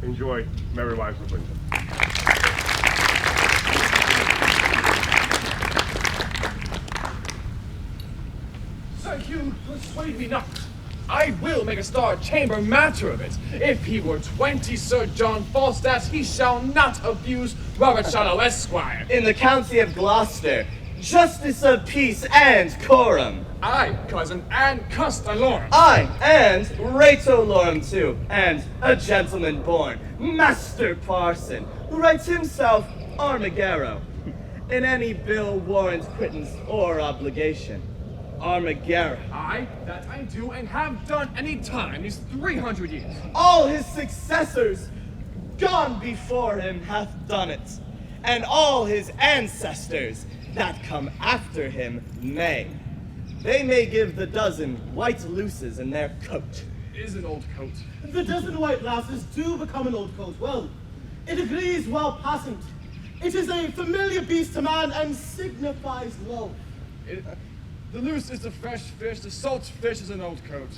Enjoy Merry Wives of Windsor. Sir, you persuade me not. I will make a Star Chamber matter of it. If he were 20 Sir John Falstaffs, he shall not abuse Robert Shallow Esquire. In the county of Gloucester, justice of peace and quorum. I, cousin, and Custalorum. I, and Ratolorum too, and a gentleman born, Master Parson, who writes himself Armigero, in any bill, warrant, quittance, or obligation. Armigero. I, that I do and have done any time these 300 years. All his successors, gone before him, hath done it, and all his ancestors, that come after him, may. They may give the dozen white luces in their coat. Is an old coat. The dozen white lasses do become an old coat. Well, it agrees well passant. It is a familiar beast to man and signifies love. The loose is the fresh fish, the salt fish is an old coat.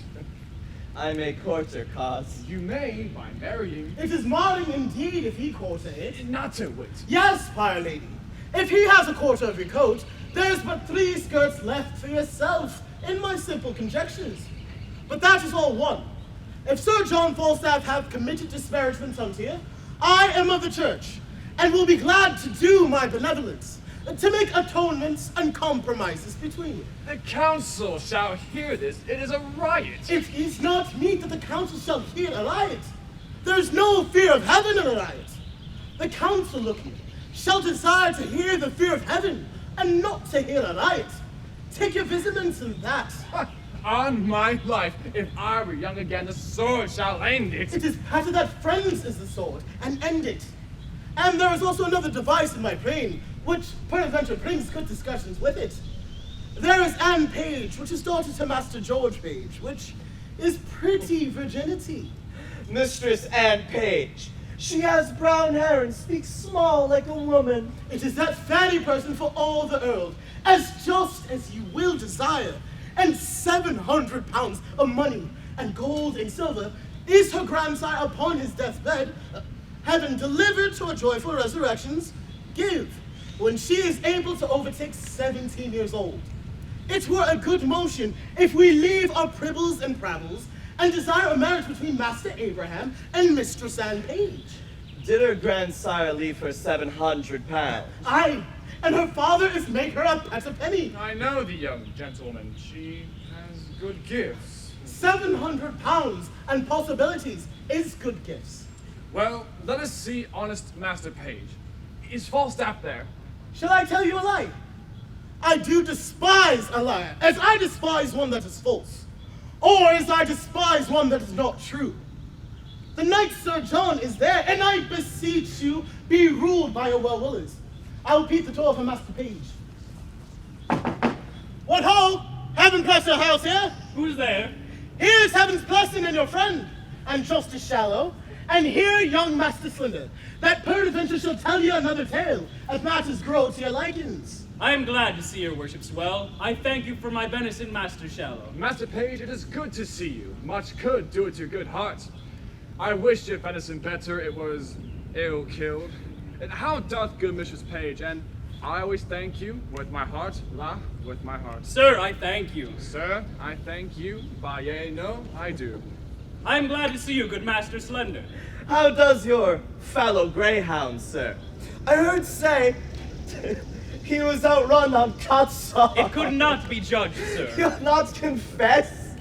I may quarter cause. You may by marrying. It is marring indeed if he quarter it. Not to wit. Yes, Fire Lady. If he has a quarter of your coat, there's but 3 skirts left for yourself, in my simple conjectures. But that is all one. If Sir John Falstaff have committed disparagement unto you, I am of the church, and will be glad to do my benevolence, to make atonements and compromises between you. The council shall hear this. It is a riot. It is not meet that the council shall hear a riot. There is no fear of heaven in a riot. The council, look you, shall desire to hear the fear of heaven, and not to hear a riot. Take your vizaments in that. On my life, if I were young again, the sword shall end it. It is better that friends is the sword, and end it. And there is also another device in my brain, which peradventure brings good discussions with it. There is Anne Page, which is daughter to Master George Page, which is pretty virginity. Mistress Anne Page. She has brown hair and speaks small like a woman. It is that fairy person for all the earl, as just as you will desire, and 700 pounds of money, and gold and silver, is her grandsire upon his deathbed, heaven delivered to a joyful resurrections, give, when she is able to overtake 17 years old. It were a good motion if we leave our pribbles and pravels, and desire a marriage between Master Abraham and Mistress Anne Page. Did her grandsire leave her 700 pounds? Aye, and her father is made her a pet a penny. I know the young gentleman. She has good gifts. 700 pounds and possibilities is good gifts. Well, let us see honest Master Page. Is Falstaff there? Shall I tell you a lie? I do despise a liar, as I despise one that is false. Or as I despise one that is not true. The knight Sir John is there, and I beseech you, be ruled by your well-willers. I will beat the door for Master Page. What ho! Heaven bless your house here. Who's there? Here's Heaven's blessing and your friend, and Justice Shallow, and here young Master Slender, that peradventure shall tell you another tale, as matters grow to your likings. I am glad to see your worships well. I thank you for my venison, Master Shallow. Master Page, it is good to see you. Much good do it to your good heart. I wish your venison better, it was ill killed. And how doth good Mistress Page? And I always thank you with my heart, with my heart. Sir, I thank you. Sir, I thank you. By yea, no, I do. I am glad to see you, good Master Slender. How does your fellow greyhound, sir? I heard say he was outrun on Cutsall. It could not be judged, sir. You'll not confess?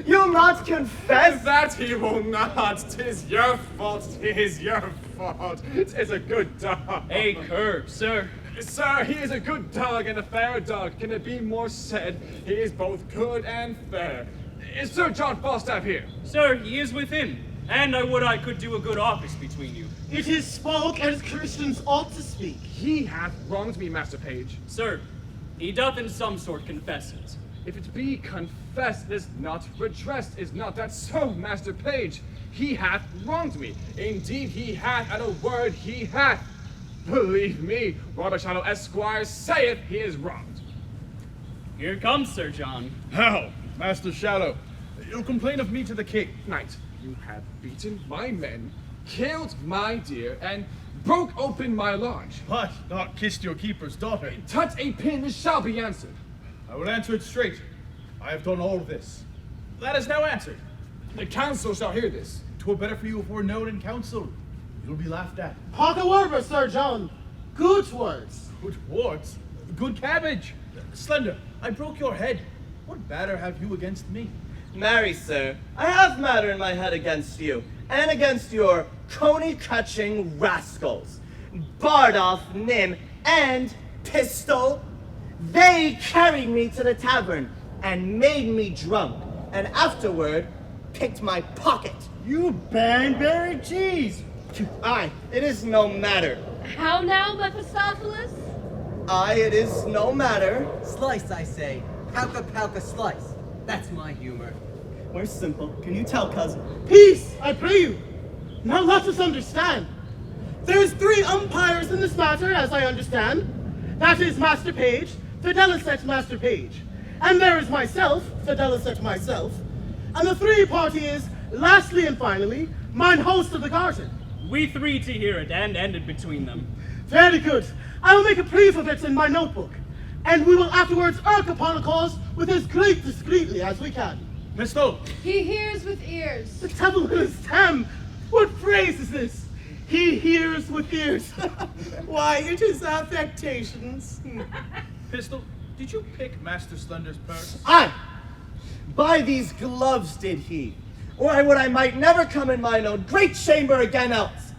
You'll not confess? That he will not. 'Tis your fault. 'Tis your fault. 'Tis a good dog. A curb, sir. Sir, he is a good dog and a fair dog. Can it be more said? He is both good and fair. Is Sir John Falstaff here? Sir, he is within, and I would I could do a good office between you. It is spoke as Christians ought to speak. He hath wronged me, Master Page. Sir, he doth in some sort confess it. If it be confessed, it is not redressed. Is not that so, Master Page? He hath wronged me. Indeed he hath, at a word he hath. Believe me, Robert Shallow Esquire saith he is wronged. Here comes Sir John. How, Master Shallow? You complain of me to the king. Knight, you have beaten my men, killed my deer, and broke open my lodge. But not kissed your keeper's daughter. Tut a pin shall be answered. I will answer it straight. I have done all this. That is now answered. The council shall hear this. 'Twere better for you if we're known in council. You'll be laughed at. Hark a word, Sir John. Good words. Good words. Good cabbage. Slender, I broke your head. What matter have you against me? Marry, sir, I have matter in my head against you, and against your coney-catching rascals. Bardolph, Nym, and Pistol. They carried me to the tavern, and made me drunk, and afterward picked my pocket. You Banbury cheese! Aye, it is no matter. How now, Mephistopheles? Aye, it is no matter. Slice, I say. Palka palka slice. That's my humor. We're simple. Can you tell, cousin? Peace, I pray you. Now let us understand. There's 3 umpires in this matter, as I understand. That is Master Page, Fidelicet Master Page. And there is myself, Fidelicet myself. And the 3 party is, lastly and finally, mine host of the garden. We 3 to hear it, and ended between them. Very good. I will make a brief of it in my notebook. And we will afterwards irk upon a cause with as great discreetly as we can. Pistol! He hears with ears. The devil in his tam! What phrase is this? He hears with ears. Why, it is affectations. Pistol, did you pick Master Slender's purse? Aye, by these gloves did he, or I would I might never come in mine own great chamber again else.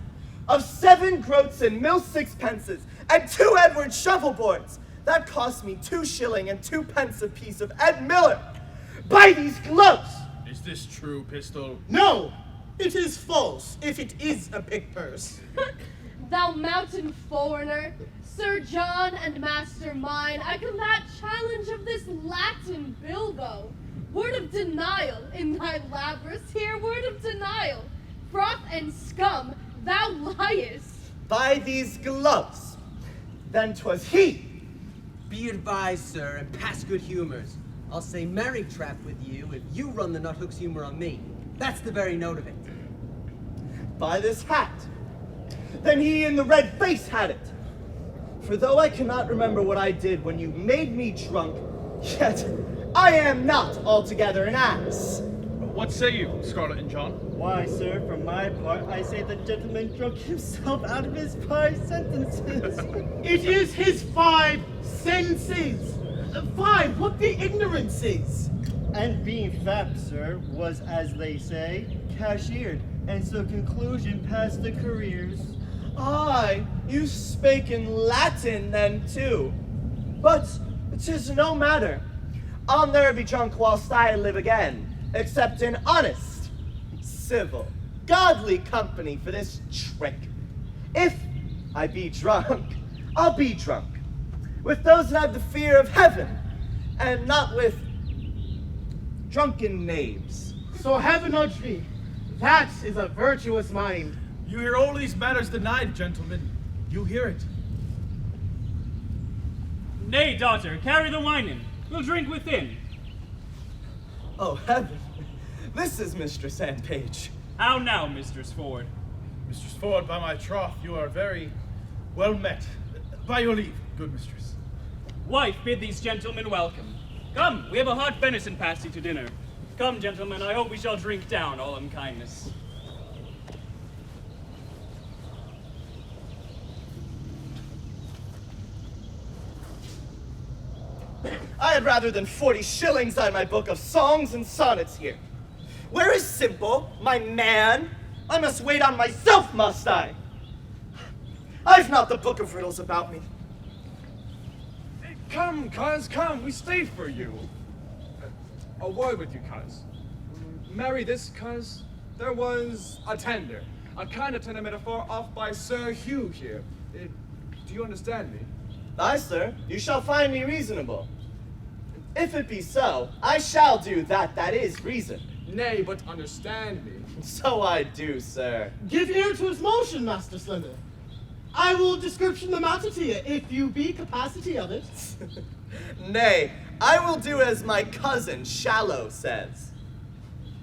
Of 7 groats and mill 6pences, and 2 Edward shovelboards, that cost me 2 shilling and 2 pence apiece of Ed Miller. By these gloves! Is this true, Pistol? No, it is false, if it is a big purse. Thou mountain foreigner, Sir John and Master mine, I combat challenge of this Latin bilbo. Word of denial in thy labrys here, word of denial. Froth and scum, thou liest. By these gloves, then 'twas he. Be advised, sir, and pass good humors. I'll say merry trap with you if you run the nuthook's humor on me. That's the very note of it. By this hat, then he in the red face had it. For though I cannot remember what I did when you made me drunk, yet I am not altogether an ass. What say you, Scarlet and John? Why, sir, for my part, I say the gentleman drunk himself out of his 5 sentences. It is his 5 senses. 5, what the ignorance is. And being fat, sir, was, as they say, cashiered, and so conclusion past the careers. Aye, you spake in Latin then too. But 'tis no matter. I'll ne'er be drunk whilst I live again, except in honest, civil, godly company for this trick. If I be drunk, I'll be drunk, with those that have the fear of heaven, and not with drunken knaves. So heaven urge me. That is a virtuous mind. You hear all these matters denied, gentlemen. You hear it. Nay, daughter, carry the wine in. We'll drink within. Oh, heaven. This is Mistress Anne Page. How now, Mistress Ford? Mistress Ford, by my troth, you are very well met. By your leave, good mistress. Wife, bid these gentlemen welcome. Come, we have a hot venison pasty to dinner. Come, gentlemen, I hope we shall drink down all unkindness. I had rather than 40 shillings on my book of songs and sonnets here. Where is Simple, my man? I must wait on myself, must I? I've not the book of riddles about me. Come, cuz, come, we stayed for you. A word with you, cuz. Marry this, cuz. There was a tender, a kind of tender metaphor off by Sir Hugh here. Do you understand me? Aye, sir, you shall find me reasonable. If it be so, I shall do that is reason. Nay, but understand me. So I do, sir. Give ear to his motion, Master Slender. I will description the matter to you, if you be capacity of it. Nay, I will do as my cousin Shallow says.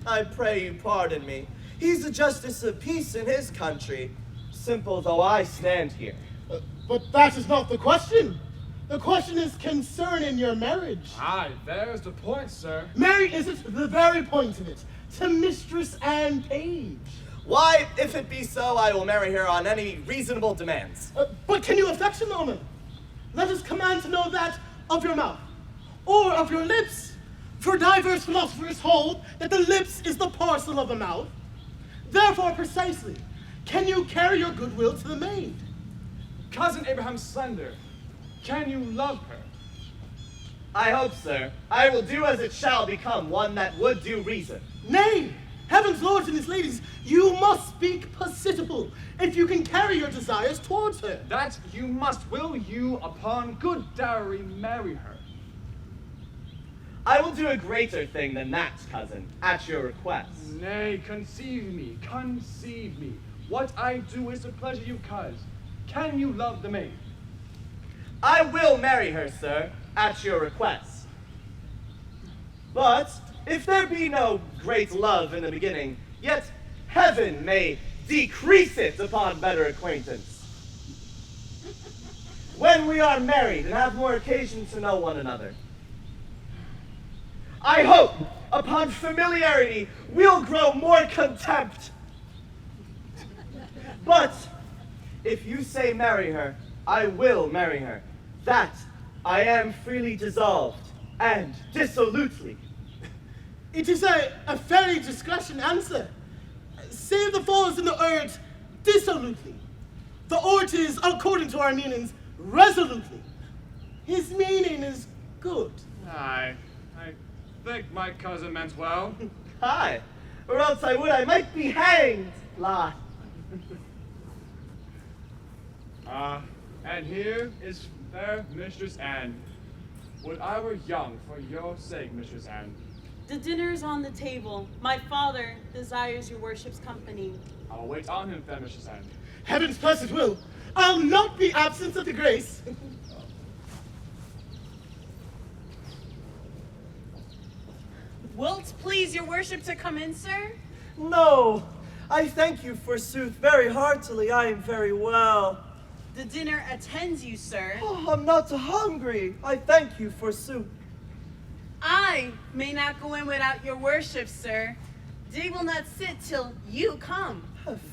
I pray you pardon me, He's a justice of peace in his country, simple though I stand here. But that is not the question. The question is concerning your marriage. Aye, there's the point, sir. Mary isn't the very point of it. To Mistress Anne Page. Why, if it be so, I will marry her on any reasonable demands. But can you affection the woman? Let us command to know that of your mouth, or of your lips. For diverse philosophers hold that the lips is the parcel of the mouth. Therefore, precisely, can you carry your goodwill to the maid? Cousin Abraham Slender, can you love her? I hope, sir. I will do as it shall become one that would do reason. Nay, heaven's lords and his ladies, you must speak pacifical if you can carry your desires towards her. That you must. Will you, upon good dowry, marry her? I will do a greater thing than that, cousin, at your request. Nay, conceive me, conceive me. What I do is to pleasure you, cuz. Can you love the maid? I will marry her, sir, at your request. But if there be no great love in the beginning, yet heaven may decrease it upon better acquaintance. When we are married and have more occasion to know one another, I hope upon familiarity we'll grow more contempt. But if you say marry her, I will marry her. That I am freely dissolved and dissolutely. It is a very discretion answer. Save the falls in the word dissolutely. The ort is, according to our meanings, resolutely. His meaning is good. Aye, I think my cousin meant well. Aye, or else I might be hanged, la. And here is fair Mistress Anne. Would I were young for your sake, Mistress Anne. The dinner is on the table. My father desires your worship's company. I will wait on him, fair Mistress Anne. Heaven's blessed will. I'll not be absent of the grace. Wilt please your worship to come in, sir? No, I thank you forsooth very heartily. I am very well. The dinner attends you, sir. Oh, I'm not hungry. I thank you forsooth. I may not go in without your worship, sir. They will not sit till you come.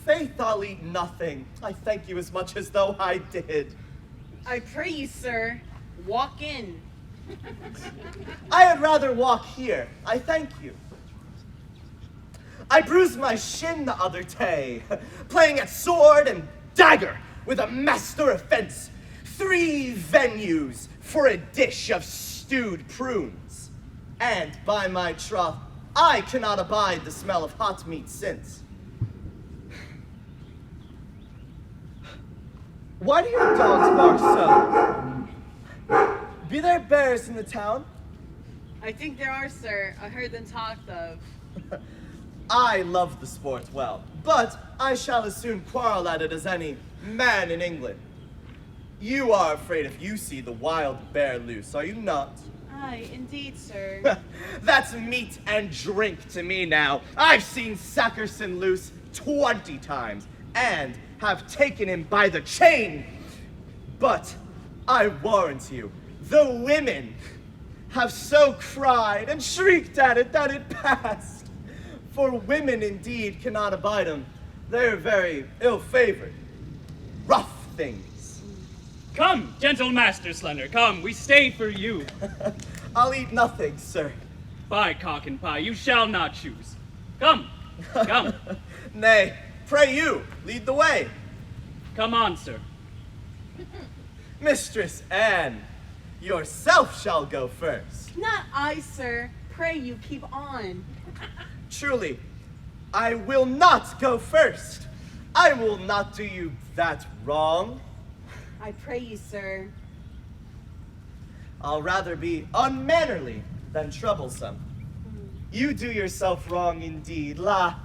Faith, I'll eat nothing. I thank you as much as though I did. I pray you, sir, walk in. I had rather walk here. I thank you. I bruised my shin the other day, playing at sword and dagger with a master of fence. 3 venues for a dish of stewed prunes. And by my troth, I cannot abide the smell of hot meat since. Why do your dogs bark so? Be there bears in the town? I think there are, sir. I heard them talked of. I love the sport well, but I shall as soon quarrel at it as any man in England. You are afraid if you see the wild bear loose, are you not? Aye, indeed, sir. That's meat and drink to me now. I've seen Sackerson loose 20 times and have taken him by the chain. But I warrant you, the women have so cried and shrieked at it that it passed. For women indeed cannot abide them. They're very ill-favored, rough things. Come, gentle Master Slender, come, we stayed for you. I'll eat nothing, sir. By cock and pie, you shall not choose. Come, come. Nay, pray you, lead the way. Come on, sir. Mistress Anne, yourself shall go first. Not I, sir. Pray you keep on. Truly, I will not go first. I will not do you that wrong. I pray you, sir. I'll rather be unmannerly than troublesome. You do yourself wrong indeed, la.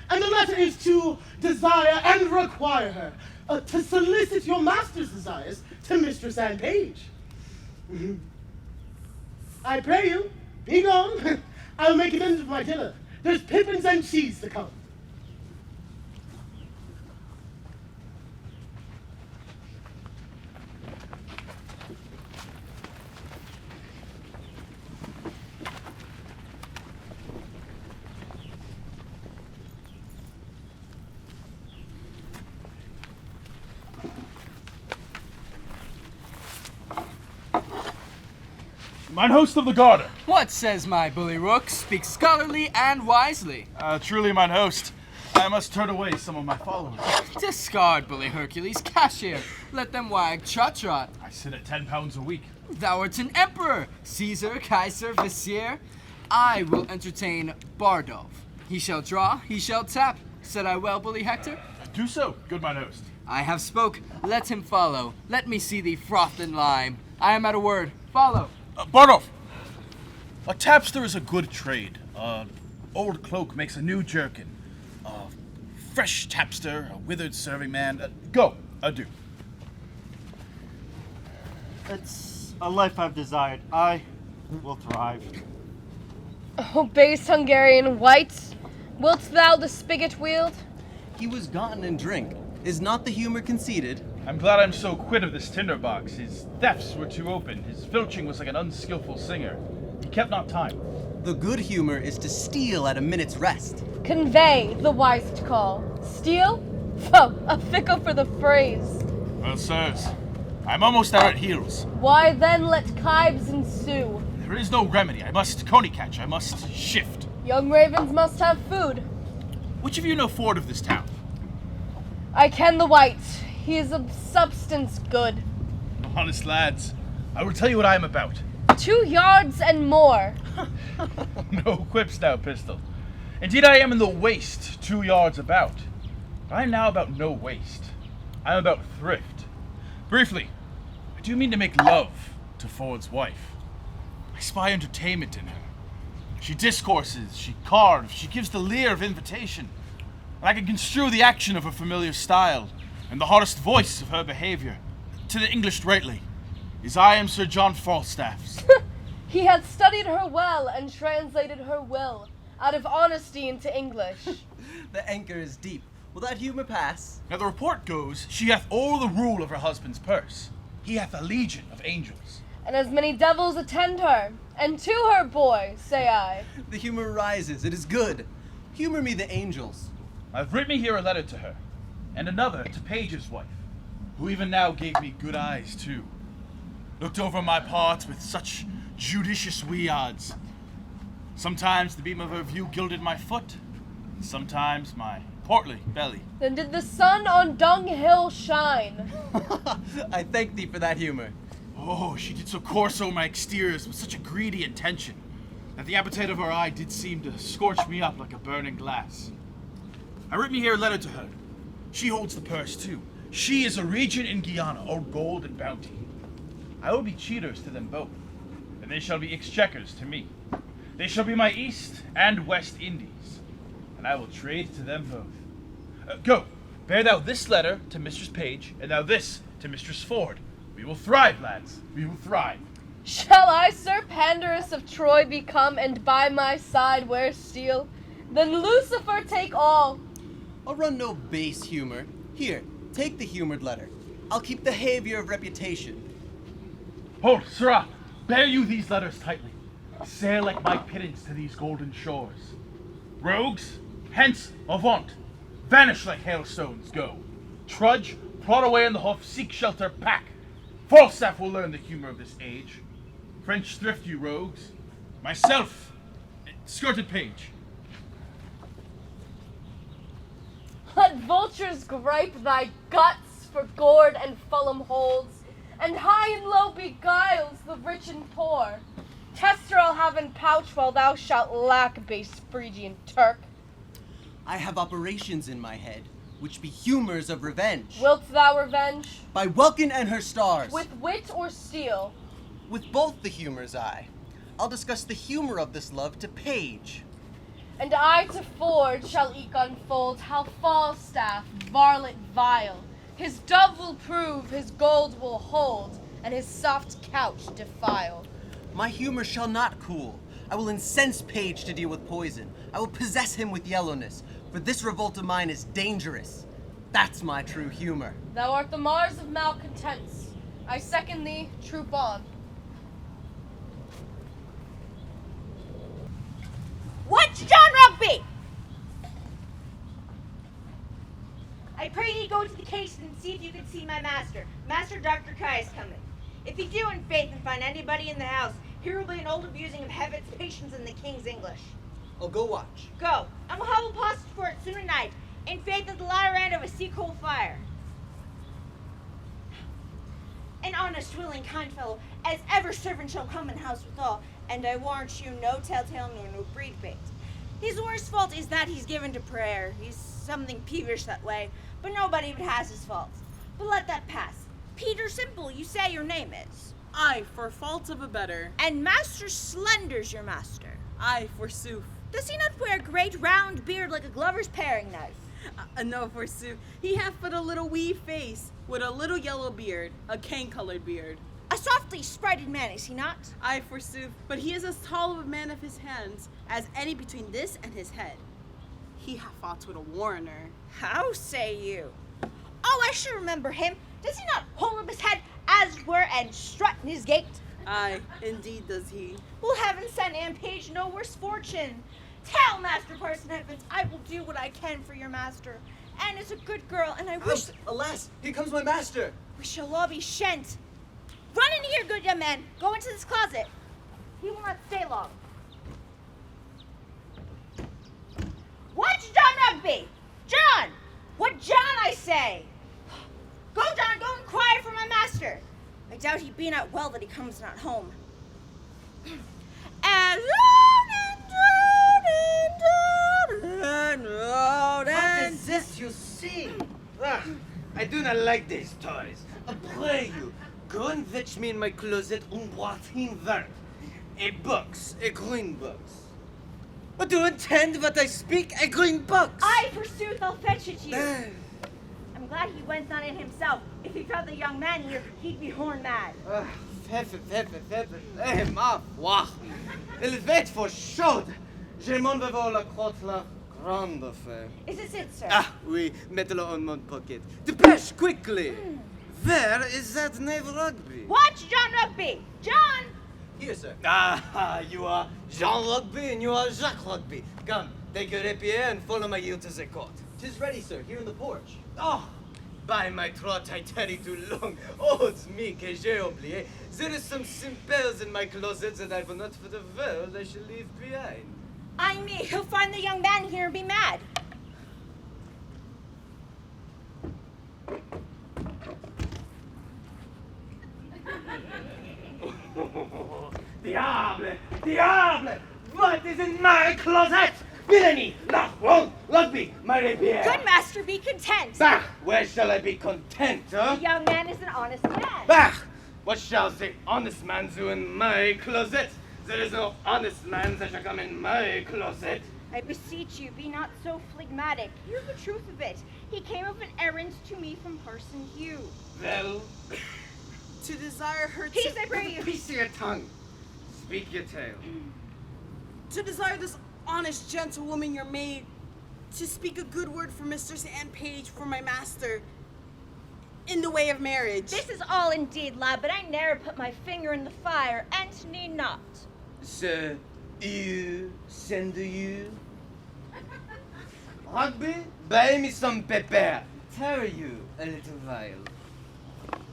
And the letter is to desire and require her, to solicit your master's desires to Mistress Anne Page. I pray you, be gone. I'll make it into my dinner. There's pippins and cheese to come. Mine host of the Garter. What says my bully rook? Speaks scholarly and wisely. Truly, mine host, I must turn away some of my followers. Discard, bully Hercules, cashier. Let them wag trot-trot. I sit at £10 a week. Thou art an emperor, Caesar, Kaiser, Vizier. I will entertain Bardolph. He shall draw, he shall tap. Said I well, bully Hector? Do so, good mine host. I have spoke. Let him follow. Let me see thee froth and lime. I am at a word. Follow. Bardolph, a tapster is a good trade. Old cloak makes a new jerkin. Fresh tapster, a withered serving man. Go, adieu. It's a life I've desired. I will thrive. Oh, base Hungarian wight, wilt thou the spigot wield? He was gotten in drink. Is not the humor conceded? I'm glad I'm so quit of this tinderbox. His thefts were too open. His filching was like an unskillful singer. He kept not time. The good humor is to steal at a minute's rest. Convey, the wise to call. Steal? Foh, a fickle for the phrase. Well, sirs, I'm almost out at heels. Why then let kibes ensue? There is no remedy. I must coney catch. I must shift. Young ravens must have food. Which of you know Ford of this town? I ken the wight. He is of substance good. Honest lads, I will tell you what I am about. 2 yards and more. No quips now, pistol. Indeed, I am in the waist, 2 yards about. But I am now about no waste. I am about thrift. Briefly, I do mean to make love to Ford's wife. I spy entertainment in her. She discourses, she carves, she gives the leer of invitation. And I can construe the action of her familiar style and the hottest voice of her behavior. To the English rightly, as I am Sir John Falstaff's. He hath studied her well and translated her will out of honesty into English. The anchor is deep. Will that humor pass? Now the report goes, she hath all the rule of her husband's purse. He hath a legion of angels. And as many devils attend her, and to her boy, say I. The humor rises. It is good. Humor me the angels. I've writ me here a letter to her, and another to Page's wife, who even now gave me good eyes too. Looked over my parts with such judicious wee odds. Sometimes the beam of her view gilded my foot, and sometimes my portly belly. Then did the sun on Dunghill shine. I thank thee for that humor. Oh, she did so course o'er my exteriors with such a greedy intention, that the appetite of her eye did seem to scorch me up like a burning glass. I writ me here a letter to her. She holds the purse too. She is a regent in Guyana, all gold and bounty. I will be cheaters to them both, and they shall be exchequers to me. They shall be my East and West Indies, and I will trade to them both. Go, bear thou this letter to Mistress Page, and thou this to Mistress Ford. We will thrive, lads. We will thrive. Shall I, Sir Pandarus of Troy, become and by my side wear steel? Then Lucifer take all. I'll run no base humor. Here, take the humored letter. I'll keep the behavior of reputation. Hold, sirrah, bear you these letters tightly. Sail like my pittance to these golden shores. Rogues, hence, avaunt. Vanish like hailstones, go. Trudge, plod away in the hoof, seek shelter, pack. Falstaff will learn the humor of this age. French thrift, you rogues. Myself, skirted Page. Let vultures gripe thy guts for gourd and Fulham holds, and high and low beguiles the rich and poor. Tester I'll have in pouch while thou shalt lack, base Phrygian Turk. I have operations in my head, which be humors of revenge. Wilt thou revenge? By Welkin and her stars. With wit or steel? With both the humors I'll discuss the humor of this love to Page. And I to Ford shall eke unfold how Falstaff, varlet vile, his dove will prove, his gold will hold, and his soft couch defile. My humor shall not cool. I will incense Page to deal with poison. I will possess him with yellowness, for this revolt of mine is dangerous. That's my true humor. Thou art the Mars of malcontents. I second thee, troop on. What's John Rugby? I pray ye go to the casement and see if you can see my master. Master Dr. Kai is coming. If you do in faith and find anybody in the house, here will be an old abusing of heaven's patience in the king's English. I'll go watch. Go, and we'll have a postage for it soon tonight, in faith at the latter end of a sea-coal fire. An honest, willing, kind fellow, as ever servant shall come in house withal, and I warrant you no telltale nor no breed bait. His worst fault is that he's given to prayer. He's something peevish that way, but nobody but has his faults. But let that pass. Peter Simple, you say your name is. Aye, for fault of a better. And Master Slender's your master. Aye, forsooth. Does he not wear a great round beard like a glover's paring knife? No, forsooth. He hath but a little wee face, with a little yellow beard, a cane-colored beard. A softly sprited man, is he not? Aye, forsooth, but he is as tall of a man of his hands as any between this and his head. He hath fought with a warrener. How say you? Oh, I should remember him. Does he not hold up his head as were and strut in his gait? Aye, indeed does he. Will heaven send Anne Page no worse fortune? Tell Master Parson Evans I will do what I can for your master. Anne is a good girl, and I wish... Alas, here comes my master. We shall all be shent. Run in here, good young man. Go into this closet. He will not stay long. What's John Rugby? John! What John, I say? Go, John, go inquire for my master. I doubt he be not well that he comes not home. As What is this you see? I do not like these toys. I pray you, go and fetch me in my closet boîte vert. A box, a green box. What do you intend what I speak? A green box? I, forsooth, I'll fetch it to you. I'm glad he went not in himself. If he found the young man here, he'd be horn mad. Ma foi. Il va être for chaude. Je m'en vais voir la crotte la grande affaire. Is this it, sir? Ah, oui, mettez-le en mon pocket. Dépêche, quickly. Where is that knave Rugby? Watch John Rugby! John! Here, sir. Ah, you are Jean Rugby and you are Jacques Rugby. Come, take your rapier and follow my heel to the court. 'Tis ready, sir, here in the porch. Oh, by my throat, I tarry too long. Oh, it's me que j'ai oublié. There is some simples in my closet that I will not for the world I shall leave behind. I mean, he'll find the young man here and be mad. Diable! Diable! What is in my closet? Villainy! Not wrong! Rugby, my rapier! Good master, be content. Bah! Where shall I be content, huh? The young man is an honest man. Bah! What shall the honest man do in my closet? There is no honest man that shall come in my closet. I beseech you, be not so phlegmatic. Hear the truth of it. He came of an errand to me from Parson Hugh. Well, To desire her to... Peace, I pray you. peace your tongue. Speak your tale. To desire this honest gentlewoman your maid, to speak a good word for Mistress Anne Page for my master, in the way of marriage. This is all indeed, lad, but I ne'er put my finger in the fire, and need not. Sir, you send you. Rugby, buy me some pepper. Tarry you a little while.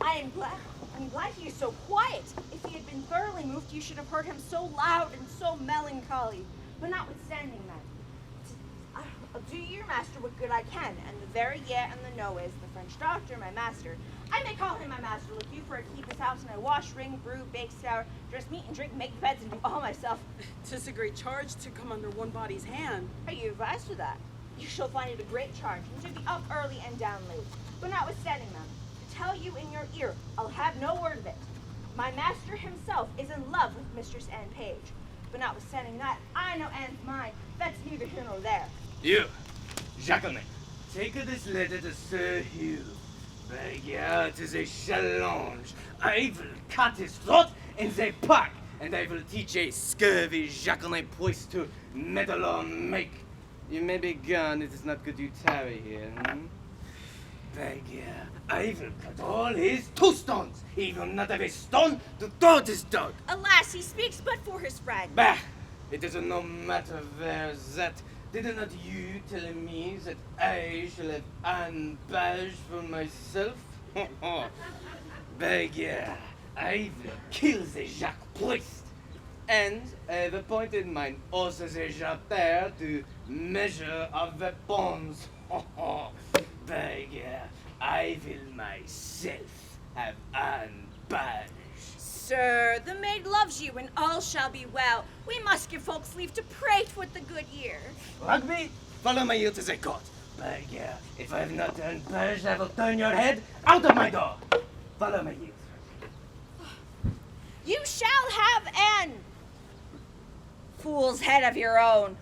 I'm glad he is so quiet. If he had been thoroughly moved, you should have heard him so loud and so melancholy. But notwithstanding that, I'll do your master what good I can, and the very yeah and the no is the French doctor, my master. I may call him my master, look you, for I keep his house, and I wash, wring, brew, bake, sour, dress meat and drink, make beds, and do all myself. 'Tis a great charge to come under one body's hand. Are you advised for that? You shall find it a great charge, and to be up early and down late. But notwithstanding that, to tell you in your ear, I'll have no word of it. My master himself is in love with Mistress Anne Page. But notwithstanding that, I know Anne's mind. That's neither here nor there. You, Jacqueline, take this letter to Sir Hugh. By God, 'tis a challenge. I will cut his throat in the park. and I will teach a scurvy Jacqueline priest to meddle or make. You may be gone, it is not good you tarry here, Beggar, I will cut all his tombstones. He will not have a stone to throw at his dog. Alas, he speaks but for his friend. Bah! It is no matter where that. Did not you tell me that I shall have an badge for myself? Beggar, I will kill the Jacques priest. And I have appointed mine also the Japper to measure of weapons. Beggar, I will myself have an badge. Sir, the maid loves you, and all shall be well. We must give folks leave to prate with the good year. Rugby, follow my ear to the court. Beggar, if I have not turned badge, I will turn your head out of my door. Follow my ear. You shall have an fool's head of your own.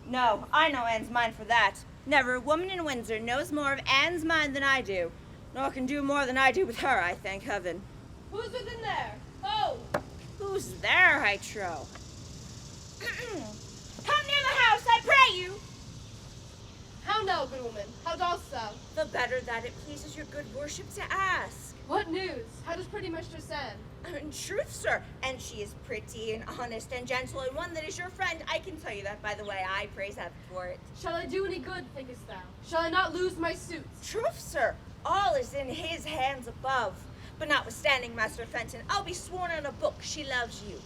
No, I know Anne's mind for that. Never a woman in Windsor knows more of Anne's mind than I do, nor can do more than I do with her, I thank heaven. Who's within there? Oh! Who's there, I trow? Come near the house, I pray you! How now, good woman? How dost thou? The better that it pleases your good worship to ask. What news? How does pretty Mistress Anne? In truth, sir, and she is pretty and honest and gentle, and one that is your friend. I can tell you that, by the way. I praise heaven for it. Shall I do any good, thinkest thou? Shall I not lose my suits? Truth, sir, all is in his hands above. But notwithstanding, Master Fenton, I'll be sworn on a book she loves you.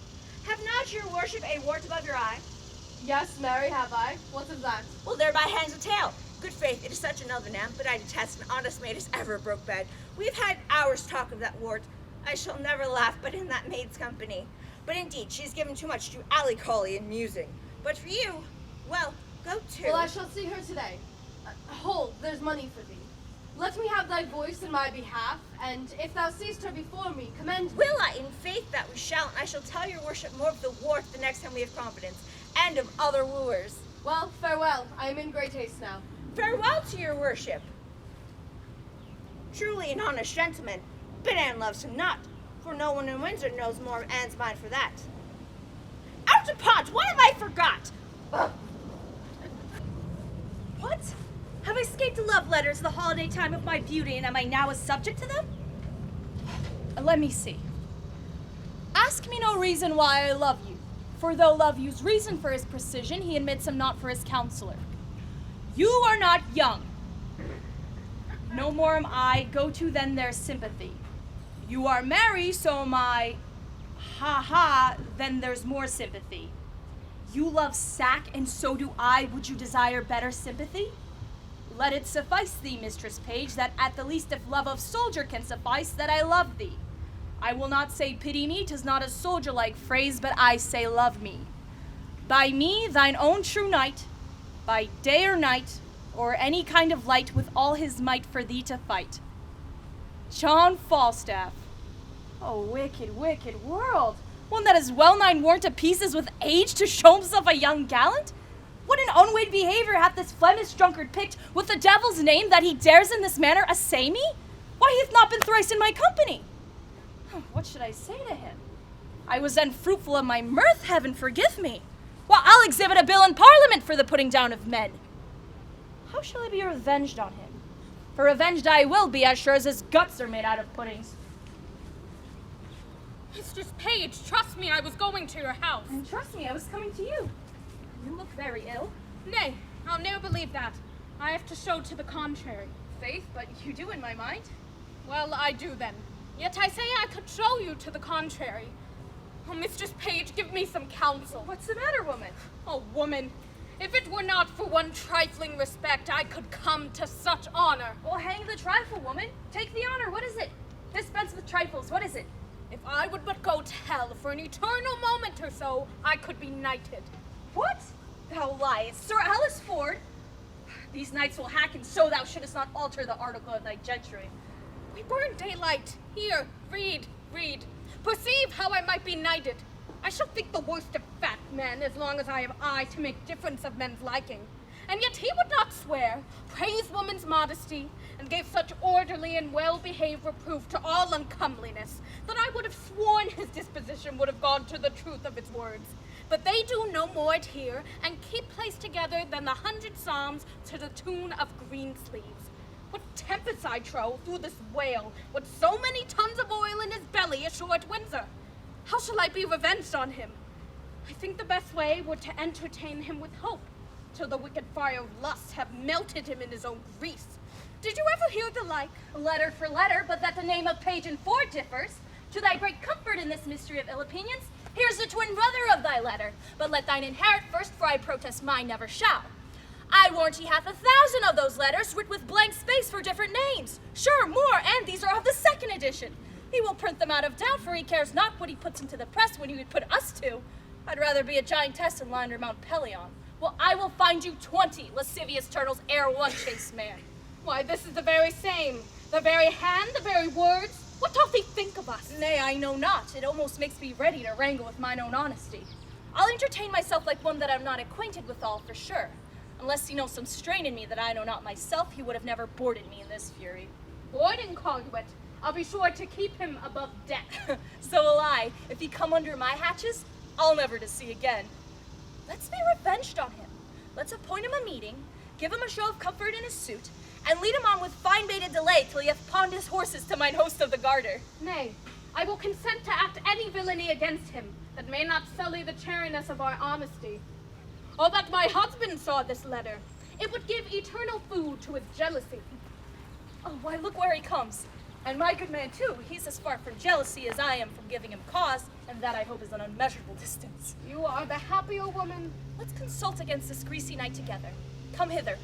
Have not your worship a wart above your eye? Yes, marry, have I. What of that? Well, thereby hangs a tale. Good faith, it is such another name, but I detest an honest maid as ever broke bed. We've had hours talk of that wart. I shall never laugh but in that maid's company. But indeed, she's given too much to alley-collie and musing. But for you, well, go to. Well, I shall see her today. Hold, there's money for thee. Let me have thy voice in my behalf, and if thou seest her before me, commend me. Will I? In faith that we shall, and I shall tell your worship more of the wart the next time we have confidence, and of other wooers. Well, farewell. I am in great haste now. Farewell to your worship. Truly an honest gentleman, but Anne loves him not, for no one in Windsor knows more of Anne's mind for that. Out of pot! What have I forgot? What? Have I escaped love letters the holiday time of my beauty, and am I now a subject to them? Let me see. Ask me no reason why I love you, for though love use reason for his precision, he admits him not for his counselor. You are not young. No more am I, go to then their sympathy. You are merry, so am I, ha ha, then there's more sympathy. You love sack, and so do I, would you desire better sympathy? Let it suffice thee, Mistress Page, that at the least if love of soldier can suffice, that I love thee. I will not say pity me, 'tis not a soldier-like phrase, but I say love me. By me, thine own true knight, by day or night, or any kind of light, with all his might for thee to fight. John Falstaff. Oh, wicked, wicked world! One that is well-nigh worn to pieces with age to show himself a young gallant? What an unweighed behavior hath this Flemish drunkard picked with the devil's name that he dares in this manner assay me? Why, he hath not been thrice in my company. What should I say to him? I was then fruitful of my mirth, heaven forgive me. Well, I'll exhibit a bill in Parliament for the putting down of men. How shall I be revenged on him? For revenged I will be, as sure as his guts are made out of puddings. Mistress Page, trust me, I was going to your house. And trust me, I was coming to you. You look very ill. Nay, I'll ne'er believe that. I have to show to the contrary. Faith, but you do in my mind. Well, I do then. Yet I say I could show you to the contrary. Oh, Mistress Page, give me some counsel. What's the matter, woman? Oh, woman, if it were not for one trifling respect, I could come to such honor. Well, hang the trifle, woman. Take the honor. What is it? Dispense with trifles. What is it? If I would but go to hell for an eternal moment or so, I could be knighted. What? Thou liest. Sir Alice Ford. These knights will hack, and so thou shouldest not alter the article of thy gentry. We burn daylight. Here, read, read. Perceive how I might be knighted. I shall think the worst of fat men as long as I have eye to make difference of men's liking. and yet he would not swear, praised woman's modesty, and gave such orderly and well-behaved reproof to all uncomeliness, that I would have sworn his disposition would have gone to the truth of its words. But they do no more adhere, and keep place together than the 100 psalms to the tune of green sleeves. What tempests I trow through this whale, with so many tons of oil in his belly ashore at Windsor? How shall I be revenged on him? I think the best way were to entertain him with hope, till the wicked fire of lust have melted him in his own grease. Did you ever hear the like? Letter for letter, but that the name of Page and Ford differs. To thy great comfort in this mystery of ill opinions, here's the twin brother of thy letter. But let thine inherit first, for I protest mine never shall. I warrant he hath 1,000 of those letters, writ with blank space for different names. Sure, more, and these are of the second edition. He will print them out of doubt, for he cares not what he puts into the press when he would put us to. I'd rather be a giantess and lie under Mount Pelion. Well, I will find you 20 lascivious turtles ere one chaste man. Why, this is the very same, the very hand, the very words. What doth he think of us? Nay, I know not. It almost makes me ready to wrangle with mine own honesty. I'll entertain myself like one that I'm not acquainted withal, for sure. Unless he knows some strain in me that I know not myself, he would have never boarded me in this fury. Boarding, call you it. I'll be sure to keep him above deck. So will I. If he come under my hatches, I'll never to see again. Let's be revenged on him. Let's appoint him a meeting, give him a show of comfort in his suit, and lead him on with fine baited delay till he hath pawned his horses to mine host of the Garter. Nay, I will consent to act any villainy against him that may not sully the chariness of our honesty. Or that my husband saw this letter. It would give eternal food to his jealousy. Oh, why, look where he comes. And my good man, too. He's as far from jealousy as I am from giving him cause, and that I hope is an unmeasurable distance. You are the happier woman. Let's consult against this greasy night together. Come hither.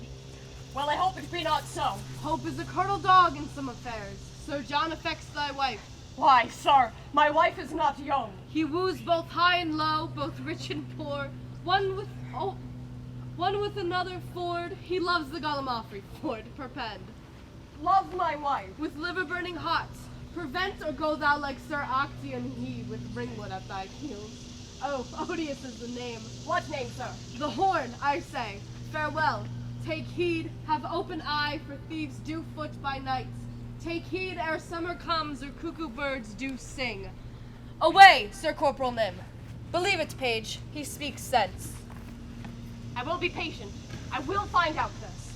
Well, I hope it be not so. Hope is a curdle dog in some affairs. Sir John affects thy wife. Why, sir, my wife is not young. He woos both high and low, both rich and poor. One with another Ford. He loves the Gallimaufry Ford, perpend. Love my wife. With liver burning hot. Prevent or go thou like Sir Octaeon he, with Ringwood at thy heels. Oh, odious is the name. What name, sir? The Horn, I say. Farewell. Take heed, have open eye, for thieves do foot by night. Take heed ere summer comes, or cuckoo birds do sing. Away, Sir Corporal Nym. Believe it, Page, he speaks sense. I will be patient. I will find out this.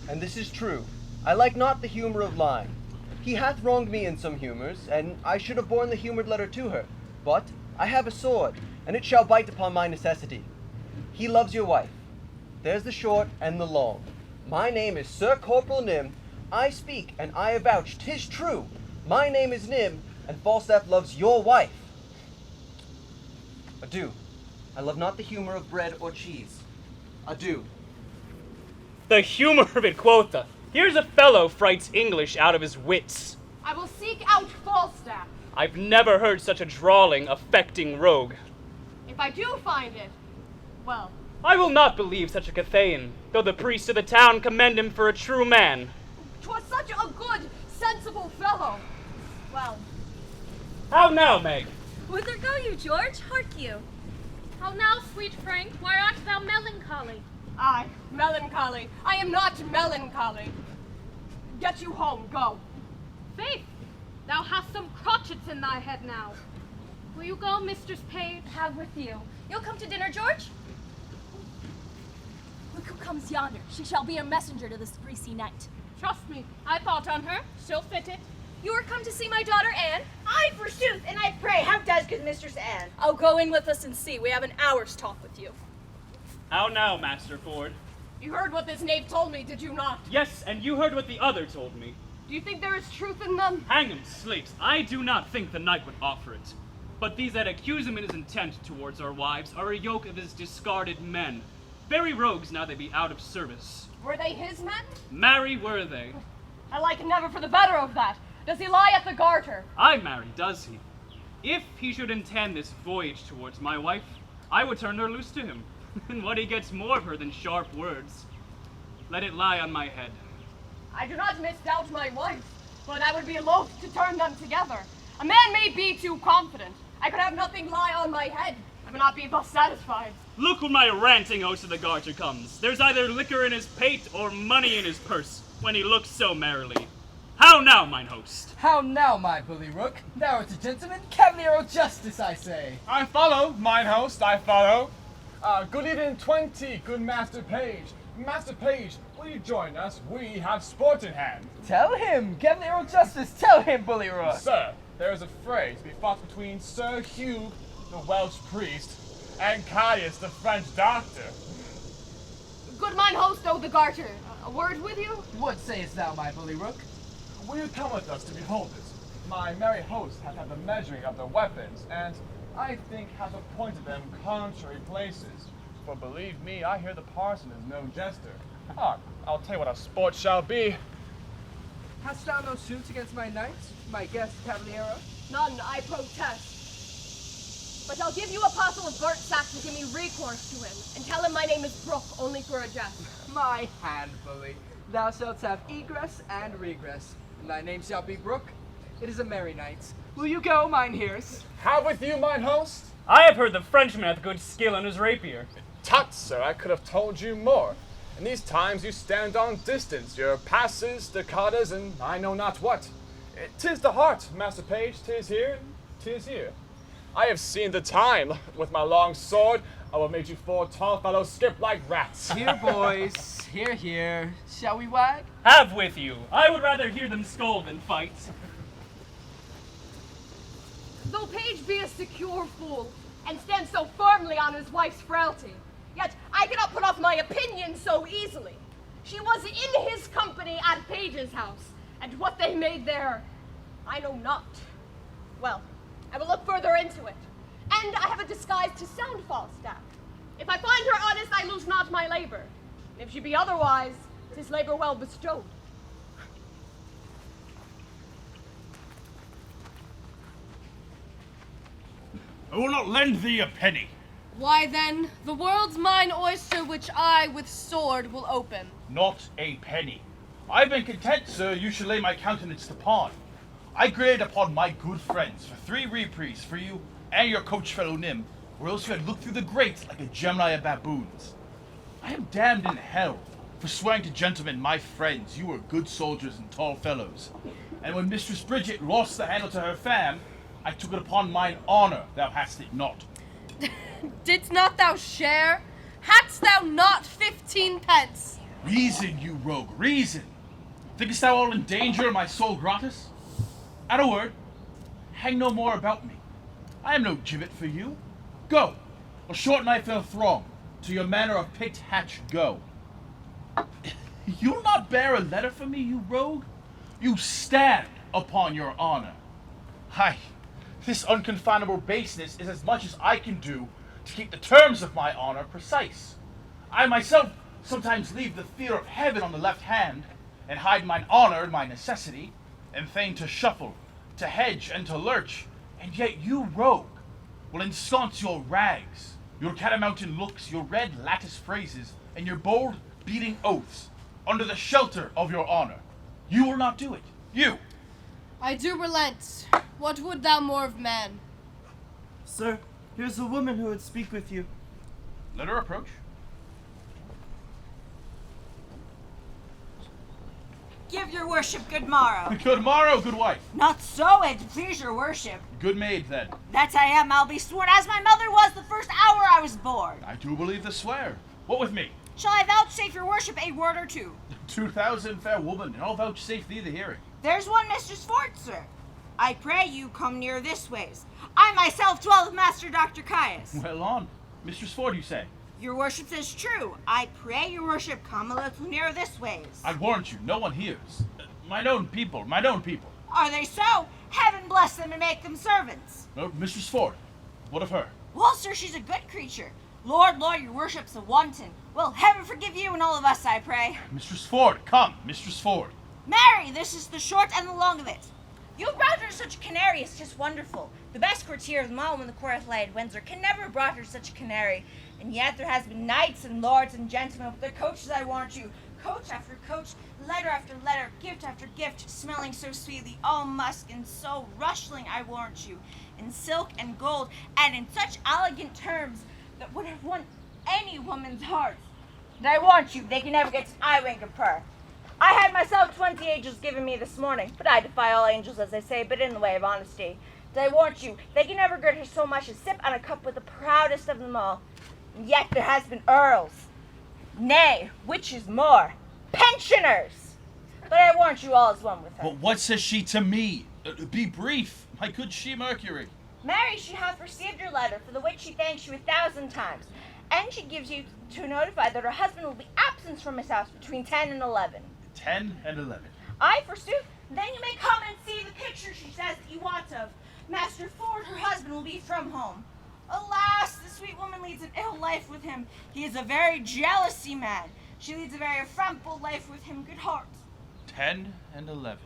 And this is true. I like not the humor of lying. He hath wronged me in some humors, and I should have borne the humored letter to her. But I have a sword, and it shall bite upon my necessity. He loves your wife. There's the short and the long. My name is Sir Corporal Nym. I speak, and I avouch 'tis true. My name is Nym, and Falstaff loves your wife. Adieu. I love not the humor of bread or cheese. Adieu. The humor of it, quotha! Here's a fellow frights English out of his wits. I will seek out Falstaff. I've never heard such a drawling, affecting rogue. If I do find it, well. I will not believe such a Cathayan, though the priests of the town commend him for a true man. 'Twas such a good, sensible fellow. Well. How now, Meg? Whither go you, George? Hark you. How now, sweet Frank, why art thou melancholy? Aye, melancholy. I am not melancholy. Get you home, go. Faith, thou hast some crotchets in thy head now. Will you go, Mistress Page? Have with you. You'll come to dinner, George? Look who comes yonder. She shall be a messenger to this greasy night. Trust me, I thought on her. She'll fit it. You are come to see my daughter Anne? Aye, forsooth, and I pray, how does good Mistress Anne? Oh, go in with us and see. We have an hour's talk with you. How now, Master Ford? You heard what this knave told me, did you not? Yes, and you heard what the other told me. Do you think there is truth in them? Hang him, slaves. I do not think the knight would offer it. But these that accuse him in his intent towards our wives are a yoke of his discarded men. Very rogues now they be out of service. Were they his men? Marry were they. I like never for the better of that. Does he lie at the Garter? I marry, does he? If he should intend this voyage towards my wife, I would turn her loose to him. And what he gets more of her than sharp words. Let it lie on my head. I do not misdoubt my wife, but I would be loath to turn them together. A man may be too confident. I could have nothing lie on my head. I would not be thus satisfied. Look when my ranting host of the garter comes. There's either liquor in his pate or money in his purse, when he looks so merrily. How now, mine host? How now, my bully rook? Thou art a gentleman, cavalier of justice, I say. I follow, mine host, I follow. Good evening, 20, good Master Page. Master Page, will you join us? We have sport in hand. Tell him, cavalier of justice, tell him, bully rook. Sir, there is a fray to be fought between Sir Hugh, the Welsh priest, and Caius, the French doctor. Good mine host, O the garter. A word with you? What sayest thou, my bully rook? Will you come with us to behold it? My merry host hath had the measuring of the weapons, and I think hath appointed them contrary places. For believe me, I hear the parson is no jester. I'll tell you what our sport shall be. Hast thou no suits against my knight, my guest, cavaliero? None, I protest. But I'll give you a parcel of burnt sack to give me recourse to him, and tell him my name is Brook, only for a jest. My hand, bully. Thou shalt have egress and regress, and thy name shall be Brook. It is a merry night. Will you go, mine hears? Have with you, mine host? I have heard the Frenchman hath good skill in his rapier. Tut, sir, I could have told you more. In these times you stand on distance, your passes, staccatas, and I know not what. 'Tis the heart, Master Page, 'tis here, 'tis here. I have seen the time. With my long sword, I will make you four tall fellows skip like rats. Here, boys. Here. Shall we wag? Have with you. I would rather hear them scold than fight. Though Page be a secure fool, and stand so firmly on his wife's frailty, yet I cannot put off my opinion so easily. She was in his company at Page's house, and what they made there, I know not. Well, I will look further into it, and I have a disguise to sound Falstaff. If I find her honest, I lose not my labor. And if she be otherwise, 'tis labor well bestowed. I will not lend thee a penny. Why then, the world's mine oyster which I with sword will open. Not a penny. I've been content, sir, you should lay my countenance to pawn. I graded upon my good friends for 3 reprieves for you and your coach fellow Nim, or else you had looked through the grate like a Gemini of baboons. I am damned in hell for swearing to gentlemen, my friends, you were good soldiers and tall fellows. And when Mistress Bridget lost the handle to her fam, I took it upon mine honor thou hadst it not. Didst not thou share? Hadst thou not 15 pence? Reason, you rogue, reason! Thinkest thou all in danger of my soul gratis? At a word, hang no more about me. I am no gibbet for you. Go, a short knife in a throng, to your manor of picked hatch go. You'll not bear a letter for me, you rogue? You stand upon your honor. Hi, this unconfinable baseness is as much as I can do to keep the terms of my honor precise. I myself sometimes leave the fear of heaven on the left hand, and hide mine honor in my necessity, and feign to shuffle, to hedge, and to lurch, and yet you, rogue, will ensconce your rags, your catamountain looks, your red lattice phrases, and your bold beating oaths, under the shelter of your honor. You will not do it. You! I do relent. What would thou more of man? Sir, here's a woman who would speak with you. Let her approach. Give your worship good morrow. Good morrow, good wife. Not so, and please your worship. Good maid, then. That I am, I'll be sworn, as my mother was the first hour I was born. I do believe the swear. What with me? Shall I vouchsafe your worship a word or two? 2,000 fair woman, and I'll vouchsafe thee the hearing. There's one Mistress Ford, sir. I pray you come near this ways. I myself dwell with Master Dr. Caius. Well on. Mistress Ford, you say? Your worship says true. I pray your worship come a little nearer this ways. I warrant you, no one hears. Mine own people, mine own people. Are they so? Heaven bless them and make them servants. No, Mistress Ford, what of her? Well, sir, she's a good creature. Lord, your worship's a wanton. Well, heaven forgive you and all of us, I pray. Mistress Ford, come, Mistress Ford. Mary, this is the short and the long of it. You brought her such a canary, it's just wonderful. The best courtier of them all when the court hath lay at Windsor can never have brought her such a canary. And yet there has been knights and lords and gentlemen with their coaches, I warrant you. Coach after coach, letter after letter, gift after gift, smelling so sweetly, all musk and so rustling, I warrant you, in silk and gold, and in such elegant terms that would have won any woman's heart. And I warrant you, they can never get an eye wink of her. I had myself 20 angels given me this morning, but I defy all angels, as they say, but in the way of honesty. And I warrant you, they can never grant her so much as sip on a cup with the proudest of them all. And yet there has been earls, nay, which is more, pensioners. But I warrant you all is one with her. But what says she to me? Be brief, my good she Mercury. Mary, she hath received your letter, for the which she thanks you 1,000 times. And she gives you to notify that her husband will be absent from his house between 10 and 11. 10 and 11. Aye, forsooth. Then you may come and see the picture she says that you want of. Master Ford, her husband, will be from home. Alas, the sweet woman leads an ill life with him. He is a very jealousy man. She leads a very affrontful life with him, good heart. 10 and 11.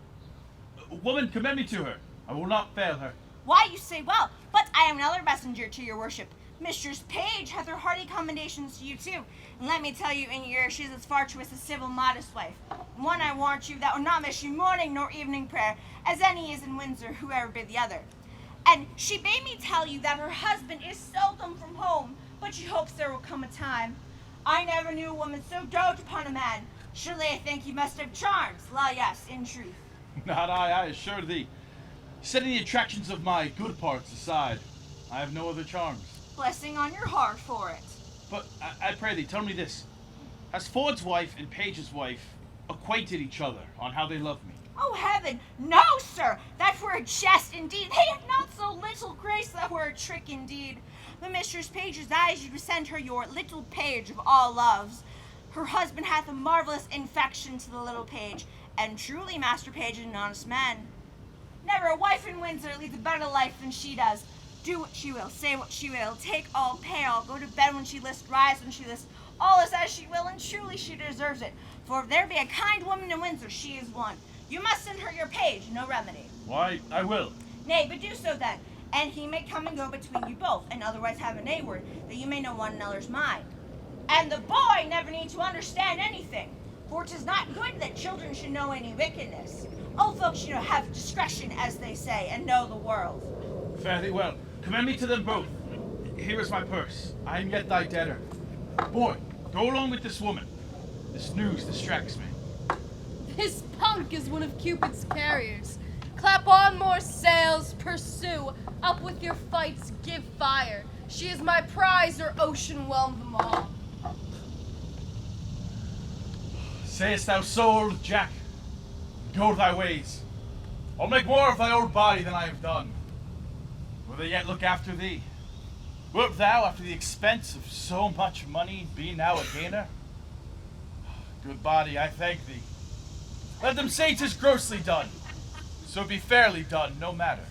Woman, commend me to her. I will not fail her. Why, you say well, but I am another messenger to your worship. Mistress Page hath her hearty commendations to you too. And let me tell you in your ear, she is as virtuous a civil, modest wife. One I warrant you that will not miss you morning nor evening prayer, as any is in Windsor, whoever be the other. And she bade me tell you that her husband is seldom from home, but she hopes there will come a time. I never knew a woman so dote upon a man. Surely I think he must have charms. La, yes, in truth. Not I assure thee. Setting the attractions of my good parts aside, I have no other charms. Blessing on your heart for it. But I pray thee, tell me this. Has Ford's wife and Page's wife acquainted each other on how they love me? Oh, heaven, no, sir! That were a jest indeed. They have not so little grace, that were a trick indeed. But Mistress Page desires you to send her your little page of all loves. Her husband hath a marvelous infection to the little page, and truly Master Page is an honest man. Never a wife in Windsor leads a better life than she does. Do what she will, say what she will, take all, pay all, go to bed when she lists, rise when she lists, all is as she will, and truly she deserves it. For if there be a kind woman in Windsor, she is one. You must send her your page, no remedy. Why, I will. Nay, but do so then, and he may come and go between you both, and otherwise have a nay word, that you may know one another's mind. And the boy never need to understand anything, for 'tis not good that children should know any wickedness. Old folks should have discretion, as they say, and know the world. Fare thee well. Commend me to them both. Here is my purse. I am yet thy debtor. Boy, go along with this woman. This news distracts me. This punk is one of Cupid's carriers. Clap on more sails, pursue. Up with your fights, give fire. She is my prize, or ocean whelm them all. Sayest thou so, old Jack? Go thy ways. I'll make more of thy old body than I have done. Will they yet look after thee? Wilt thou, after the expense of so much money, be now a gainer? Good body, I thank thee. Let them say 'tis grossly done. So be fairly done, no matter.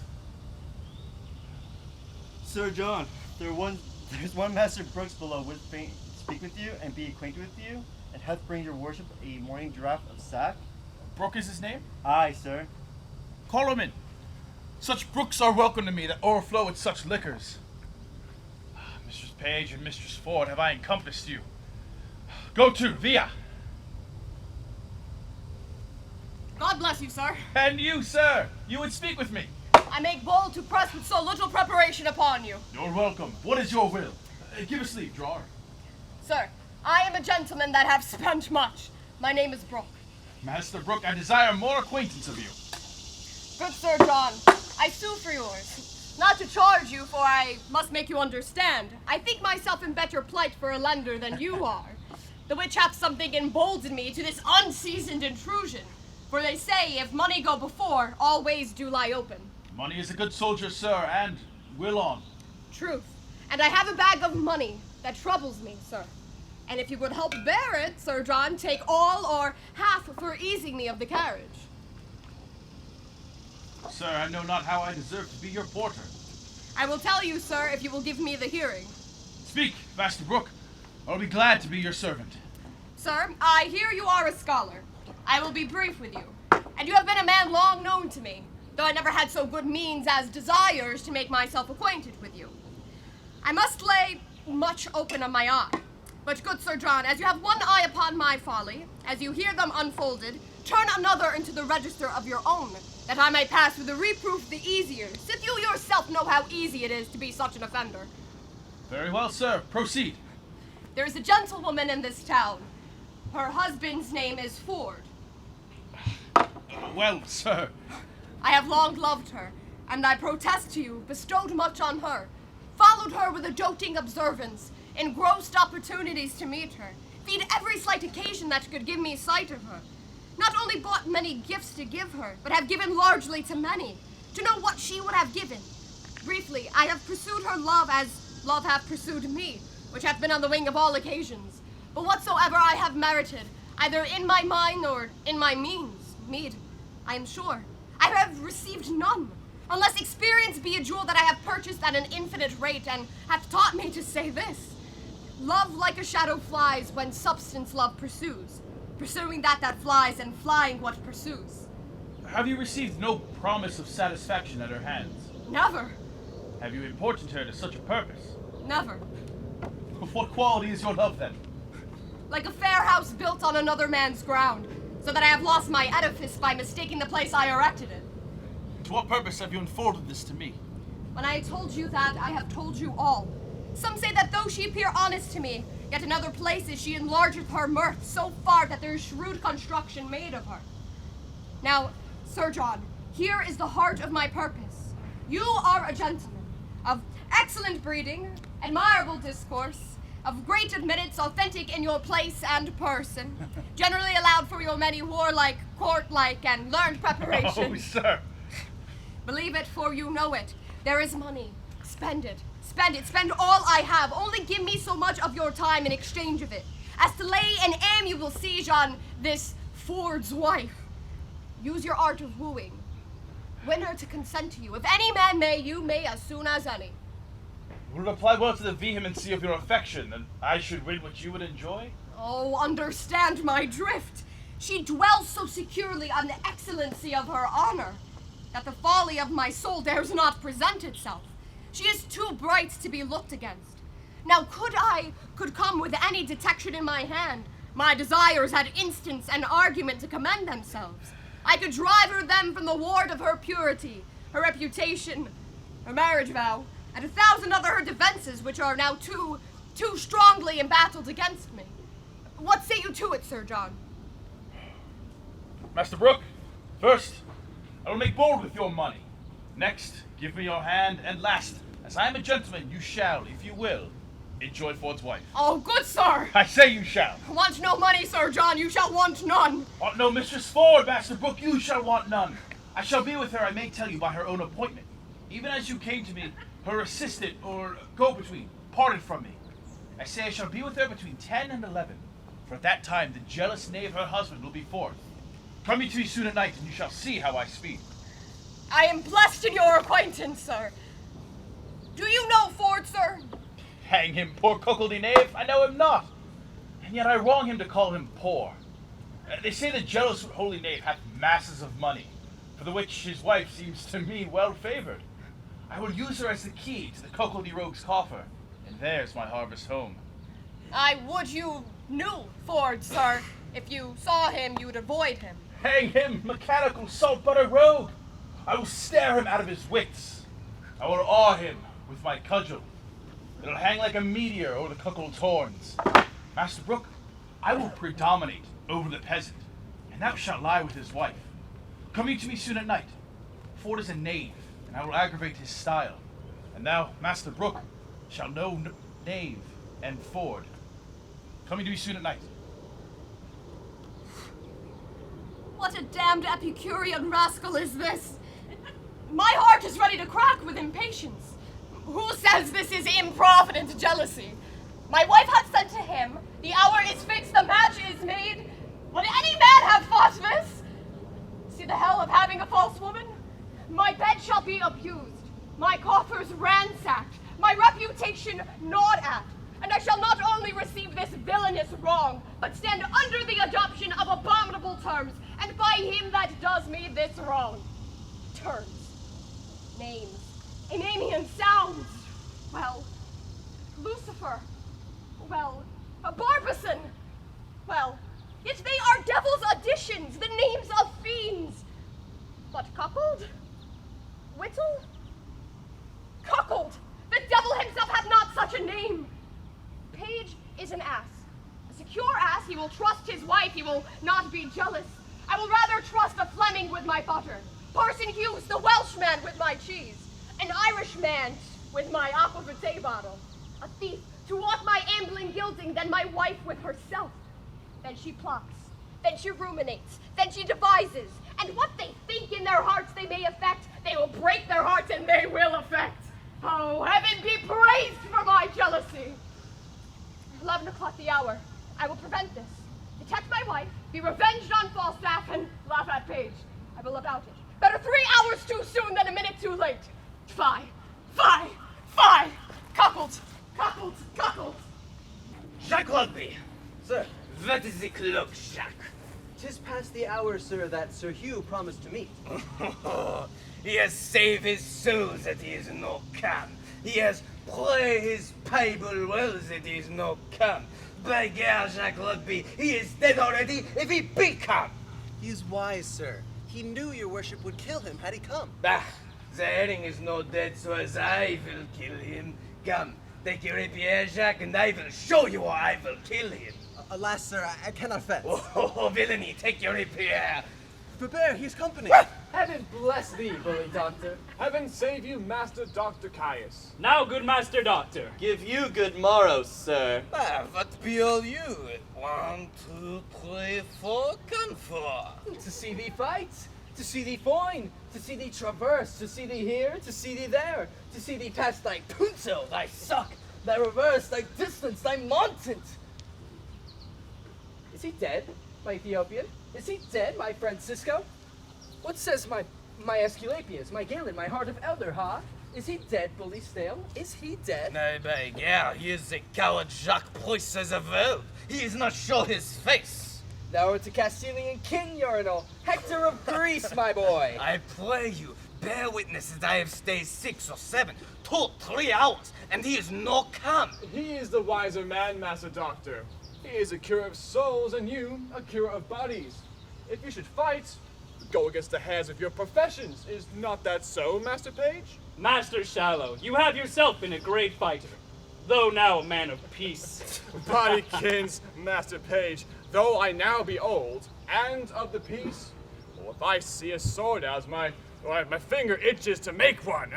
Sir John, there's one Master Brooks below would fain speak with you and be acquainted with you, and hath bring your worship a morning draught of sack. Brook is his name? Aye, sir. Call him in. Such brooks are welcome to me that o'erflow with such liquors. Mistress Page and Mistress Ford, have I encompassed you? Go to, via. God bless you, sir. And you, sir, you would speak with me. I make bold to press with so little preparation upon you. You're welcome. What is your will? Give us leave, drawer. Sir, I am a gentleman that have spent much. My name is Brook. Master Brook, I desire more acquaintance of you. Good Sir John, I sue for yours. Not to charge you, for I must make you understand. I think myself in better plight for a lender than you are, the which hath something emboldened me to this unseasoned intrusion. For they say, if money go before, all ways do lie open. Money is a good soldier, sir, and will on. Truth. And I have a bag of money that troubles me, sir. And if you would help bear it, Sir John, take all or half for easing me of the carriage. Sir, I know not how I deserve to be your porter. I will tell you, sir, if you will give me the hearing. Speak, Master Brook. I'll be glad to be your servant. Sir, I hear you are a scholar. I will be brief with you. And you have been a man long known to me, though I never had so good means as desires to make myself acquainted with you. I must lay much open on my eye. But good Sir John, as you have one eye upon my folly, as you hear them unfolded, turn another into the register of your own, that I may pass with the reproof the easier, sith you yourself know how easy it is to be such an offender. Very well, sir. Proceed. There is a gentlewoman in this town. Her husband's name is Ford. Well, sir. I have long loved her, and I protest to you, bestowed much on her, followed her with a doting observance, engrossed opportunities to meet her, feed every slight occasion that could give me sight of her. Not only bought many gifts to give her, but have given largely to many, to know what she would have given. Briefly, I have pursued her love as love hath pursued me, which hath been on the wing of all occasions. But whatsoever I have merited, either in my mind or in my meed, I am sure, I have received none, unless experience be a jewel that I have purchased at an infinite rate, and hath taught me to say this: love like a shadow flies when substance love pursues, pursuing that flies and flying what pursues. Have you received no promise of satisfaction at her hands? Never. Have you importuned her to such a purpose? Never. Of what quality is your love, then? Like a fair house built on another man's ground, so that I have lost my edifice by mistaking the place I erected it. To what purpose have you unfolded this to me? When I told you that, I have told you all. Some say that though she appear honest to me, yet in other places she enlargeth her mirth so far that there is shrewd construction made of her. Now, Sir John, here is the heart of my purpose. You are a gentleman, of excellent breeding, admirable discourse, of great admittance, authentic in your place and person, generally allowed for your many warlike, court-like, and learned preparation. Oh, sir. Believe it, for you know it. There is money. Spend it. Spend it. Spend all I have. Only give me so much of your time in exchange of it, as to lay an amiable siege on this Ford's wife. Use your art of wooing. Win her to consent to you. If any man may, you may as soon as any. Would it apply well to the vehemency of your affection, and I should win what you would enjoy? Oh, understand my drift. She dwells so securely on the excellency of her honor, that the folly of my soul dares not present itself. She is too bright to be looked against. Now could come with any detection in my hand, my desires had instance and argument to commend themselves. I could drive her them from the ward of her purity, her reputation, her marriage vow, and 1,000 other her defenses, which are now too strongly embattled against me. What say you to it, Sir John? Master Brook, first, I will make bold with your money. Next, give me your hand, and last, as I am a gentleman, you shall, if you will, enjoy Ford's wife. Oh, good sir! I say you shall. Want no money, Sir John, you shall want none. Want no Mistress Ford, Master Brook, you shall want none. I shall be with her, I may tell you, by her own appointment. Even as you came to me, her assistant, or go-between, parted from me. I say I shall be with her between 10 and 11, for at that time the jealous knave her husband will be forth. Come you to me soon at night, and you shall see how I speak. I am blessed in your acquaintance, sir. Do you know Ford, sir? Hang him, poor cuckoldy knave, I know him not. And yet I wrong him to call him poor. They say the jealous holy knave hath masses of money, for the which his wife seems to me well favored. I will use her as the key to the cuckoldy rogue's coffer, and there's my harvest home. I would you knew Ford, sir. If you saw him, you would avoid him. Hang him, mechanical salt butter rogue! I will stare him out of his wits. I will awe him with my cudgel. It'll hang like a meteor over the cuckold's horns. Master Brook, I will predominate over the peasant, and thou shalt lie with his wife. Come you to me soon at night. Ford is a knave, and I will aggravate his style. And thou, Master Brook, shalt know knave and Ford. Come you to me soon at night. What a damned Epicurean rascal is this? My heart is ready to crack with impatience. Who says this is improvident jealousy? My wife hath said to him, the hour is fixed, the match is made. Would any man have thought this? See the hell of having a false woman? My bed shall be abused, my coffers ransacked, my reputation gnawed at, and I shall not only receive this villainous wrong, but stand under the adoption of abominable terms, and by him that does me this wrong. Terms, names, Ananian sounds. Well, Lucifer. Well, Barbison. Well, yet they are devil's additions, the names of fiends. But cuckold? Whittle? Cuckold! The devil himself hath not such a name. Page is an ass. he will trust his wife, he will not be jealous. I will rather trust a Fleming with my butter, Parson Hughes, the Welshman, with my cheese, an Irishman with my aquavitae bottle, a thief to walk my ambling gilding than my wife with herself. Then she plots, then she ruminates, then she devises, and what they think in their hearts they may affect, they will break their hearts and they will affect. Oh, heaven be praised for my jealousy. 11 o'clock the hour. I will prevent this. Detect my wife, be revenged on Falstaff, and laugh at Page. I will about it. Better 3 hours too soon than a minute too late. Fie, fie, fie! Cuckold, cuckold, cuckold! Jacques Rugby, Sir, what is the cloak, Jacques? 'tis past the hour, sir, that Sir Hugh promised to meet. He has saved his soul that he is no come. He has played his Bible well that he is no come. By gad, Jacques Rugby, he is dead already if he be come. He is wise, sir. He knew your worship would kill him had he come. Bah, the herring is no dead, so as I will kill him. Come, take your rapier, Jacques, and I will show you how I will kill him. Alas, sir, I cannot fence. Oh, villainy, take your rapier. Prepare, he is company. Heaven bless thee, bully doctor. Heaven save you, Master Dr. Caius. Now, good Master Doctor. Give you good morrow, sir. What be all you? 1, 2, 3, 4, come for? To see thee fight, to see thee foin, to see thee traverse, to see thee here, to see thee there, to see thee pass thy punto, thy suck, thy reverse, thy distance, thy montant. Is he dead, my Ethiopian? Is he dead, my Francisco? What says my Aesculapius, my Galen, my heart of elder, ha? Is he dead, bully stale? Is he dead? Nay, by gad, he is the coward Jacques Preuss of old. He is not show his face. Thou art a Castilian king, urinal, Hector of Greece, my boy. I pray you, bear witness that I have stayed 6 or 7, 2, 3 hours, and he is no come. He is the wiser man, Master Doctor. He is a cure of souls, and you, a cure of bodies. If you should fight, go against the heads of your professions. Is not that so, Master Page? Master Shallow, you have yourself been a great fighter, though now a man of peace. Bodykins, Master Page, though I now be old, and of the peace, well, if I see a sword as my finger itches to make one.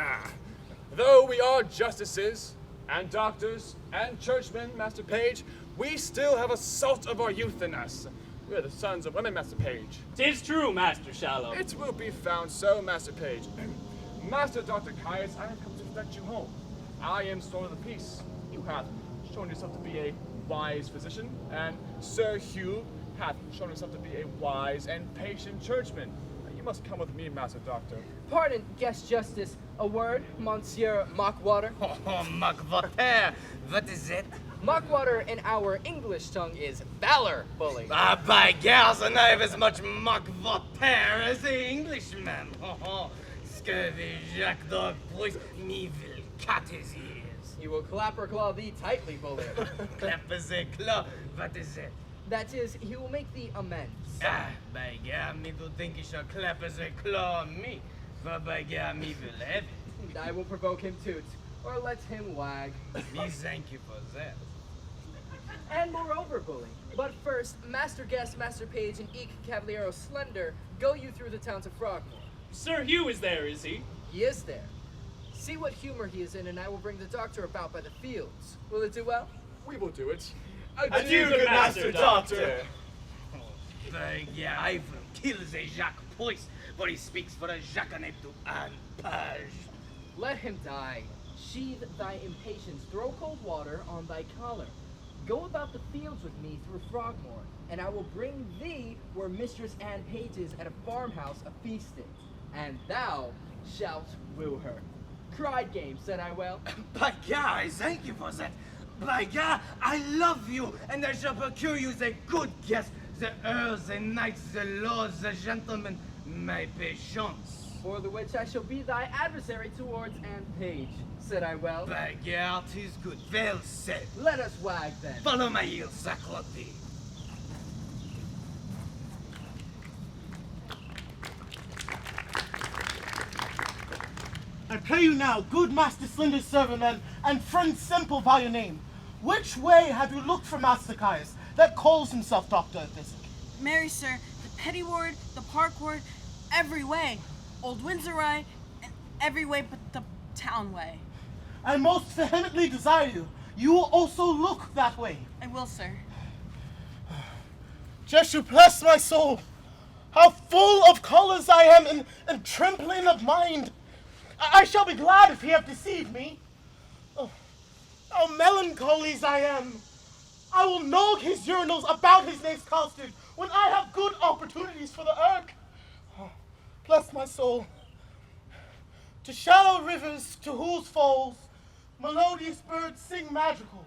Though we are justices, and doctors, and churchmen, Master Page, we still have a salt of our youth in us. We are the sons of women, Master Page. 'Tis true, Master Shallow. It will be found so, Master Page. Master Dr. Caius, I have come to fetch you home. I am Sword of the Peace. You have shown yourself to be a wise physician, and Sir Hugh hath shown himself to be a wise and patient churchman. You must come with me, Master Doctor. Pardon, guest justice, a word, Monsieur Mockwater. Oh, Mockwater, what is it? Mockwater in our English tongue is valor, bully. Ah, by gals, and I have as much Mockwater as the Englishman. Oh, scurvy Jacques Dog Preuss, me will cut his ears. He will clap or claw thee tightly, bully. Clap as a claw, what is it? That is, he will make thee amends. Ah, by gad, me do think he shall clap as a claw on me, for by gad, me will have it. I will provoke him to't, or let him wag. Me thank you for that. And moreover, bully. But first, Master Guest, Master Page, and eke Cavaliero Slender, go you through the towns of Frogmore. Sir Hugh is there, is he? He is there. See what humor he is in, and I will bring the doctor about by the fields. Will it do well? We will do it. Adieu, good Master Doctor. By gad, I will kill the Jacques Preuss, for he speaks for a jaconet to an page. Let him die. Sheathe thy impatience, throw cold water on thy collar. Go about the fields with me through Frogmore, and I will bring thee where Mistress Anne Page is at a farmhouse a-feasting, and thou shalt woo her. Cried game, said I well. By gad, I thank you for that. By gad, I love you, and I shall procure you the good guests, the earls, the knights, the lords, the gentlemen, my patience. For the which I shall be thy adversary towards Anne Page, said I well. By gad, 'tis good, well said. Let us wag then. Follow my heels, Sacrotti. I pray you now, good Master Slender's servantman and friend Simple by your name, which way have you looked for Master Caius, that calls himself Dr. Physic? Marry, sir, the petty ward, the park ward, every way. Old Windsor way, and every way but the town way. I most vehemently desire you. You will also look that way. I will, sir. Jeshu, bless my soul. How full of colors I am and trembling of mind. I shall be glad if he have deceived me. Oh, how melancholy I am. I will nog his urinals about his next custard when I have good opportunities for the irk. Oh, bless my soul. To shallow rivers, to whose falls melodious birds sing madrigals.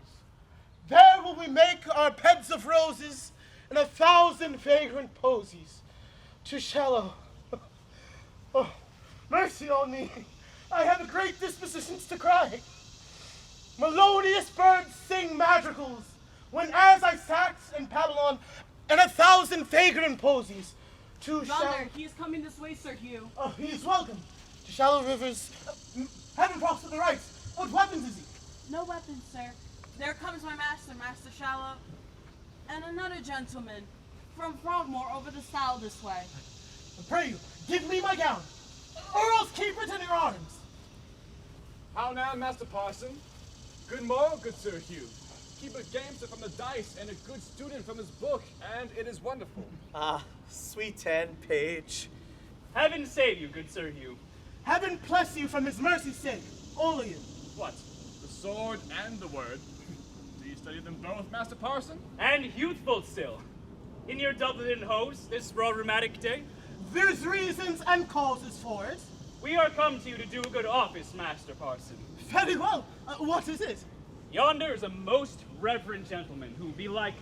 There will we make our beds of roses and 1,000 vagrant posies. To shallow. Oh, mercy on me. I have a great disposition to cry. Melodious birds sing madrigals, when as I sat in Babylon, and 1,000 vagrant posies. To Yonder, he is coming this way, Sir Hugh. Oh, he is welcome. To shallow rivers. Heaven prosper the right. What weapons is he? No weapons, sir. There comes my master, Master Shallow, and another gentleman from Frogmore over the stile this way. I pray you, give me my gown, or else keep it in your arms. How now, Master Parson? Good morrow, good Sir Hugh. Keep a gamester from the dice and a good student from his book, and it is wonderful. Ah, sweet and page. Heaven save you, good Sir Hugh. Heaven bless you from his mercy's sake, all of you. What? The sword and the word? Do you study them both, Master Parson? And youthful still. In your Dublin hose this raw rheumatic day? There's reasons and causes for it. We are come to you to do a good office, Master Parson. Very well. What is it? Yonder is a most reverend gentleman who, belike,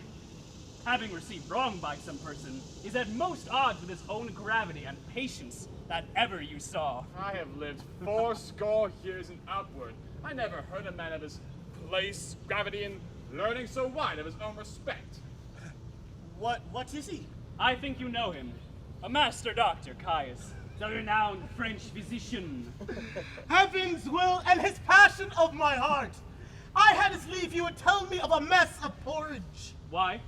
having received wrong by some person, is at most odds with his own gravity and patience that ever you saw. I have lived 80 years and upward. I never heard a man of his place, gravity, and learning so wide of his own respect. What is he? I think you know him. A master doctor, Caius, the renowned French physician. Heaven's will and his passion of my heart. I had his leave you would tell me of a mess of porridge. Why?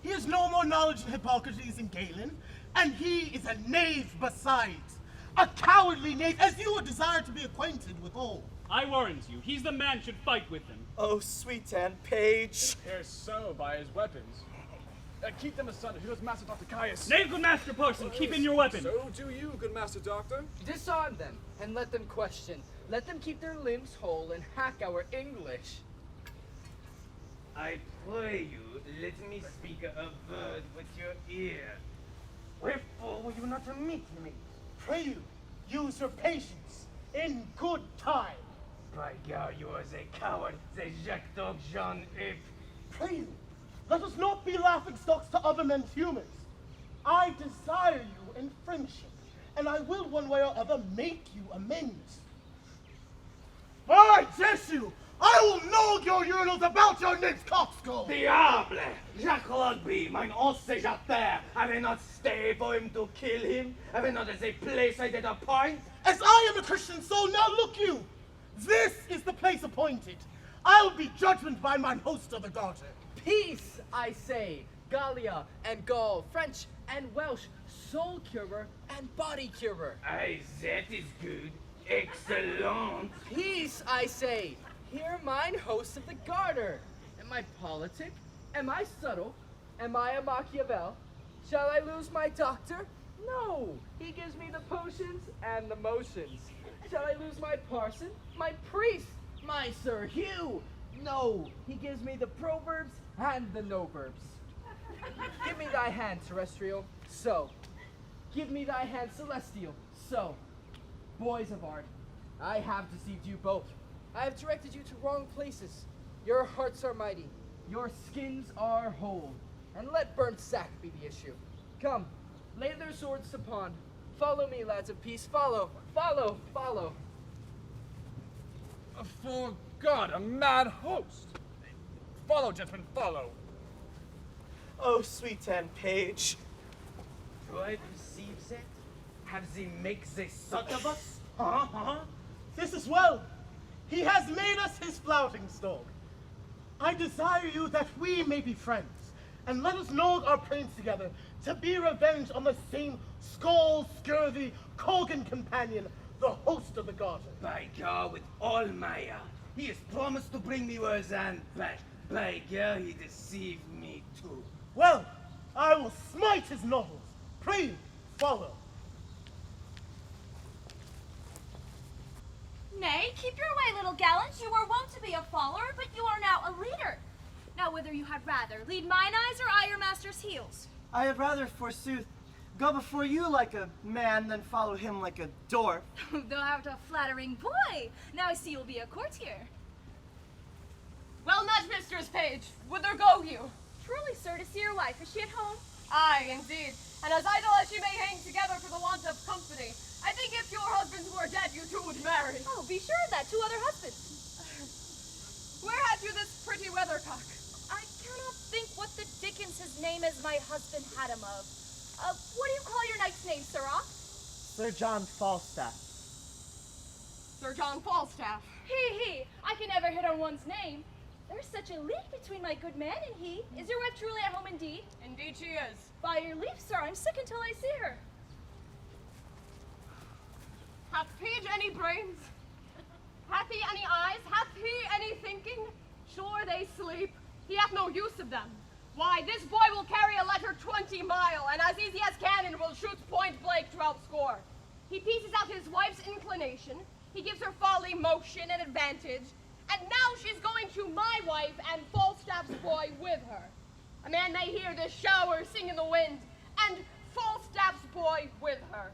He has no more knowledge in Hippocrates than Galen, and he is a knave besides. A cowardly knave, as you would desire to be acquainted with all. I warrant you, he's the man should fight with him. Oh, sweet and page. It appears so by his weapons. Keep them asunder. Here goes Master Dr. Caius. Nay, good Master Parson, keep in your weapon. So do you, good Master Doctor. Disarm them, and let them question. Let them keep their limbs whole and hack our English. I pray you, let me speak a word with your ear. Wherefore will you not meet me? Pray you, use your patience in good time. By God, you are a coward, the jackdog Jean Ape. Pray you, let us not be laughingstocks to other men's humors. I desire you in friendship, and I will one way or other make you amends. By Jesu, I will know your urinals about your name's coxcomb. Diable! Jacques Rugby, mine once à terre. Have I not stayed for him to kill him? Have I not as a place I did appoint? As I am a Christian soul, now look you. This is the place appointed. I'll be judgment by mine host of the garter. Peace, I say. Gallia and Gaul, French and Welsh, soul curer and body curer. Aye, that is good. Excellent. Peace, I say. Hear mine host of the garter. Am I politic? Am I subtle? Am I a Machiavel? Shall I lose my doctor? No, he gives me the potions and the motions. Shall I lose my parson? My priest? My Sir Hugh? No, he gives me the proverbs and the no-verbs. Give me thy hand, terrestrial. So. Give me thy hand, celestial. So. Boys of art, I have deceived you both. I have directed you to wrong places. Your hearts are mighty. Your skins are whole. And let burnt sack be the issue. Come, lay their swords to pawn. Follow me, lads of peace. Follow, follow, follow. For God, a mad host. Follow, gentlemen, follow. Oh, sweet and page. Do I perceive that? Have they make the sort of us? This is well. He has made us his flouting stock. I desire you that we may be friends, and let us gnaw our brains together to be revenged on the same skull-scurvy Colgan companion, the host of the garden. By God, with all my he has promised to bring me Roseanne back. By God, he deceived me too. Well, I will smite his noddles. Pray, follow. Nay, keep your way, little gallant. You were wont to be a follower, but you are now a leader. Now, whether you had rather lead mine eyes or I your master's heels. I had rather, forsooth, go before you like a man than follow him like a dwarf. Thou art a flattering boy. Now I see you'll be a courtier. Well met, Mistress Page. Whither go you? Truly, sir, to see your wife. Is she at home? Aye, indeed. And as idle as she may hang together for the want of company, I think if your husbands were dead, you two would marry. Oh, be sure of that. 2 other husbands. Where had you this pretty weathercock? I cannot think what the dickens his name is my husband had him of. What do you call your knight's name, sirrah? Sir John Falstaff. Sir John Falstaff. He. I can never hit on one's name. There's such a league between my good man and he. Is your wife truly at home indeed? Indeed she is. By your leave, sir, I'm sick until I see her. Hath Page any brains? Hath he any eyes? Hath he any thinking? Sure they sleep. He hath no use of them. Why, this boy will carry a letter 20 mile, and as easy as cannon will shoot point blank 12 score. He pieces out his wife's inclination, he gives her folly motion and advantage, and now she's going to my wife and Falstaff's boy with her. A man may hear the shower sing in the wind, and Falstaff's boy with her.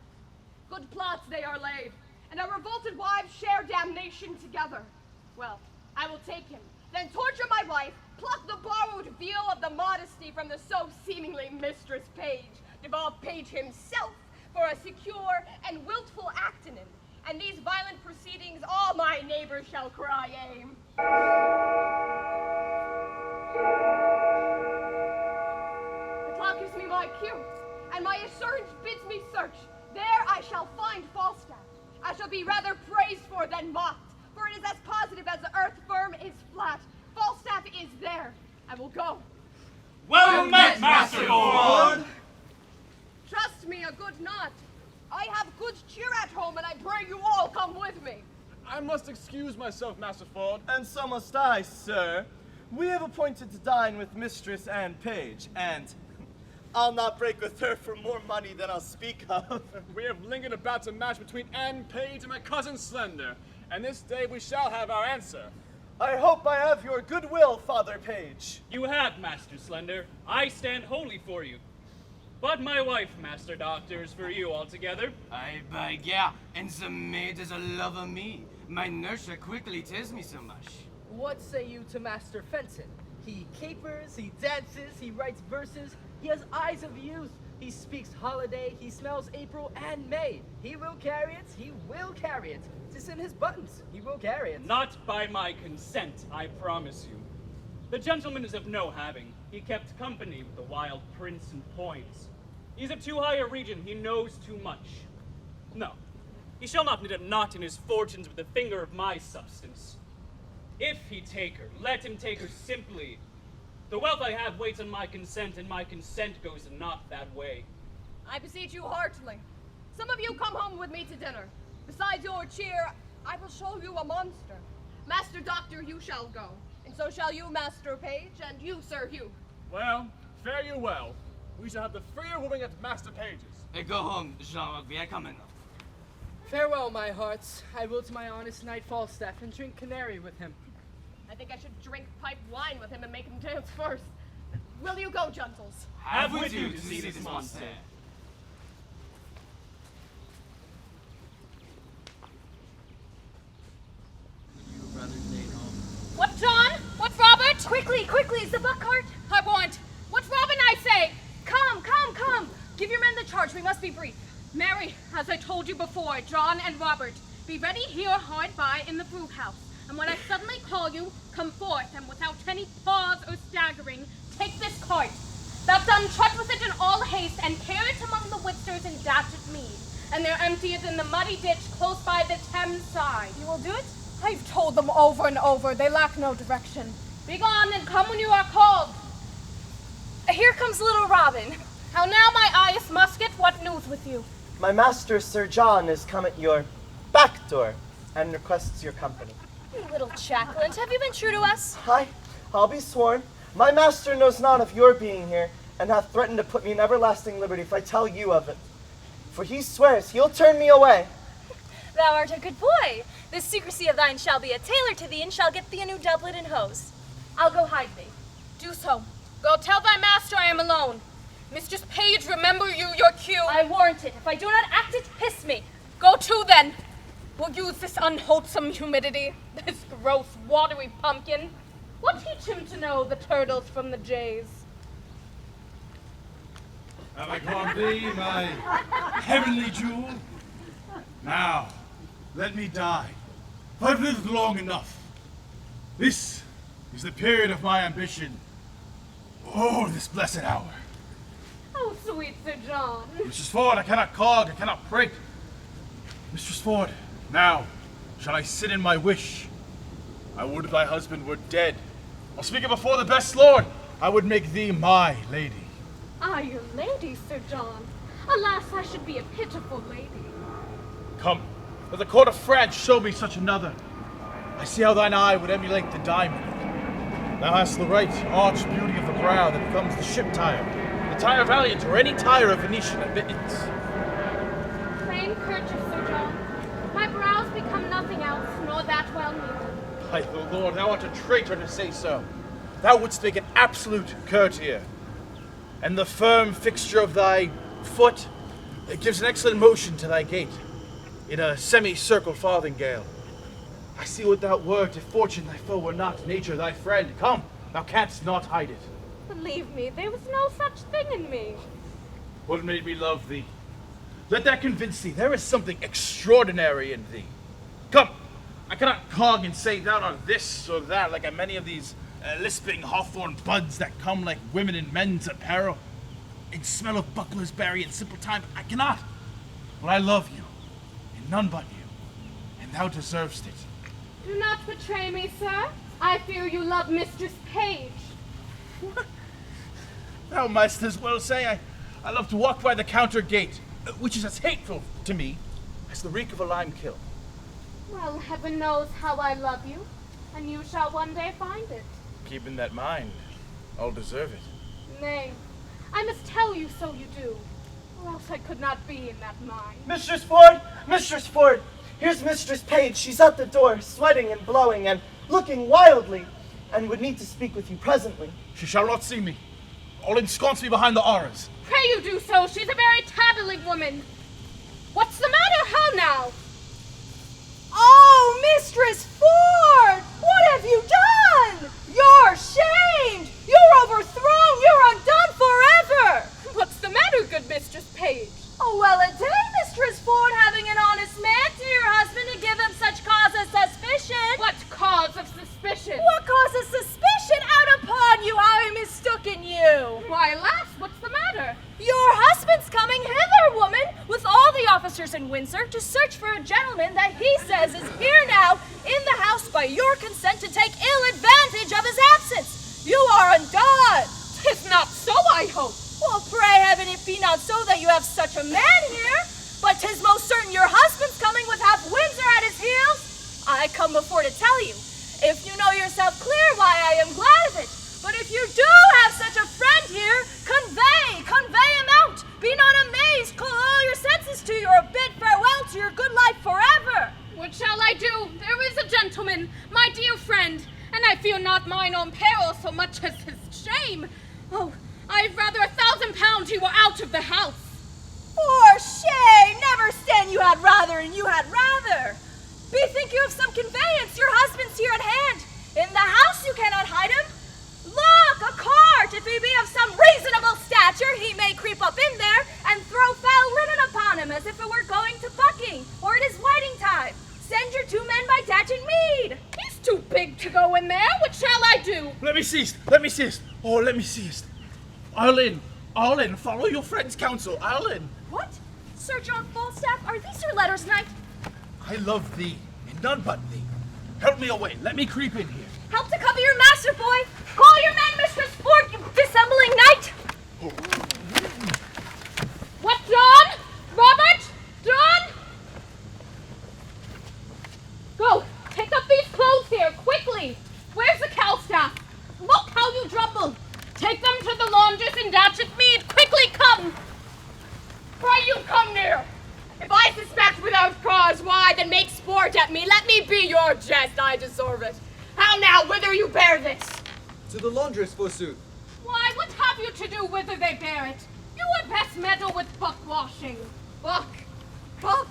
Good plots they are laid, and our revolted wives share damnation together. Well, I will take him, then torture my wife, pluck the borrowed veal of the modesty from the so seemingly Mistress Page, devolve Page himself for a secure and wilful act in him, and these violent proceedings all my neighbors shall cry aim. The clock gives me my cue, and my assurance bids me search. There I shall find Falstaff. I shall be rather praised for than mocked, for it is as positive as the earth firm is flat. Falstaff is there. I will go. Well met, Master Ford! Trust me, a good knot. I have good cheer at home, and I pray you all come with me. I must excuse myself, Master Ford. And so must I, sir. We have appointed to dine with Mistress Anne Page, and I'll not break with her for more money than I'll speak of. We have lingered about a match between Anne Page and my cousin Slender, and this day we shall have our answer. I hope I have your goodwill, Father Page. You have, Master Slender. I stand wholly for you. But my wife, Master Doctor, is for you altogether. Aye, by yeah, and the maid is a love of me. My nurse quickly tells me so much. What say you to Master Fenton? He capers, he dances, he writes verses, he has eyes of youth, he speaks holiday, he smells April and May. He will carry it, he will carry it. 'Tis in his buttons, he will carry it. Not by my consent, I promise you. The gentleman is of no having. He kept company with the wild prince and points. He's of too high a region, he knows too much. No, he shall not knit a knot in his fortunes with the finger of my substance. If he take her, let him take her simply. The wealth I have waits on my consent, and my consent goes not that way. I beseech you heartily. Some of you come home with me to dinner. Besides your cheer, I will show you a monster. Master Doctor, you shall go, and so shall you, Master Page, and you, Sir Hugh. Well, fare you well. We shall have the freer wooing at Master Page's. Go home, Jean, we are coming. Farewell, my hearts. I will to my honest knight Falstaff and drink canary with him. I think I should drink pipe wine with him and make him dance first. Will you go, gentles? Have with you to see this monster. What, John? What's Robert? Quickly, it's the buck cart. I want. What's Robin, I say? Come. Give your men the charge. We must be brief. Mary, as I told you before, John and Robert, be ready here hard by in the brew house. And when I suddenly call you, come forth, and without any pause or staggering, take this cart. Thou done trot with it in all haste, and carry it among the Windsors in Datchet Mead, and there empty it in the muddy ditch close by the Thames side. You will do it? I've told them over and over, they lack no direction. Be gone and come when you are called. Here comes little Robin. How now, my eyes musket, what news with you? My master, Sir John, has come at your back door and requests your company. You little Jacqueline, have you been true to us? I'll be sworn. My master knows not of your being here, and hath threatened to put me in everlasting liberty if I tell you of it. For he swears he'll turn me away. Thou art a good boy. This secrecy of thine shall be a tailor to thee, and shall get thee a new doublet and hose. I'll go hide thee. Do so. Go tell thy master I am alone. Mistress Page, remember you your cue. I warrant it. If I do not act it, hiss me. Go to then. We'll use this unwholesome humidity, this gross, watery pumpkin. We'll teach him to know the turtles from the jays. Have I caught thee, my heavenly jewel? Now, let me die, for I've lived long enough. This is the period of my ambition. Oh, this blessed hour. Oh, sweet Sir John. Mistress Ford, I cannot cog, I cannot prate. Mistress Ford, now shall I sit in my wish? I would thy husband were dead. I'll speak it before the best lord. I would make thee my lady. Ah, your lady, Sir John. Alas, I should be a pitiful lady. Come, let the court of France show me such another. I see how thine eye would emulate the diamond. Thou hast the right arched beauty of the brow that becomes the ship tire, the tire valiant, or any tire of Venetian admittance. Plain kerchief, Sir John. My brows become nothing else, nor that well neither. By the Lord, thou art a traitor to say so. Thou wouldst make an absolute courtier. And the firm fixture of thy foot, it gives an excellent motion to thy gait, in a semicircle farthingale. I see what thou wert if fortune thy foe were not, nature thy friend. Come, thou canst not hide it. Believe me, there was no such thing in me. What made me love thee? Let that convince thee there is something extraordinary in thee. Come, I cannot cog and say thou art this or that like many of these lisping hawthorn buds that come like women in men's apparel. In smell of buckler's berry and simple time, I cannot. But I love you, and none but you, and thou deservest it. Do not betray me, sir. I fear you love Mistress Page. Thou mightst as well say I love to walk by the counter gate, which is as hateful to me as the reek of a lime kiln. Well, heaven knows how I love you, and you shall one day find it. Keep in that mind, I'll deserve it. Nay, I must tell you so you do, or else I could not be in that mind. Mistress Ford! Mistress Ford! Here's Mistress Page. She's at the door, sweating and blowing and looking wildly, and would need to speak with you presently. She shall not see me. I'll ensconce me behind the arras. Pray you do so. She's a very tattling woman. What's the matter? How now? Oh, Mistress Ford! What have you done? You're shamed! You're overthrown! You're undone forever! What's the matter, good Mistress Page? Oh, well a day, Mistress Ford, having an honest man to your husband to give him such cause of suspicion. What cause of suspicion? What cause of suspicion out upon you, how he mistooken you? Why, lass, what's the matter? Your husband's coming hither, woman, with all the officers in Windsor to search for a gentleman that he says is here now in the house by your consent to take ill advantage of his absence. You are undone. 'Tis not so, I hope. Well, pray heaven it be not so that you have such a man here, but 'tis most certain your husband's coming with half Windsor at his heels. I come before to tell you, if you know yourself clear, why I am glad of it. But if you do have such a friend here, convey him out. Be not amazed, call all your senses to you, or bid farewell to your good life forever. What shall I do? There is a gentleman, my dear friend, and I fear not mine own peril so much as his shame. Oh, I'd rather 1,000 pounds you were out of the house. For shame! Never stand you had rather and you had rather. Bethink you of some conveyance, your husband's here at hand. In the house you cannot hide him. Look, a cart! If he be of some reasonable stature, he may creep up in there and throw foul linen upon him as if it were going to bucking, or it is whiting time. Send your 2 men by Datchet Mead. He's too big to go in there. What shall I do? Let me cease. Oh, let me cease. I'll in. Follow your friend's counsel. I'll in. What? Sir John Falstaff, are these your letters, knight? I love thee, and none but thee. Help me away. Let me creep in here. Help to cover your master, boy. Call your men, Mistress Ford, you dissembling knight. What, John? Robert? John? Go, take up these clothes here, quickly. Where's the cowstaff? Look how you drumble. Take them to the laundress in Datchet Mead. Quickly, come. Pray you come near. If I suspect without cause, why, then make sport at me. Let me be your jest, I deserve it. How now, whither you bear this? To the laundress, forsooth. Why, what have you to do whether they bear it? You had best meddle with buck washing. Buck? Buck?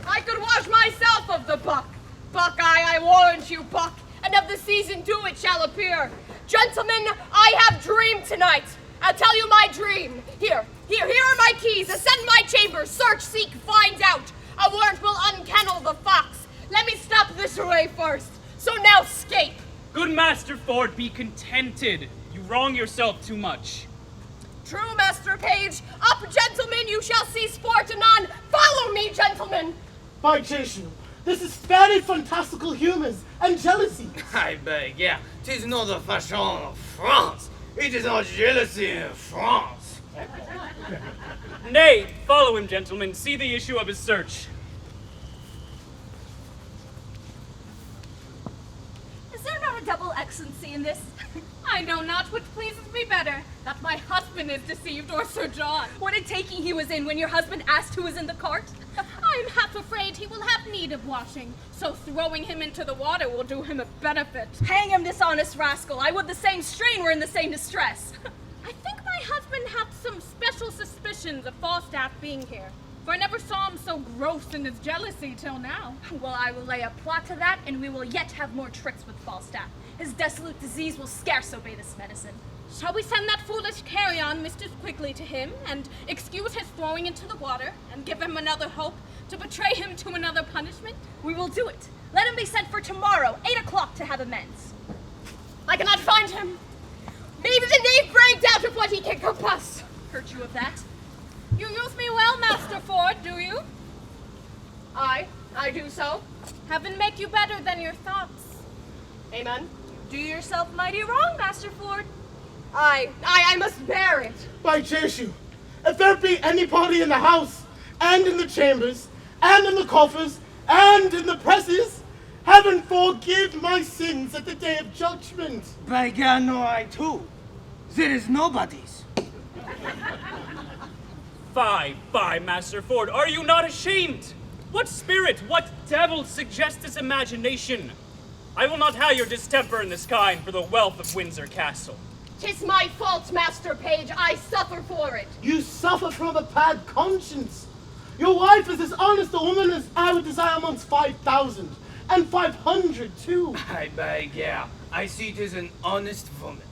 I could wash myself of the buck. Buckeye, I warrant you, Buck, and of the season too it shall appear. Gentlemen, I have dreamed tonight. I'll tell you my dream. Here are my keys. Ascend my chamber. Search, seek, find out. A warrant will unkennel the fox. Let me stop this array first. So now scape. Good Master Ford, be contented. You wrong yourself too much. True, Master Page. Up, gentlemen, you shall see sport anon. Follow me, gentlemen. By Jesu, this is very fantastical humors and jealousy. I beg, yeah. 'Tis not the fashion of France. It is not jealousy in France. Nay, follow him, gentlemen. See the issue of his search. Is there not a double excellency in this? I know not which pleases me better, that my husband is deceived or Sir John. What a taking he was in when your husband asked who was in the cart. I am half afraid he will have need of washing, so throwing him into the water will do him a benefit. Hang him, dishonest rascal. I would the same strain were in the same distress. I think my husband hath some special suspicions of Falstaff being here, for I never saw him so gross in his jealousy till now. Well, I will lay a plot to that, and we will yet have more tricks with Falstaff. His dissolute disease will scarce obey this medicine. Shall we send that foolish carry-on Mistress quickly to him, and excuse his throwing into the water, and give him another hope to betray him to another punishment? We will do it. Let him be sent for tomorrow, 8 o'clock, to have amends. I cannot find him. Maybe the knave bragged out of what he can compass. Hurt you of that? You use me well, Master Ford, do you? I do so. Heaven make you better than your thoughts. Amen. Do yourself mighty wrong, Master Ford. I must bear it. By Jesu, if there be anybody in the house, and in the chambers, and in the coffers, and in the presses, heaven forgive my sins at the day of judgment. By God, no, I too. There is nobody's. Fie, Master Ford, are you not ashamed? What spirit, what devil suggests this imagination? I will not have your distemper in this kind for the wealth of Windsor Castle. 'Tis my fault, Master Page. I suffer for it. You suffer from a bad conscience. Your wife is as honest a woman as I would desire amongst 5,000, and 500 too. I beg, yeah. I see 'tis an honest woman.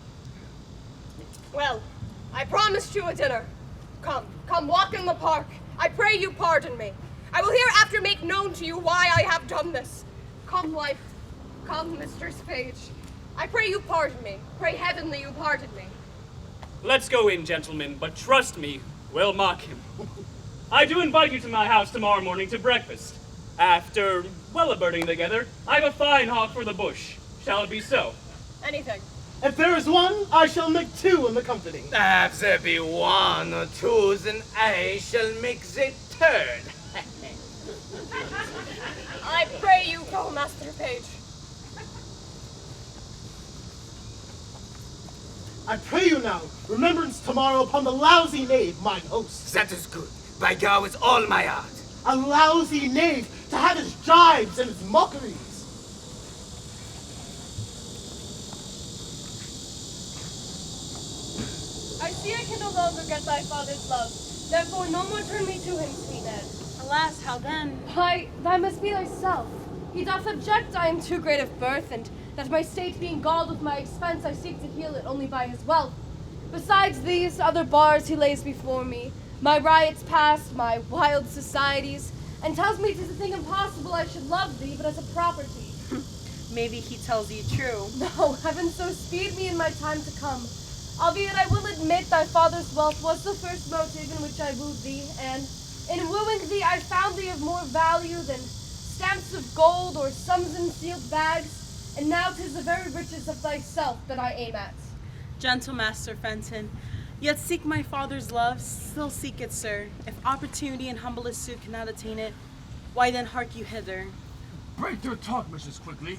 Well, I promised you a dinner. Come, walk in the park. I pray you pardon me. I will hereafter make known to you why I have done this. Come, wife. Come, Mistress Page. I pray you pardon me. Pray heavenly you pardon me. Let's go in, gentlemen, but trust me, we'll mock him. I do invite you to my house tomorrow morning to breakfast. After, well, a birding together, I have a fine hog for the bush. Shall it be so? Anything. If there is one, I shall make 2 in the company. If there be 1 or 2, then I shall make the 3rd. I pray you go, Master Page. I pray you now, remembrance tomorrow upon the lousy knave, mine host. That is good. By God, with all my heart. A lousy knave to have his jibes and his mockeries. I see I can no longer get thy father's love. Therefore, no more turn me to him, sweet Ned. Alas, how then? Why, thou must be thyself. He doth object I am too great of birth, and that my state being galled with my expense, I seek to heal it only by his wealth. Besides these other bars he lays before me, my riots past, my wild societies, and tells me 'tis a thing impossible I should love thee, but as a property. Maybe he tells you true. No, heaven so speed me in my time to come. Albeit I will admit thy father's wealth was the first motive in which I wooed thee, and in wooing thee I found thee of more value than stamps of gold or sums in sealed bags, and now 'tis the very riches of thyself that I aim at. Gentle Master Fenton, Yet seek my father's love, still seek it, sir. If opportunity and humblest suit cannot attain it, why then hark you hither? Break your talk, Mistress, quickly.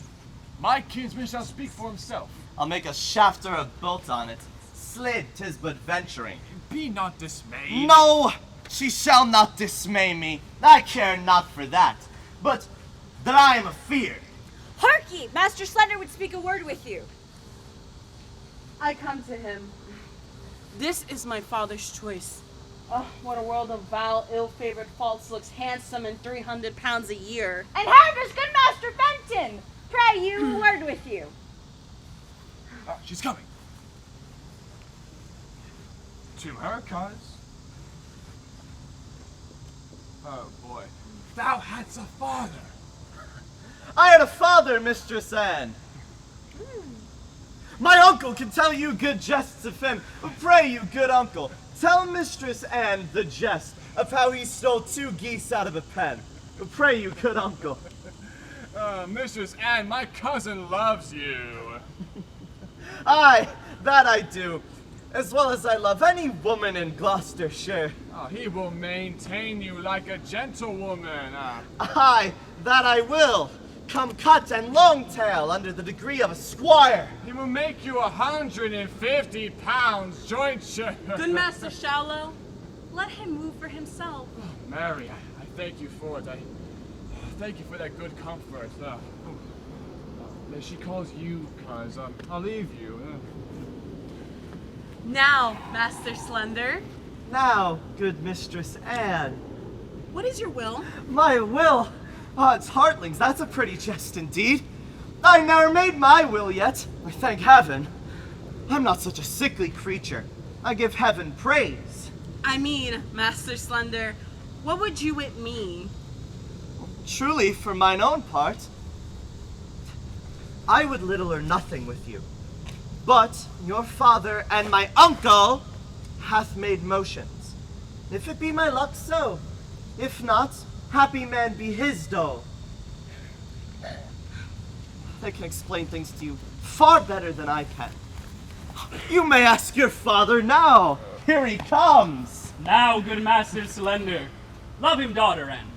My kinsman shall speak for himself. I'll make a shaft or a bolt on it. Slid, 'tis but venturing. Be not dismayed. No, she shall not dismay me. I care not for that, but that I am afeard. Hark ye! Master Slender would speak a word with you. I come to him. This is my father's choice. Oh, what a world of vile, ill-favored faults looks handsome and 300 pounds a year. And how does good Master Fenton? Pray you, a word with you. She's coming. To her, cuz. Oh boy. Thou hadst a father. I had a father, Mistress Anne. My uncle can tell you good jests of him. Pray you, good uncle, tell Mistress Anne the jest of how he stole 2 geese out of a pen. Pray you, good uncle. Mistress Anne, my cousin loves you. Aye, that I do, as well as I love any woman in Gloucestershire. Oh, he will maintain you like a gentlewoman. Aye, that I will. Come cut and long tail under the degree of a squire. He will make you 150 pounds jointure. Good Master Shallow, let him move for himself. Mary, I thank you for it. I thank you for that good comfort. She calls you, cuz. I'll leave you. Now, Master Slender. Now, good Mistress Anne. What is your will? My will? It's heartlings, that's a pretty jest indeed. I never made my will yet, I thank heaven. I'm not such a sickly creature. I give heaven praise. I mean, Master Slender, what would you with me? Truly, for mine own part, I would little or nothing with you. But your father and my uncle hath made motions. If it be my luck, so. If not, happy man be his dole. They can explain things to you far better than I can. You may ask your father now. Here he comes. Now, good Master Slender. Love him, daughter Anne.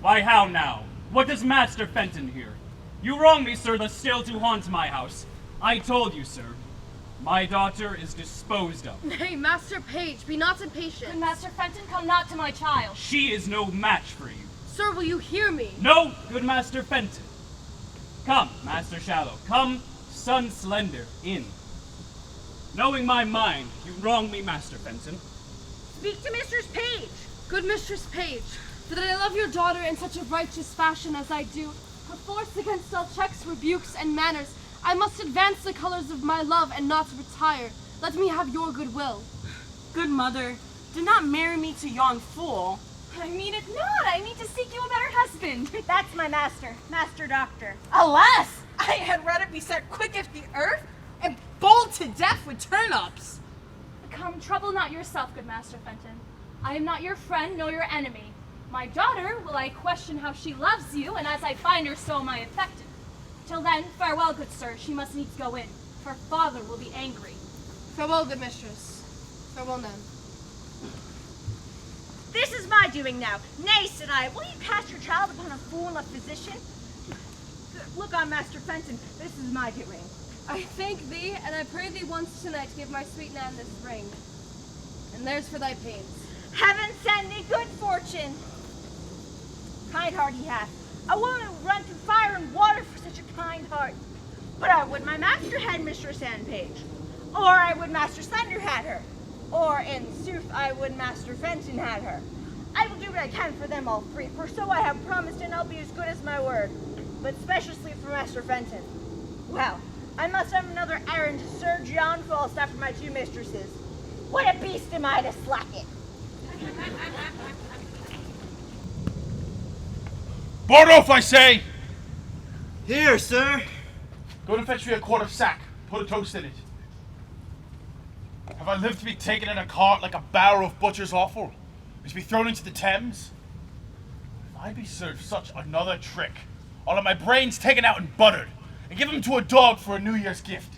Why, how now? What does Master Fenton here? You wrong me, sir, thus still to haunt my house. I told you, sir. My daughter is disposed of. Nay, Master Page, be not impatient. Good Master Fenton, come not to my child. She is no match for you. Sir, will you hear me? No, good Master Fenton. Come, Master Shallow. Come, son Slender, in. Knowing my mind, you wrong me, Master Fenton. Speak to Mistress Page. Good Mistress Page, for that I love your daughter in such a righteous fashion as I do, perforce against all checks, rebukes, and manners, I must advance the colors of my love and not retire. Let me have your goodwill. Good mother, do not marry me to yon fool. I mean it not. I mean to seek you a better husband. That's my master, Master Doctor. Alas, I had rather be set quick as the earth and boiled to death with turnips. Come, trouble not yourself, good Master Fenton. I am not your friend nor your enemy. My daughter will I question how she loves you, and as I find her, so am I affected. Till then, farewell, good sir. She must needs go in, for father will be angry. Farewell, good mistress. Farewell, then. This is my doing now. Nay, said I, will you cast your child upon a fool, a physician? Look on Master Fenton, this is my doing. I thank thee, and I pray thee once tonight to give my sweet Nan this ring. And there's for thy pains. Heaven send thee good fortune. Kind heart he hath. A woman would run through fire and water for such a kind heart. But I would my master had Mistress Anne Page. Or I would Master Slender had her. Or, in sooth, I would Master Fenton had her. I will do what I can for them all three, for so I have promised, and I'll be as good as my word. But speciously for Master Fenton. Well, I must have another errand to Sir John Falstaff for my 2 mistresses. What a beast am I to slack it! Board off, I say! Here, sir. Go and fetch me a quart of sack. Put a toast in it. Have I lived to be taken in a cart like a barrow of butcher's offal? Or to be thrown into the Thames? If I be served such another trick, I'll have my brains taken out and buttered, and give them to a dog for a New Year's gift.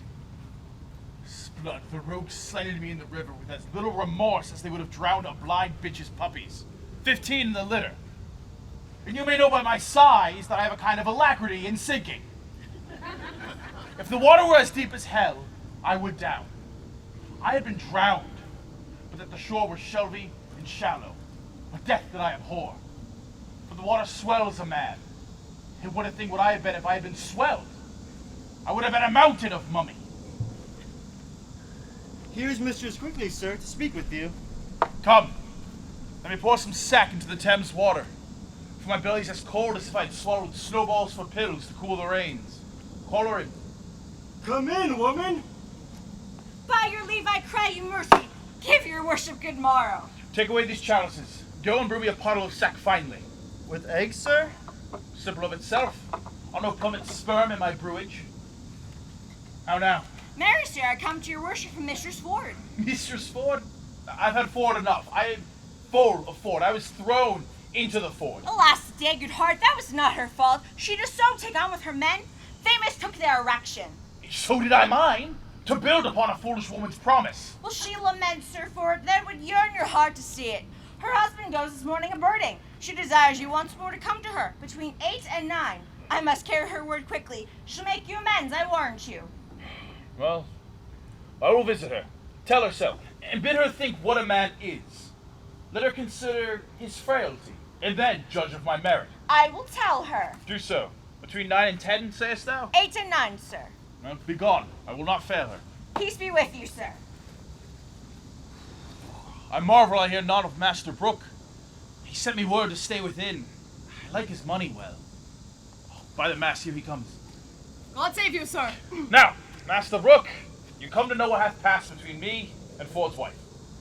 blood, the rogues slighted me in the river with as little remorse as they would have drowned a blind bitch's puppies. 15 in the litter. And you may know by my sighs that I have a kind of alacrity in sinking. If the water were as deep as hell, I would down. I had been drowned, but that the shore was shelvy and shallow, a death that I abhor. For the water swells a man. And what a thing would I have been if I had been swelled? I would have been a mountain of mummy. Here is Mistress quickly, sir, to speak with you. Come, let me pour some sack into the Thames water. For my belly's as cold as if I'd swallowed snowballs for pills to cool the rains. Call her in. Come in, woman. By your leave, I cry you mercy. Give your worship good morrow. Take away these chalices. Go and brew me a pottle of sack finely. With eggs, sir? Simple of itself. I'll no plummet sperm in my brewage. How now? Mary, sir, I come to your worship from Mistress Ford. Mistress Ford? I've had Ford enough. I am full of Ford. I was thrown into the Ford. Alas, dear good heart, that was not her fault. She just so take on with her men. They mistook their erection. So did I mine, to build upon a foolish woman's promise. Well, she laments, Sir Ford, that it would yearn your heart to see it. Her husband goes this morning a-birding. She desires you once more to come to her, between 8 and 9. I must carry her word quickly. She'll make you amends, I warrant you. Well, I will visit her. Tell her so, and bid her think what a man is. Let her consider his frailty, and then judge of my merit. I will tell her. Do so. Between 9 and 10, sayest thou? 8 and 9, sir. Well, be gone. I will not fail her. Peace be with you, sir. I marvel I hear not of Master Brook. He sent me word to stay within. I like his money well. Oh, by the mass, here he comes. God save you, sir. Now, Master Brook, you come to know what hath passed between me and Ford's wife.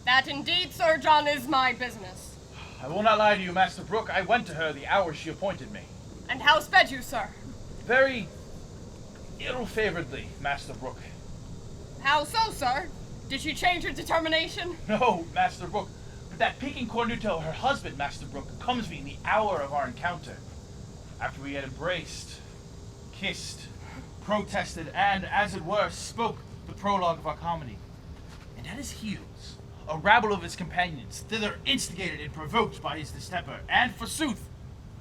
That indeed, Sir John, is my business. I will not lie to you, Master Brook. I went to her the hour she appointed me. And how sped you, sir? Very ill-favoredly, Master Brook. How so, sir? Did she change her determination? No, Master Brook. But that Peking cornuto, her husband, Master Brook, comes me in the hour of our encounter. After we had embraced, kissed, protested, and, as it were, spoke the prologue of our comedy. And at his heels, a rabble of his companions, thither instigated and provoked by his distemper, and, forsooth,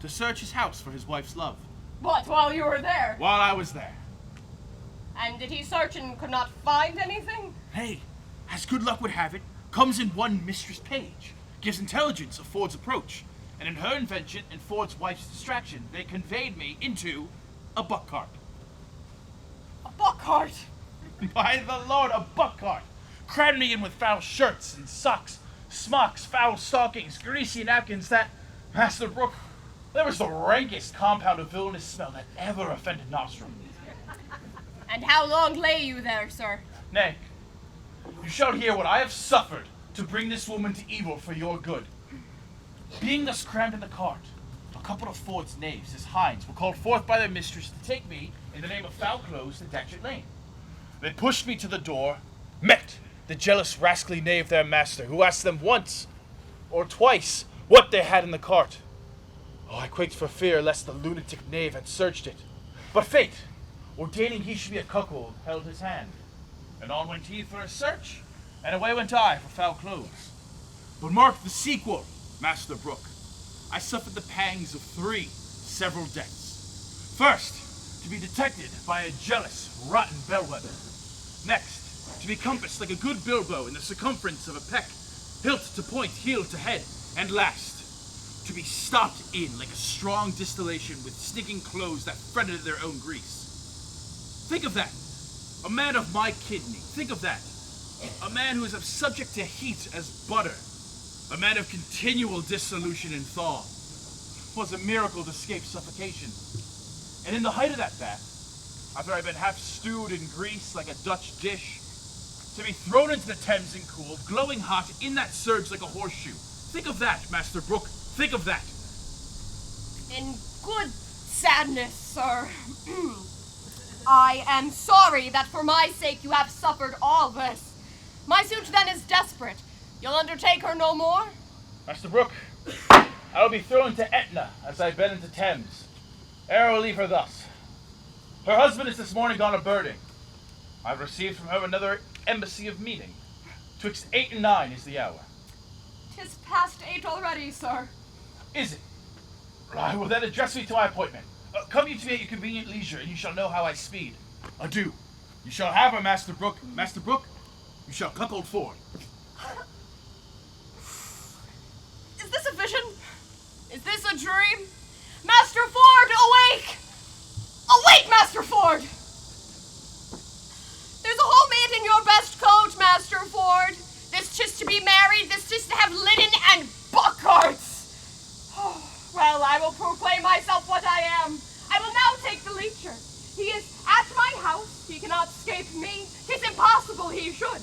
to search his house for his wife's love. What, while you were there? While I was there. And did he search and could not find anything? Hey, as good luck would have it, comes in one Mistress Page, gives intelligence of Ford's approach, and in her invention and Ford's wife's distraction, they conveyed me into a buck cart. A buck cart? By the Lord, a buck cart! Crammed me in with foul shirts and socks, smocks, foul stockings, greasy napkins that, Master Brook, there was the rankest compound of villainous smell that ever offended nostrum. And how long lay you there, sir? Nay, you shall hear what I have suffered to bring this woman to evil for your good. Being thus crammed in the cart, a couple of Ford's knaves, as hinds, were called forth by their mistress to take me, in the name of foul clothes, to Datchet Lane. They pushed me to the door, met the jealous rascally knave their master, who asked them once or twice what they had in the cart. Oh, I quaked for fear lest the lunatic knave had searched it. But fate, ordaining he should be a cuckold, held his hand. And on went he for a search, and away went I for foul clothes. But mark the sequel, Master Brook. I suffered the pangs of 3 several deaths. First, to be detected by a jealous, rotten bellwether. Next, to be compassed like a good bilbo in the circumference of a peck, hilt to point, heel to head. And last, to be stopped in like a strong distillation with stinking clothes that fretted their own grease. Think of that. A man of my kidney. Think of that. A man who is as subject to heat as butter. A man of continual dissolution and thaw. It was a miracle to escape suffocation. And in the height of that bath, after I'd been half stewed in grease like a Dutch dish, to be thrown into the Thames and cooled, glowing hot in that surge like a horseshoe. Think of that, Master Brook. Think of that. In good sadness, sir. I am sorry that for my sake you have suffered all this. My suit then is desperate. You'll undertake her no more? Master Brook, I will be thrown into Etna as I've been into Thames. Ere I will leave her thus. Her husband is this morning gone a-birding. I've received from her another embassy of meeting. 'Twixt 8 and 9 is the hour. 'Tis past 8 already, sir. Is it? I will then address me to my appointment. Come you to me at your convenient leisure, and you shall know how I speed. Adieu. You shall have her, Master Brook. Master Brook, you shall cuckold Ford. Is this a vision? Is this a dream? Master Ford, awake! Awake, Master Ford! There's a whole maid in your best coat, Master Ford. This 'tis to be married, this 'tis to have linen and buckarts. Well, I will proclaim myself what I am. I will now take the lecher. He is at my house. He cannot escape me. 'Tis impossible he should.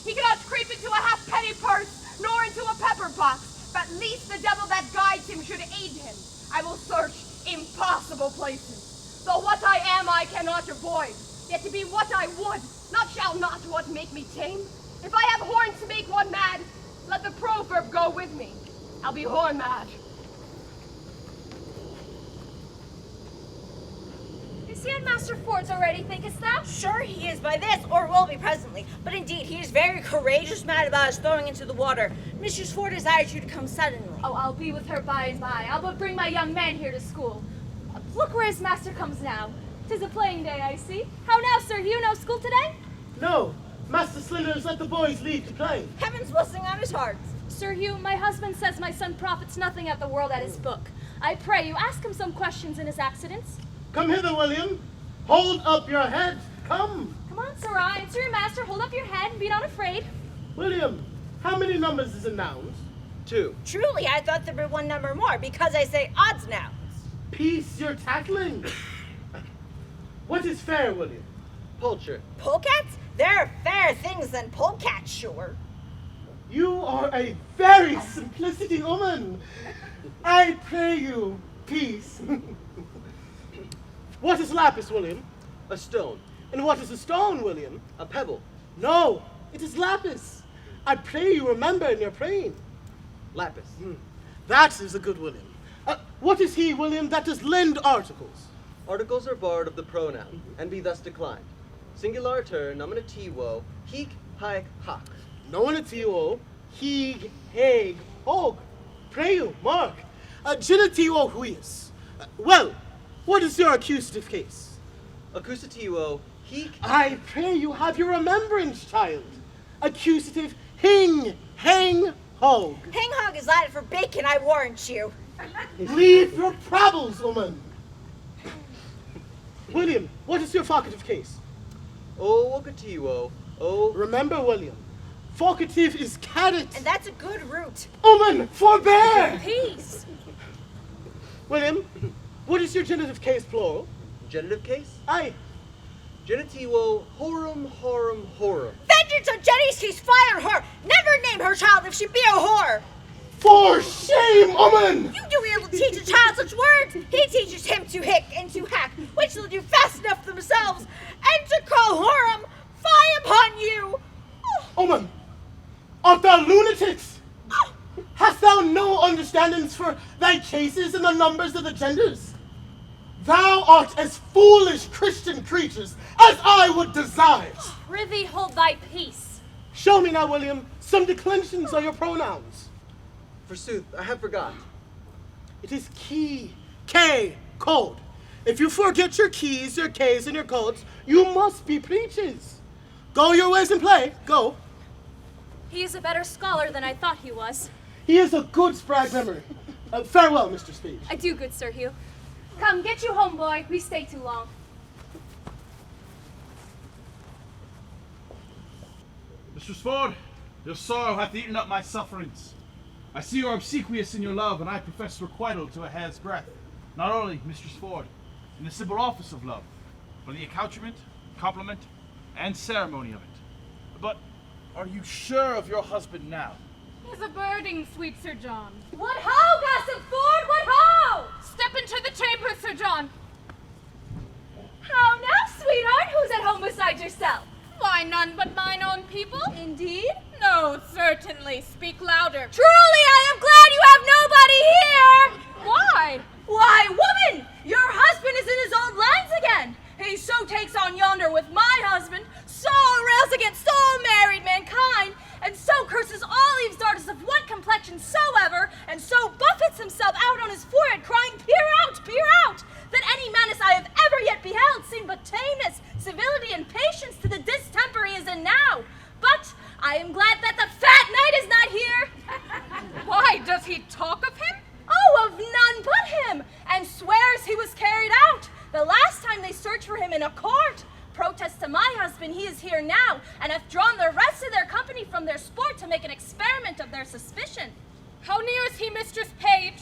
He cannot creep into a halfpenny purse, nor into a pepper box. But least the devil that guides him should aid him. I will search impossible places. Though what I am I cannot avoid. Yet to be what I would, not shall not what make me tame. If I have horns to make one mad, let the proverb go with me. I'll be horn mad. Is he on Master Ford's already, thinkest thou? Sure he is by this, or will be presently. But indeed, he is very courageous mad about us throwing into the water. Mistress Ford desires you to come suddenly. Oh, I'll be with her by and by. I'll but bring my young man here to school. Look where his master comes now. 'Tis a playing day, I see. How now, Sir Hugh? No school today? No, Master Slithers let the boys leave to play. Heaven's blessing on his heart. Sir Hugh, my husband says my son profits nothing at the world at his book. I pray you, ask him some questions in his accidents. Come hither, William. Hold up your head. Come. Come on, Sirrah, answer your master, hold up your head, and be not afraid. William, how many numbers is in nouns? 2. Truly, I thought there were one number more, because I say odds nouns. Peace your tattling. What is fair, William? Poultry. Polecats? There are fairer things than polecats, sure. You are a very simplicity woman. I pray you, peace. What is lapis, William? A stone. And what is a stone, William? A pebble. No, it is lapis. I pray you remember in your praying. Lapis. That is a good William. What is he, William, that does lend articles? Articles are borrowed of the pronoun, and be thus declined. Singular nominativo, hic, haec, hac. Nominativo, hic, haec, hoc. Pray you, mark. Genitivo huius. Well, what is your accusative case? Accusativo, hic. I pray you have your remembrance, child. Accusative, hing, hang, hog. Hang hog is Latin for bacon, I warrant you. Leave your troubles, woman. William, what is your vocative case? O vocativo, o. Remember, William, vocative is cadet. And that's a good root. Woman, forbear! Peace. William, what is your genitive case, plural? Genitive case? Aye. Genitivo, horum, horum, horum. Vengeance on Jenny's case, fire her! Never name her child if she be a whore! For shame, woman! You do ill to teach a child such words! He teaches him to hick and to hack, which they'll do fast enough themselves, and to call whorum, fie upon you! Woman, art thou lunatics? Hast thou no understandings for thy cases and the numbers of the genders? Thou art as foolish Christian creatures as I would desire. Prithee, hold thy peace. Show me now, William, some declensions of your pronouns. Forsooth, I have forgot. It is key, K, code. If you forget your keys, your Ks, and your codes, you must be preachers. Go your ways and play. Go. He is a better scholar than I thought he was. He is a good sprag memory. Farewell, Mr. Speed. I do, good Sir Hugh. Come, get you home, boy. We stay too long. Mistress Ford, your sorrow hath eaten up my sufferings. I see you are obsequious in your love, and I profess requital to a hair's breadth. Not only, Mistress Ford, in the simple office of love, but in the accoutrement, compliment, and ceremony of it. But are you sure of your husband now? He's a birding, sweet Sir John. What ho, Gossip Ford, what ho! Step into the chamber, Sir John. How now, sweetheart? Who's at home beside yourself? Why, none but mine own people. Indeed? No, certainly. Speak louder. Truly, I am glad you have nobody here! Why? Why, woman! Your husband is in his old lines again! He so takes on yonder with my husband, so rails against so Does he talk of him? Oh, of none but him, and swears he was carried out the last time they searched for him in a court. Protests to my husband he is here now, and hath drawn the rest of their company from their sport to make an experiment of their suspicion. How near is he, Mistress Page?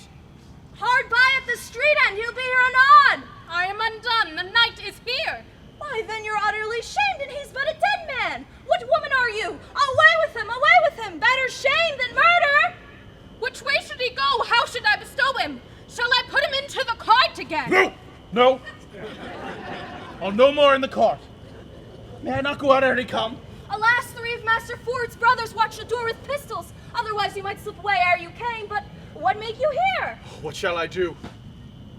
Hard by at the street end, he'll be here anon. I am undone, the knight is here. Why, then you're utterly shamed, and he's but a dead man. What woman are you? Away with him, away with him. Better shame than murder. Which way should he go? How should I bestow him? Shall I put him into the cart again? No. I'll no more in the cart. May I not go out ere he come? Alas, 3 of Master Ford's brothers watch the door with pistols. Otherwise you might slip away ere you came, but what make you here? What shall I do?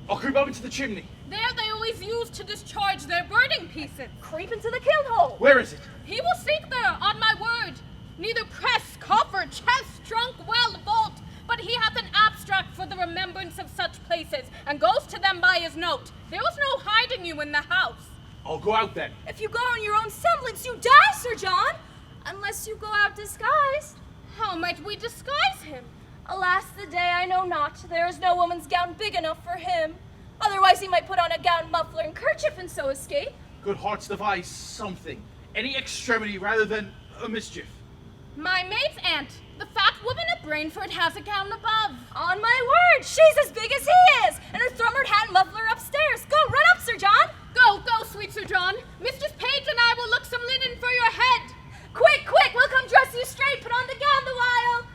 I'll creep up into the chimney. There they always use to discharge their burning pieces. Creep into the kiln hole. Where is it? He will seek there, on my word. Neither press, coffer, chest, trunk, well, vault, but he hath an abstract for the remembrance of such places, and goes to them by his note. There was no hiding you in the house. I'll go out then. If you go in your own semblance, you die, Sir John. Unless you go out disguised. How might we disguise him? Alas, the day I know not. There is no woman's gown big enough for him. Otherwise he might put on a gown, muffler, and kerchief and so escape. Good hearts devise something. Any extremity rather than a mischief. My maid's aunt, the fat woman at Brainford, has a gown above. On my word, she's as big as he is, and her thrummered hat and muffler upstairs. Go, run up, Sir John. Go, sweet Sir John. Mistress Page and I will look some linen for your head. Quick, we'll come dress you straight. Put on the gown the while.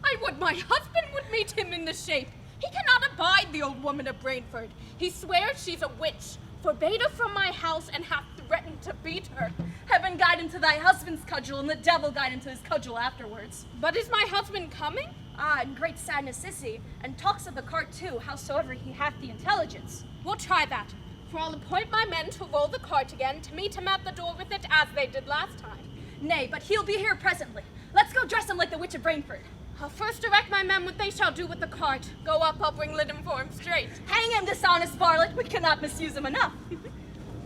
I would my husband would meet him in the shape. He cannot abide the old woman of Brainford. He swears she's a witch, forbade her from my house, and hath threatened to beat her. Heaven guide into thy husband's cudgel, and the devil guide into his cudgel afterwards. But is my husband coming? Ah, in great sadness is he, and talks of the cart too, howsoever he hath the intelligence. We'll try that, for I'll appoint my men to roll the cart again, to meet him at the door with it as they did last time. Nay, but he'll be here presently. Let's go dress him like the witch of Brainford. I'll first direct my men what they shall do with the cart. Go up, I'll bring linen for him straight. Hang him, dishonest varlet, we cannot misuse him enough.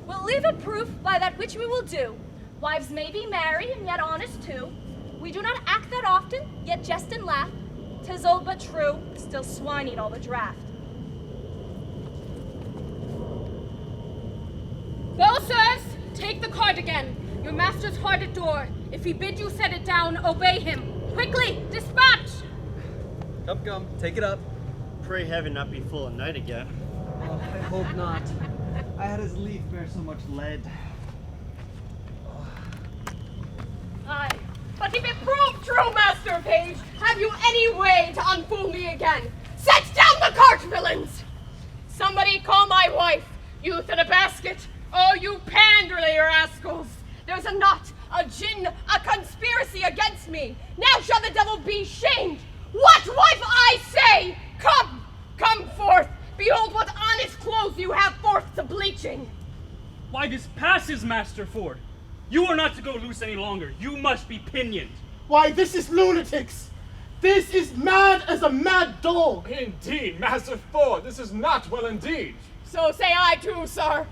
We'll leave a proof by that which we will do. Wives may be merry, and yet honest too. We do not act that often, yet jest and laugh. 'Tis old but true, still swine eat all the draft. Go, sirs! Take the cart again. Your master's hard at door. If he bid you set it down, obey him. Quickly, dispatch! Come, take it up. Pray heaven not be full of night again. Oh, I hope not. I had his leaf bear so much lead. Aye, but if it prove true, Master Page, have you any way to unfool me again? Set down the cart, villains! Somebody call my wife, youth in a basket. Oh, you pandrely rascals! There's a knot, a gin, a conspiracy against me. Now shall the devil be shamed. What wife, I say? Come forth. Behold what honest clothes you have forth to bleaching. Why, this passes, Master Ford. You are not to go loose any longer. You must be pinioned. Why, this is lunatics. This is mad as a mad dog. Indeed, Master Ford, this is not well indeed. So say I too, sir.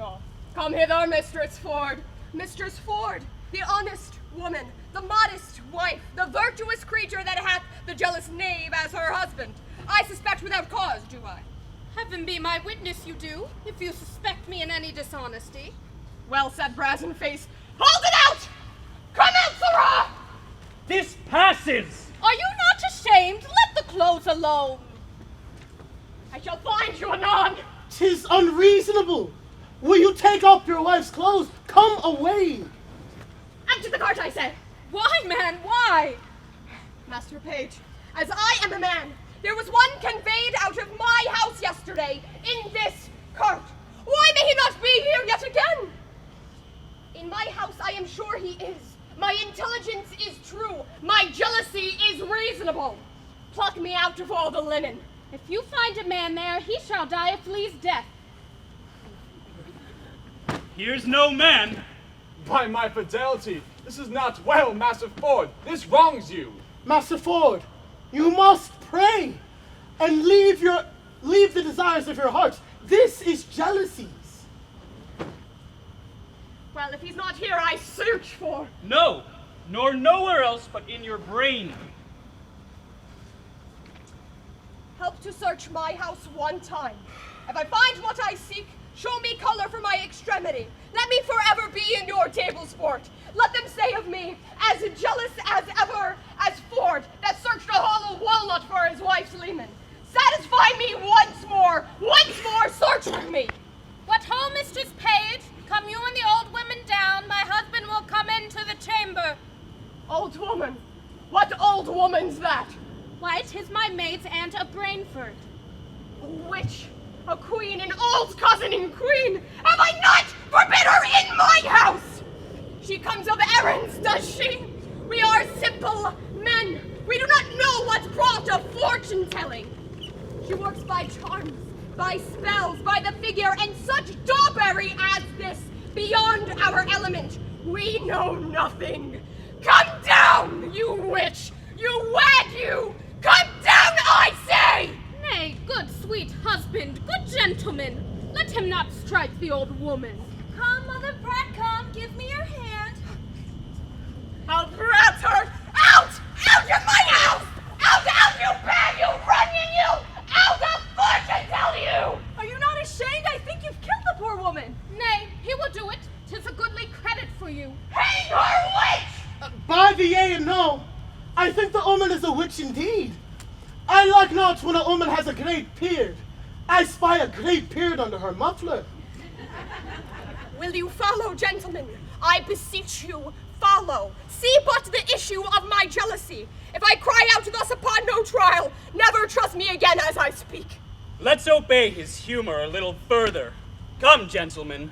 Oh, come hither, Mistress Ford. Mistress Ford, the honest woman, the modest wife, the virtuous creature that hath the jealous knave as her husband. I suspect without cause, do I? Heaven be my witness you do, if you suspect me in any dishonesty. Well said, brazen face. Hold it out! Come out, sirrah! This passes! Are you not ashamed? Let the clothes alone. I shall find you anon. 'Tis unreasonable. Will you take off your wife's clothes? Come away. Empty the cart, I say. Why, man, why? Master Page, as I am a man, there was one conveyed out of my house yesterday in this cart. Why may he not be here yet again? In my house I am sure he is. My intelligence is true. My jealousy is reasonable. Pluck me out of all the linen. If you find a man there, he shall die a flea's death. Here's no man. By my fidelity, this is not well, Master Ford. This wrongs you. Master Ford, you must pray and leave the desires of your heart. This is jealousies. Well, if he's not here, I search for. No, nor nowhere else but in your brain. enough to search my house one time. If I find what I seek, show me color for my extremity. Let me forever be in your table sport. Let them say of me, as jealous as ever as Ford, that searched a hollow walnut for his wife's leman. Satisfy me once more, search with me. What ho, Mistress Page? Come you and the old women down, my husband will come into the chamber. Old woman? What old woman's that? Why, 'tis my maid's aunt of Brainford. A witch, a queen, an old cousin and queen! Have I not forbid her in my house? She comes of errands, does she? We are simple men. We do not know what's brought of fortune-telling. She works by charms, by spells, by the figure, and such dawberry as this, beyond our element. We know nothing. Come down, you witch! You wag you! Come down, I say! Nay, good sweet husband, good gentleman, let him not strike the old woman. Come, Mother Pratt, come, give me your hand. I'll rat her out! Out of my house! Out, you bad, you running, you! Out of fortune, tell you! Are you not ashamed? I think you've killed the poor woman. Nay, he will do it. 'Tis a goodly credit for you. Hang her, witch! By the yea and no, I think the woman is a witch indeed. I like not when a woman has a great beard. I spy a great beard under her muffler. Will you follow, gentlemen? I beseech you, follow. See but the issue of my jealousy. If I cry out thus upon no trial, never trust me again as I speak. Let's obey his humor a little further. Come, gentlemen.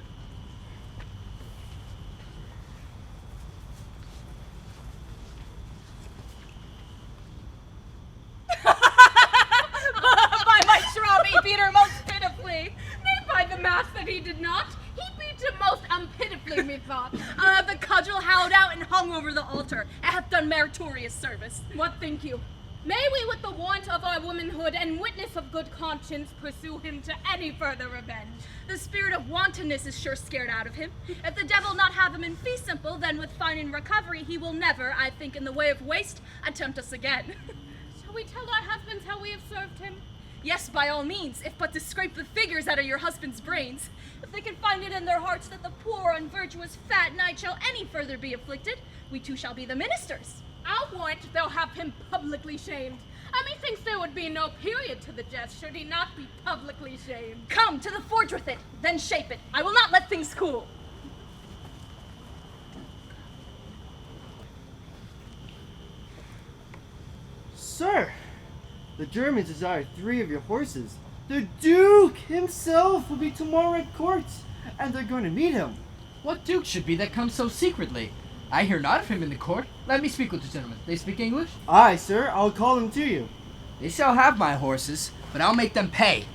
By my troth, he beat her most pitifully. Nay, by the mass that he did not. He beat him most unpitifully, methought. The cudgel howled out and hung over the altar, and hath done meritorious service. What think you? May we, with the warrant of our womanhood and witness of good conscience, pursue him to any further revenge? The spirit of wantonness is sure scared out of him. If the devil not have him in fee simple, then with fine and recovery he will never, I think, in the way of waste, attempt us again. Shall we tell our husbands how we have served him? Yes, by all means, if but to scrape the figures out of your husband's brains. If they can find it in their hearts that the poor, unvirtuous, fat knight shall any further be afflicted, we too shall be the ministers. I'll warrant they'll have him publicly shamed. Methinks there would be no period to the jest should he not be publicly shamed. Come, to the forge with it, then shape it. I will not let things cool. Sir, the Germans desire 3 of your horses. The Duke himself will be tomorrow at court, and they're going to meet him. What duke should be that comes so secretly? I hear not of him in the court. Let me speak with the gentlemen. They speak English? Aye, sir, I'll call him to you. They shall have my horses, but I'll make them pay.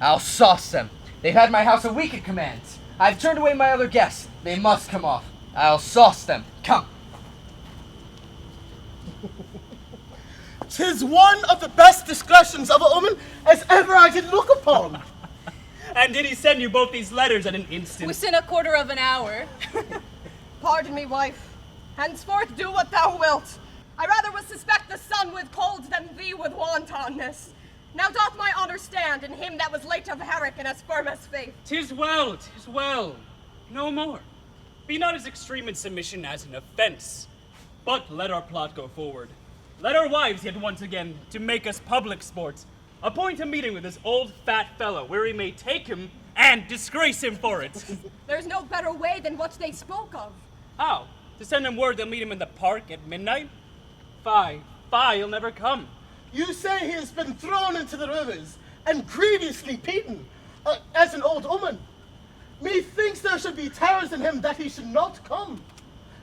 I'll sauce them. They've had my house a week at commands. I've turned away my other guests. They must come off. I'll sauce them. Come. 'Tis one of the best discretions of a woman as ever I did look upon. And did he send you both these letters at an instant? Within a quarter of an hour. Pardon me, wife. Henceforth do what thou wilt. I rather would suspect the sun with cold than thee with wantonness. Now doth my honor stand in him that was late of Herrick and as firm as faith. 'Tis well, 'tis well. No more. Be not as extreme in submission as in offense. But let our plot go forward. Let our wives yet once again, to make us public sports, appoint a meeting with this old fat fellow, where we may take him and disgrace him for it. There's no better way than what they spoke of. How? To send him word they'll meet him in the park at midnight? Fie, he'll never come. You say he has been thrown into the rivers and grievously beaten, as an old woman. Methinks there should be terrors in him that he should not come.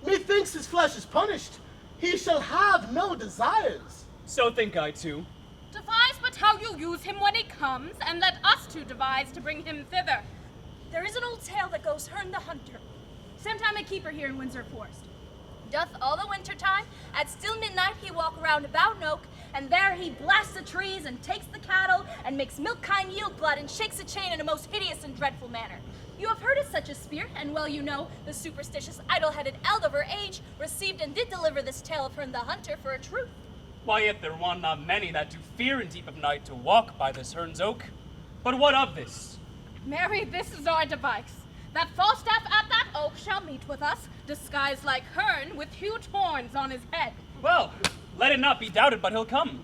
Methinks his flesh is punished. He shall have no desires. So think I too. Devise but how you'll use him when he comes, and let us two devise to bring him thither. There is an old tale that goes Herne the Hunter. Sometime a keeper here in Windsor Forest. Doth all the winter time, at still midnight he walk around about an oak, and there he blasts the trees and takes the cattle, and makes milk kine yield blood, and shakes a chain in a most hideous and dreadful manner. You have heard of such a spirit, and well you know, the superstitious idle-headed eld of her age received and did deliver this tale of Herne the Hunter for a truth. Why, yet there want not many that do fear in deep of night to walk by this Hern's oak. But what of this? Mary, this is our device. That Falstaff at that oak shall meet with us, disguised like Hern, with huge horns on his head. Well, let it not be doubted but he'll come.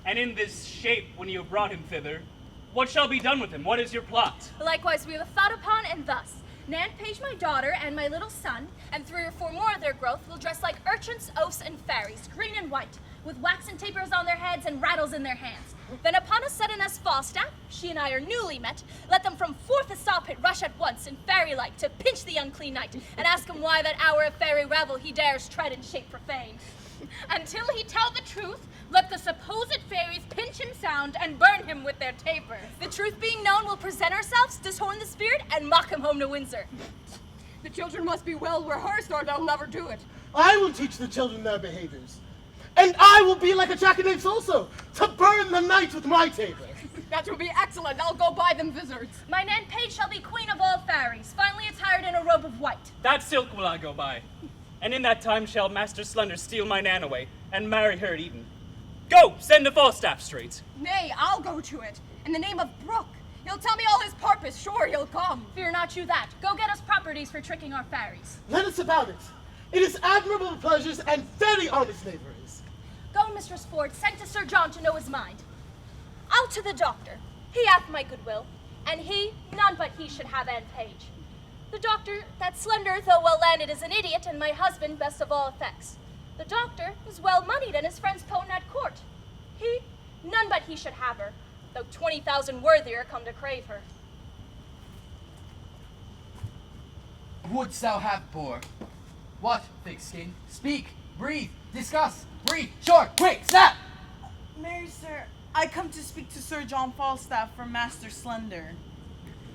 And in this shape, when you have brought him thither, what shall be done with him? What is your plot? Likewise we have thought upon, and thus. Nan Page, my daughter, and my little son, and 3 or 4 more of their growth, will dress like urchins, oafs, and fairies, green and white, with waxen tapers on their heads and rattles in their hands. Then upon a sudden as Falstaff, she and I are newly met, let them from forth the saw pit rush at once, in fairy-like, to pinch the unclean knight, and ask him why that hour of fairy revel he dares tread in shape profane. Until he tell the truth, let the supposed fairies pinch him sound and burn him with their tapers. The truth being known, we'll present ourselves, dishorn the spirit, and mock him home to Windsor. The children must be well rehearsed or they'll never do it. I will teach the children their behaviors. And I will be like a jackanapes also, to burn the night with my taper. That will be excellent. I'll go buy them vizards. My Nan Page shall be queen of all fairies, finally attired in a robe of white. That silk will I go by. And in that time shall Master Slender steal my Nan away, and marry her at Eden. Go, send to Falstaff straight. Nay, I'll go to it. In the name of Brook. He'll tell me all his purpose. Sure, he'll come. Fear not you that. Go get us properties for tricking our fairies. Let us about it. It is admirable pleasures and very honest labourers. Go, Mistress Ford, send to Sir John to know his mind. I'll to the doctor. He hath my goodwill, and he, none but he should have Anne Page. The doctor, that slender, though well-landed, is an idiot, and my husband best of all effects. The doctor is well-moneyed, and his friends potent at court. He, none but he should have her, though 20,000 worthier come to crave her. Wouldst thou have, boar? What, thick-skin? Speak, breathe, discuss, breathe, short, quick, snap! Mary, sir, I come to speak to Sir John Falstaff from Master Slender.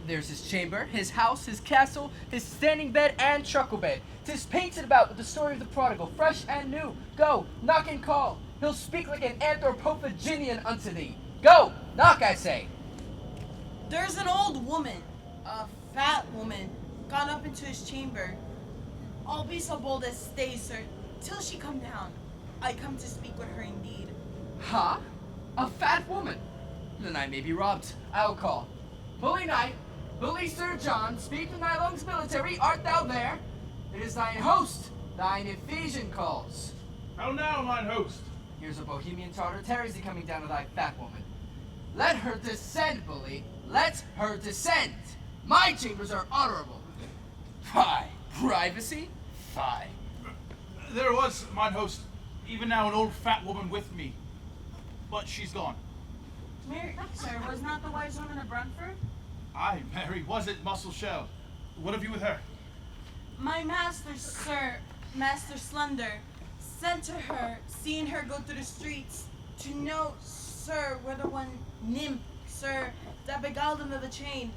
There's his chamber, his house, his castle, his standing bed, and truckle bed. 'Tis painted about with the story of the prodigal, fresh and new. Go, knock and call. He'll speak like an anthropophaginian unto thee. Go, knock, I say. There's an old woman, a fat woman, gone up into his chamber. I'll be so bold as stay, sir, till she come down. I come to speak with her indeed. Ha? A fat woman? Then I may be robbed. I'll call. Bully knight, bully Sir John, speak in thy lungs military, art thou there? It is thine host, thine Ephesian calls. How now, mine host? Here's a Bohemian Tartar Teresy coming down to thy fat woman. Let her descend, bully. Let her descend. My chambers are honorable. Fie. Privacy? Fie. There was, mine host, even now an old fat woman with me. But she's gone. Mary, sir, was not the wise woman of Brentford? Aye, Mary, was it Muscle Shell? What have you with her? My master, sir, Master Slender, sent to her, seeing her go through the streets, to know, sir, whether one nymph, sir, that beguiled him of the chain,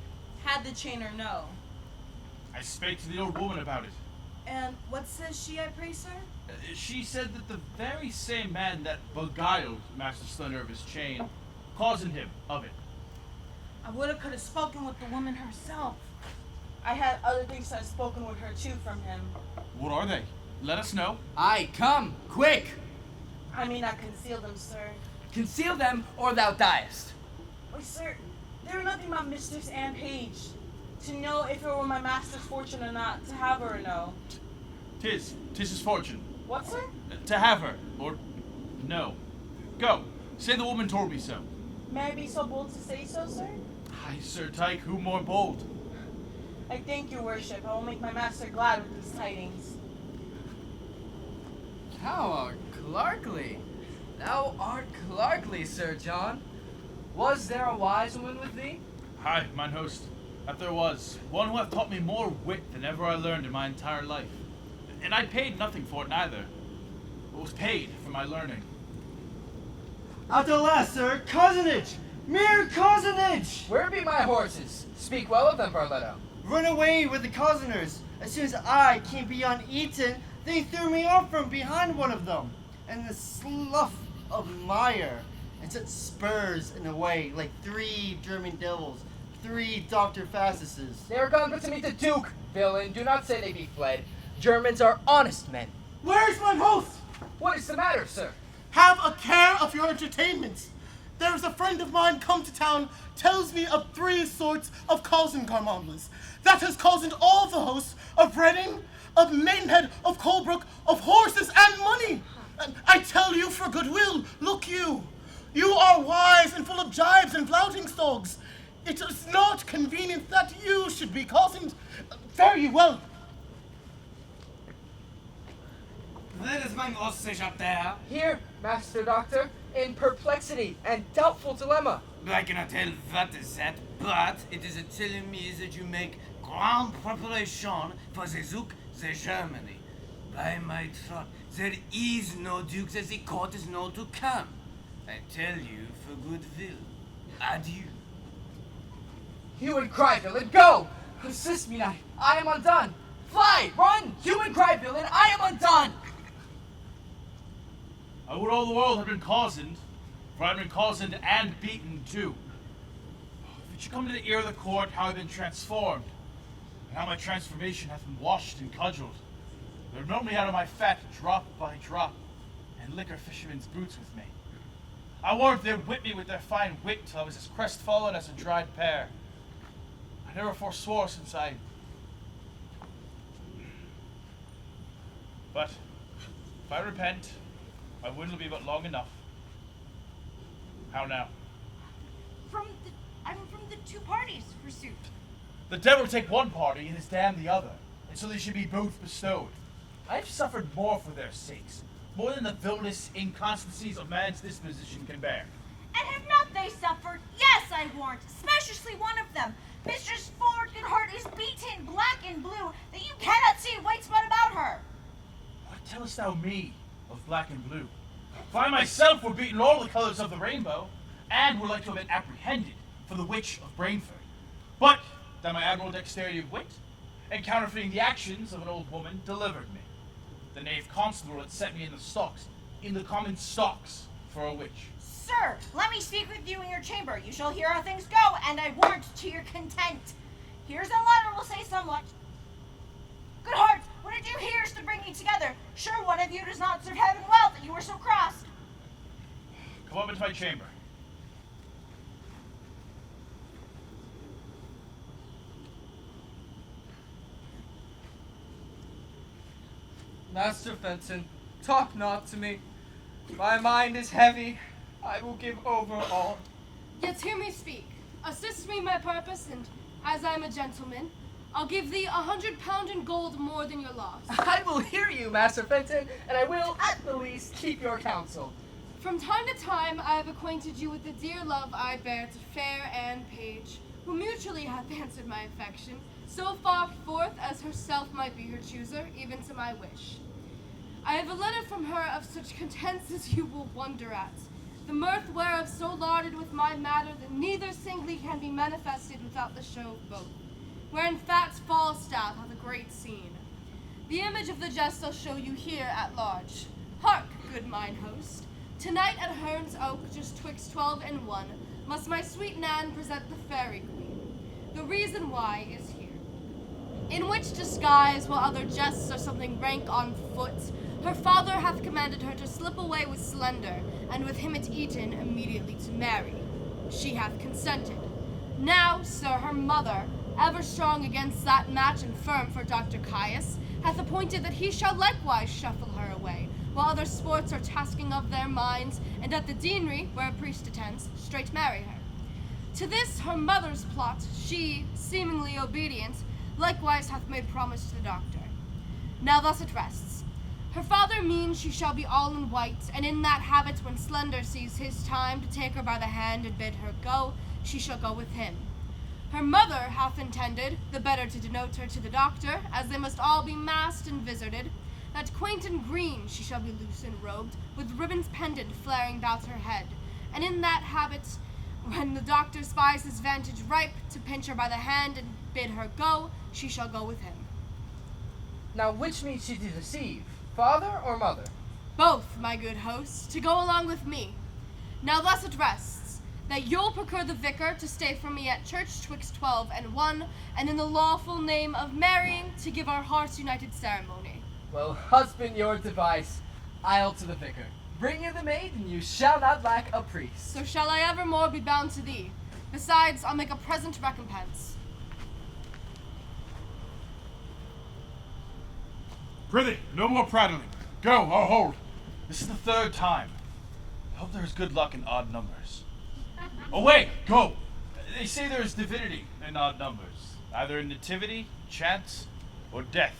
had the chain or no. I spake to the old woman about it. And what says she, I pray, sir? She said that the very same man that beguiled Master Slender of his chain, causing him of it. I could have spoken with the woman herself. I had other things I've spoken with her too from him. What are they? Let us know. Aye, come, quick! I may not conceal them, sir. Conceal them, or thou diest. Why, sir, they were nothing but Mistress Anne Page. To know if it were my master's fortune or not, to have her or no. 'Tis his fortune. What, sir? To have her, or no. Go, say the woman told me so. May I be so bold to say so, sir? Aye, Sir Tyke, who more bold? I thank your worship. I will make my master glad with these tidings. Thou art clerkly. Thou art clerkly, Sir John. Was there a wise woman with thee? Aye, mine host, that there was. One who hath taught me more wit than ever I learned in my entire life. And I paid nothing for it neither, but was paid for my learning. At the last, sir, cousinage! Mere cousinage! Where be my horses? Speak well of them, Barletto. Run away with the cousiners. As soon as I came beyond Eton, they threw me off from behind one of them. And the slough of mire, and set spurs in the way like 3 German devils, 3 Dr. Fastuses. They are gone but to meet the Duke. Villain, do not say they be fled. Germans are honest men. Where's my host? What is the matter, sir? Have a care of your entertainments. There is a friend of mine come to town, tells me of 3 sorts of cousin garmamlas. That has cozened all the hosts of Reading, of Maidenhead, of Colebrook, of horses and money. And I tell you for goodwill, look you. You are wise and full of jibes and flouting stogs. It is not convenient that you should be cozened. Fare you well. Where is my sausage up there? Here, Master Doctor, in perplexity and doubtful dilemma. I cannot tell what is that, but it is telling me that you make grand preparation for the Zouk, the Germany. By my troth, there is no duke that the court is not to come. I tell you for goodwill. Adieu. Hue and cry, villain, go! Assist me, I am undone. Fly, run! Hue and cry, villain, I am undone! I would all the world had been cozened, for I have been cozened and beaten too. If it should come to the ear of the court how I have been transformed, and how my transformation hath been washed and cudgeled, they would milk me out of my fat drop by drop, and liquor fishermen's boots with me. I warrant they would whip me with their fine wit till I was as crestfallen as a dried pear. I never forswore since I... But, if I repent, my wound will be but long enough. How now? I'm from the 2 parties, forsooth. The devil take one party and his damn the other, and so they should be both bestowed. I have suffered more for their sakes, more than the villainous inconstancies of man's disposition can bear. And have not they suffered? Yes, I warrant, especially one of them. Mistress Ford, good heart, is beaten black and blue, that you cannot see a white spot about her. What tellest thou me of black and blue? For I myself were beaten all the colors of the rainbow, and were like to have been apprehended for the witch of Brainford. But that my admirable dexterity of wit, and counterfeiting the actions of an old woman, delivered me. The knave constable had set me in the common stocks, for a witch. Sir, let me speak with you in your chamber. You shall hear how things go, and I warrant to your content. Here's a letter will say somewhat. Good heart, what did you here's to bring you together? Sure, one of you does not serve heaven well that you were so crossed. Come up into my chamber. Master Fenton, talk not to me. My mind is heavy. I will give over all. Yet hear me speak. Assist me in my purpose, and as I am a gentleman, I'll give thee 100 pound in gold more than your loss. I will hear you, Master Fenton, and I will, at the least, keep your counsel. From time to time, I have acquainted you with the dear love I bear to fair Anne Page, who mutually hath answered my affection, so far forth as herself might be her chooser, even to my wish. I have a letter from her of such contents as you will wonder at, the mirth whereof so larded with my matter that neither singly can be manifested without the show of both, wherein fat Falstaff hath a great scene. The image of the jest I'll show you here at large. Hark, good mine host, tonight at Hearn's Oak, just twixt 12 and 1, must my sweet Nan present the fairy queen. The reason why is here. In which disguise, while other jests are something rank on foot, her father hath commanded her to slip away with Slender, and with him at Eton immediately to marry. She hath consented. Now, sir, her mother, ever strong against that match and firm for Dr. Caius, hath appointed that he shall likewise shuffle her away, while other sports are tasking of their minds, and at the deanery, where a priest attends, straight marry her. To this her mother's plot, she, seemingly obedient, likewise hath made promise to the doctor. Now thus it rests. Her father means she shall be all in white, and in that habit when Slender sees his time to take her by the hand and bid her go, she shall go with him. Her mother hath intended, the better to denote her to the doctor, as they must all be masked and vizarded, that quaint and green she shall be loose and robed, with ribbons pendant flaring about her head, and in that habit, when the doctor spies his vantage ripe to pinch her by the hand and bid her go, she shall go with him. Now which means she to deceive, father or mother? Both, my good host, to go along with me. Now thus it rests, that you'll procure the vicar to stay for me at church twixt 12 and 1, and in the lawful name of marrying, to give our hearts united ceremony. Well, husband your device, I'll to the vicar. Bring you the maid, and you shall not lack a priest. So shall I evermore be bound to thee. Besides, I'll make a present recompense. Prithee, no more prattling. Go, or hold. This is the third time. I hope there is good luck in odd numbers. Away, go! They say there is divinity in odd numbers, either in nativity, chance, or death.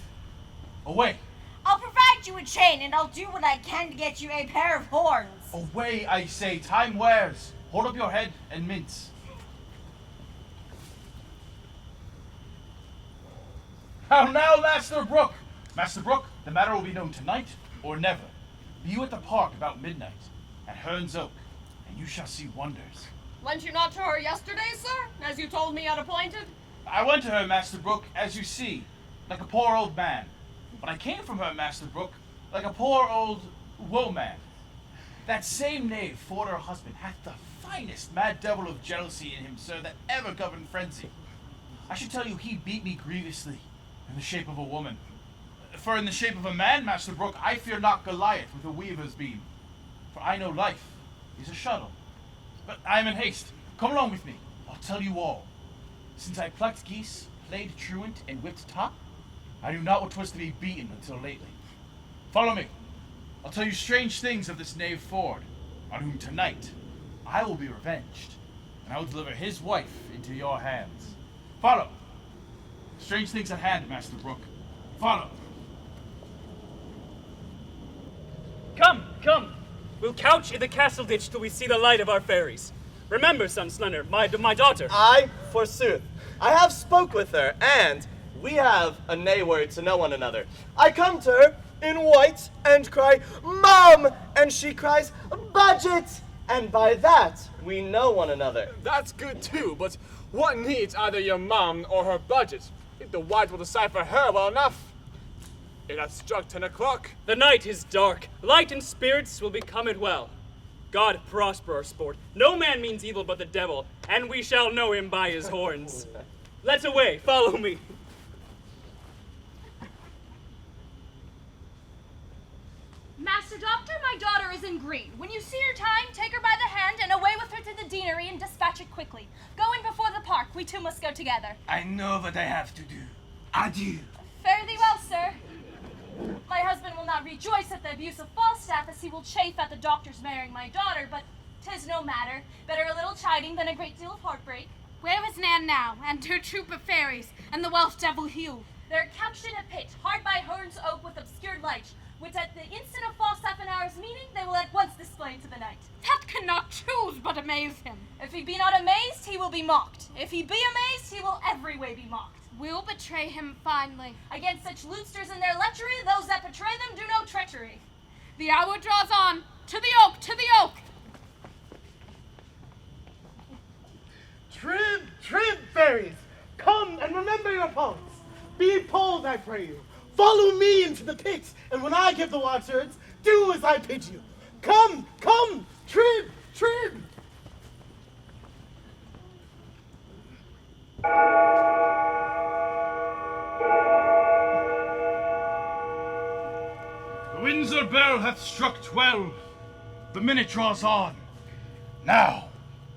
Away! I'll provide you a chain, and I'll do what I can to get you a pair of horns. Away, I say, time wears. Hold up your head and mince. How now, Master Brook? Master Brook, the matter will be known tonight or never. Be you at the park about midnight, at Hearn's Oak, and you shall see wonders. Went you not to her yesterday, sir, as you told me had appointed? I went to her, Master Brook, as you see, like a poor old man. But I came from her, Master Brook, like a poor old woe-man. That same knave, Ford her husband, hath the finest mad devil of jealousy in him, sir, that ever governed frenzy. I should tell you, he beat me grievously, in the shape of a woman. For in the shape of a man, Master Brook, I fear not Goliath with a weaver's beam. For I know life is a shuttle. But I am in haste. Come along with me. I'll tell you all. Since I plucked geese, played truant, and whipped top, I knew not what 'twas to be beaten until lately. Follow me. I'll tell you strange things of this knave Ford, on whom tonight I will be revenged, and I will deliver his wife into your hands. Follow. Strange things at hand, Master Brook. Follow. Come, come. We'll couch in the castle ditch till we see the light of our fairies. Remember, son Slender, my daughter. I, forsooth, I have spoke with her, and we have a nay word to know one another. I come to her in white and cry, Mom! And she cries, Budget! And by that, we know one another. That's good too, but what needs either your mom or her budget? I think the white will decipher her well enough. It hath struck 10 o'clock. The night is dark. Light and spirits will become it well. God prosper our sport. No man means evil but the devil, and we shall know him by his horns. Let's away. Follow me. Master Doctor, my daughter is in green. When you see her time, take her by the hand and away with her to the deanery and dispatch it quickly. Go in before the park. We two must go together. I know what I have to do. Adieu. Fare thee well, sir. My husband will not rejoice at the abuse of Falstaff, as he will chafe at the doctor's marrying my daughter, but 'tis no matter. Better a little chiding than a great deal of heartbreak. Where is Nan now, and her troop of fairies, and the Welsh devil Hugh? They're couched in a pit, hard by Hearn's Oak with obscured light, which at the instant of Falstaff and ours meeting, they will at once display to the night. That cannot choose but amaze him. If he be not amazed, he will be mocked. If he be amazed, he will every way be mocked. We'll betray him finely. Against such lootsters and their lechery, those that betray them do no treachery. The hour draws on. To the oak, to the oak! Trib, trib, fairies, come and remember your promise. Be bold, I pray you. Follow me into the pit, and when I give the watchwords, do as I bid you. Come, come, trib, trib. The Windsor bell hath struck 12. The minute draws on. Now,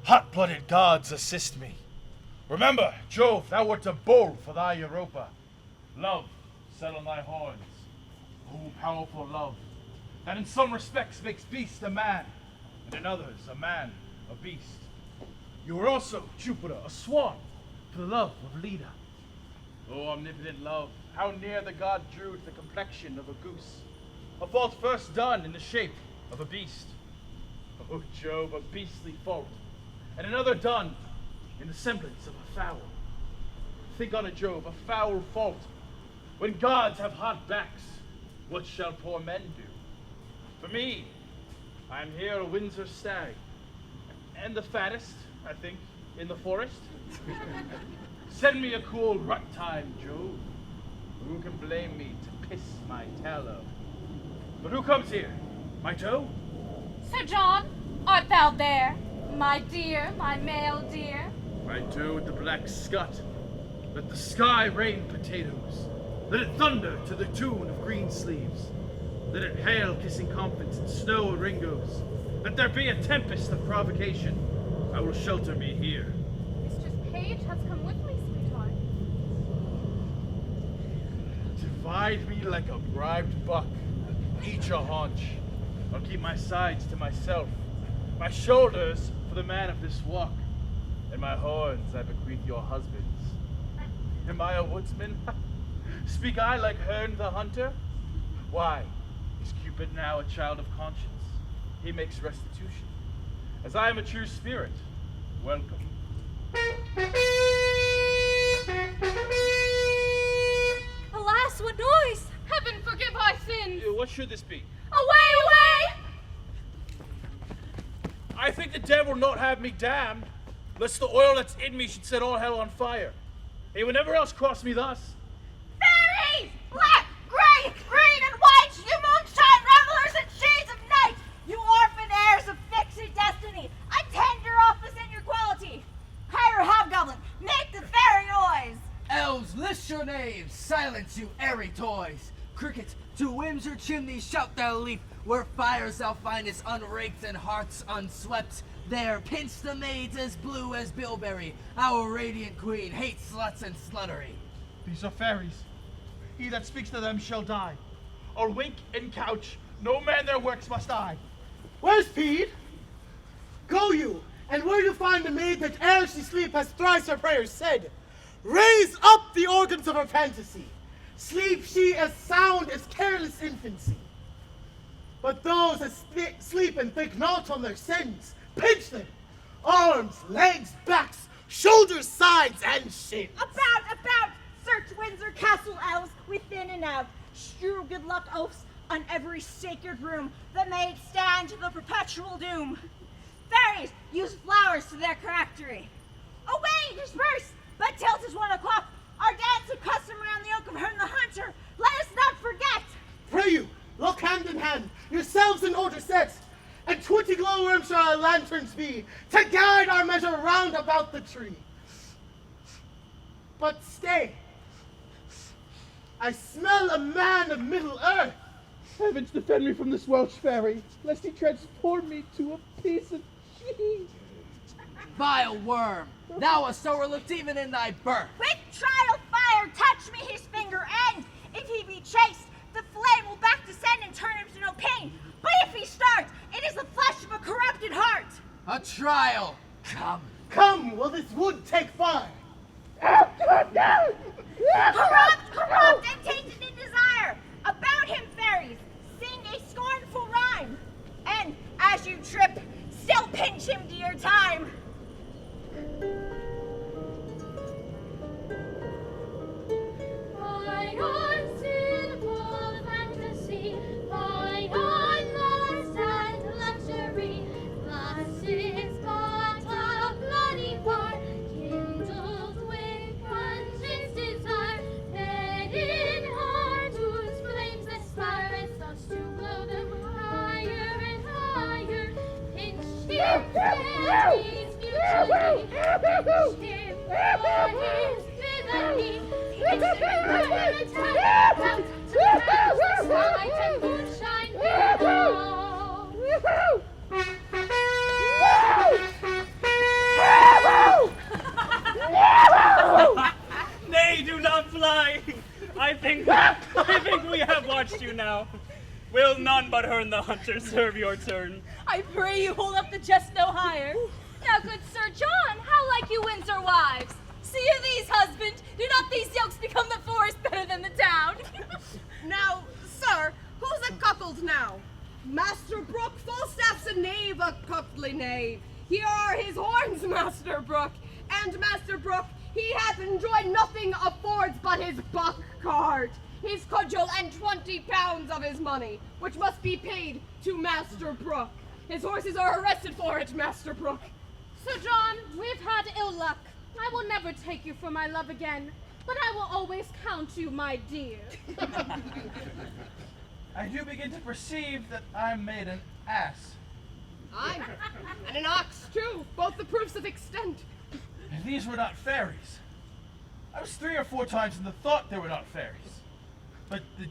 hot-blooded gods assist me. Remember, Jove, thou wert a bull for thy Europa. Love, set on thy horns. Oh, powerful love, that in some respects makes beast a man, and in others a man a beast. You were also, Jupiter, a swan for the love of Leda. Oh, omnipotent love, how near the god drew to the complexion of a goose. A fault first done in the shape of a beast. Oh, Jove, a beastly fault, and another done in the semblance of a fowl. Think on it, Jove, a foul fault. When gods have hot backs, what shall poor men do? For me, I am here a Windsor stag, and the fattest, I think, in the forest. Send me a cool rut time, Jove. Who can blame me to piss my tallow? But who comes here? My toe? Sir John, art thou there? My dear, my male dear. My toe with the black scut. Let the sky rain potatoes. Let it thunder to the tune of green sleeves. Let it hail kissing comfits and snow ringos. Let there be a tempest of provocation. I will shelter me here. Mistress Page has come with me, sweetheart. Divide me like a bribed buck, each a haunch. I'll keep my sides to myself, my shoulders for the man of this walk, and my horns I bequeath your husbands. Am I a woodsman? Speak I like Herne the hunter? Why, is Cupid now a child of conscience? He makes restitution. As I am a true spirit, welcome. Alas, what noise? Heaven forgive our sins! What should this be? Away, away! I think the devil will not have me damned, lest the oil that's in me should set all hell on fire. He will never else cross me thus. Fairies! Black, gray, green, and white! You moonshine revelers and shades of night! You orphan heirs of fixie destiny! Attend your office and your quality! Hire hobgoblin! Make the fairy noise! Elves, list your knaves! Silence, you airy toys! Cricket, to Windsor chimney shout thou leap, where fires thou findest unraked and hearts unswept. There pinch the maids as blue as bilberry. Our radiant queen hates sluts and sluttery. These are fairies. He that speaks to them shall die. Or wink and couch, no man their works must eye. Where's Pede? Go you, and where you find the maid that ere she sleep has thrice her prayers said, raise up the organs of her fantasy. Sleep she as sound as careless infancy. But those that sleep and think not on their sins, pinch them, arms, legs, backs, shoulders, sides, and shins. About, search Windsor Castle elves within and out. Strew good luck oaths on every sacred room that may stand to the perpetual doom. Fairies use flowers to their charactery. Away, disperse! But till 'tis 1 o'clock, our dance of custom around the oak of Herne the Hunter, let us not forget. Pray you, look hand in hand, yourselves in order set, and 20 glowworms shall our lanterns be, to guide our measure round about the tree. But stay, I smell a man of Middle Earth. Heavens defend me from this Welsh fairy, lest he transport me to a piece of cheese. Vile worm, thou a sower looked even in thy birth. Quick trial fire, touch me his finger end. If he be chaste, the flame will back descend and turn him to no pain. But if he start, it is the flesh of a corrupted heart. A trial, come. Come, will this wood take fire? Corrupt, and tainted in desire. About him, fairies, sing a scornful rhyme. And as you trip, still pinch him to your time. Fine on simple fantasy, fine on lust and luxury. Lust is but a bloody fire, kindled with conscience desire, fed in heart whose flames aspire, and starts to blow them higher and higher. Pinch him and he's mutually, pinch him for his villainy. It's the river and a tide, out to the houses, light and moonshine below. Nay, do not fly! I think we have watched you now. Will none but Herne the Hunter serve your turn? I pray you hold up the jest no higher. Now, good Sir John, how like you Windsor wives? See you these, husband? Do not these yokes become the forest better than the town? Now, sir, who's a cuckold now? Master Brook, Falstaff's a knave, a cockly knave. Here are his horns, Master Brook. And Master Brook, he hath enjoyed nothing of Ford's but his buck card, his cudgel, and 20 pounds of his money, which must be paid to Master Brook. His horses are arrested for it, Master Brook. Sir John, we've had ill luck. I will never take you for my love again, but I will always count you my dear. I do begin to perceive that I'm made an ass. Aye, and an ox too, both the proofs of extent. And these were not fairies. I was 3 or 4 times in the thought they were not fairies. But the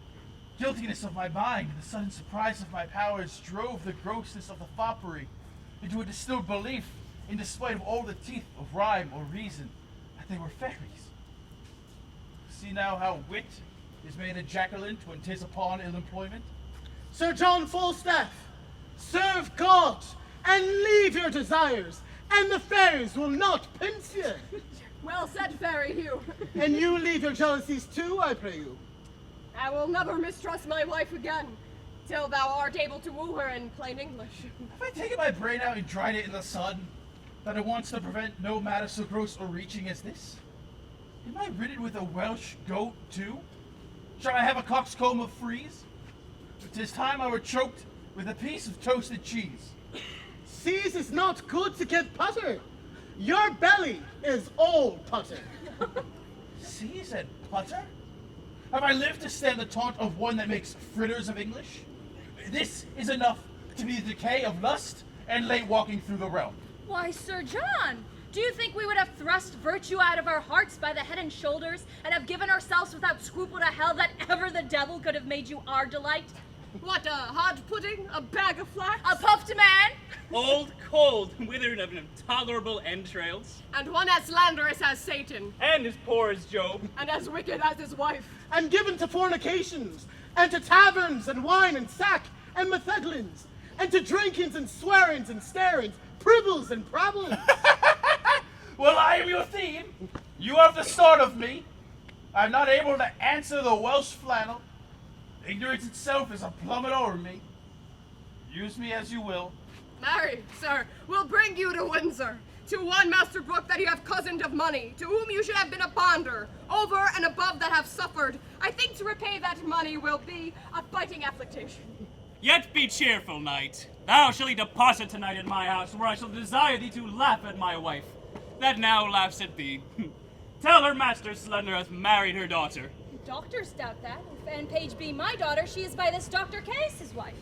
guiltiness of my mind and the sudden surprise of my powers drove the grossness of the foppery into a distilled belief, in despite of all the teeth of rhyme or reason, that they were fairies. See now how wit is made a Jacqueline when 'tis upon ill employment? Sir John Falstaff, serve God and leave your desires, and the fairies will not pinch you. Well said, Fairy Hugh. And you leave your jealousies too, I pray you. I will never mistrust my wife again, till thou art able to woo her in plain English. Have I taken my brain out and dried it in the sun, that it wants to prevent no matter so gross or reaching as this? Am I ridden with a Welsh goat too? Shall I have a coxcomb of frieze? 'Tis time I were choked with a piece of toasted cheese. Cheese is not good to get butter. Your belly is all putter. Cheese and butter? Have I lived to stand the taunt of one that makes fritters of English? This is enough to be the decay of lust and late walking through the realm. Why, Sir John, do you think we would have thrust virtue out of our hearts by the head and shoulders, and have given ourselves without scruple to hell that ever the devil could have made you our delight? What, a hard pudding? A bag of flax? A puffed man? Old, cold, withered of intolerable entrails. And one as slanderous as Satan. And as poor as Job. And as wicked as his wife. And given to fornications, and to taverns, and wine, and sack, and metheglins, and to drinkings, and swearings, and starings, pribbles, and prabbles. Well, I am your theme. You have the start of me. I'm not able to answer the Welsh flannel. Ignorance itself is a plummet over me. Use me as you will. Marry, sir, we'll bring you to Windsor, to one Master Brook that you have cozened of money, to whom you should have been a bonder, over and above that have suffered. I think to repay that money will be a biting afflictation. Yet be cheerful, knight. Thou shalt deposit tonight in my house, where I shall desire thee to laugh at my wife, that now laughs at thee. Tell her Master Slender hath married her daughter. Doctors doubt that. If Anne Page be my daughter, she is by this Dr. Case his wife.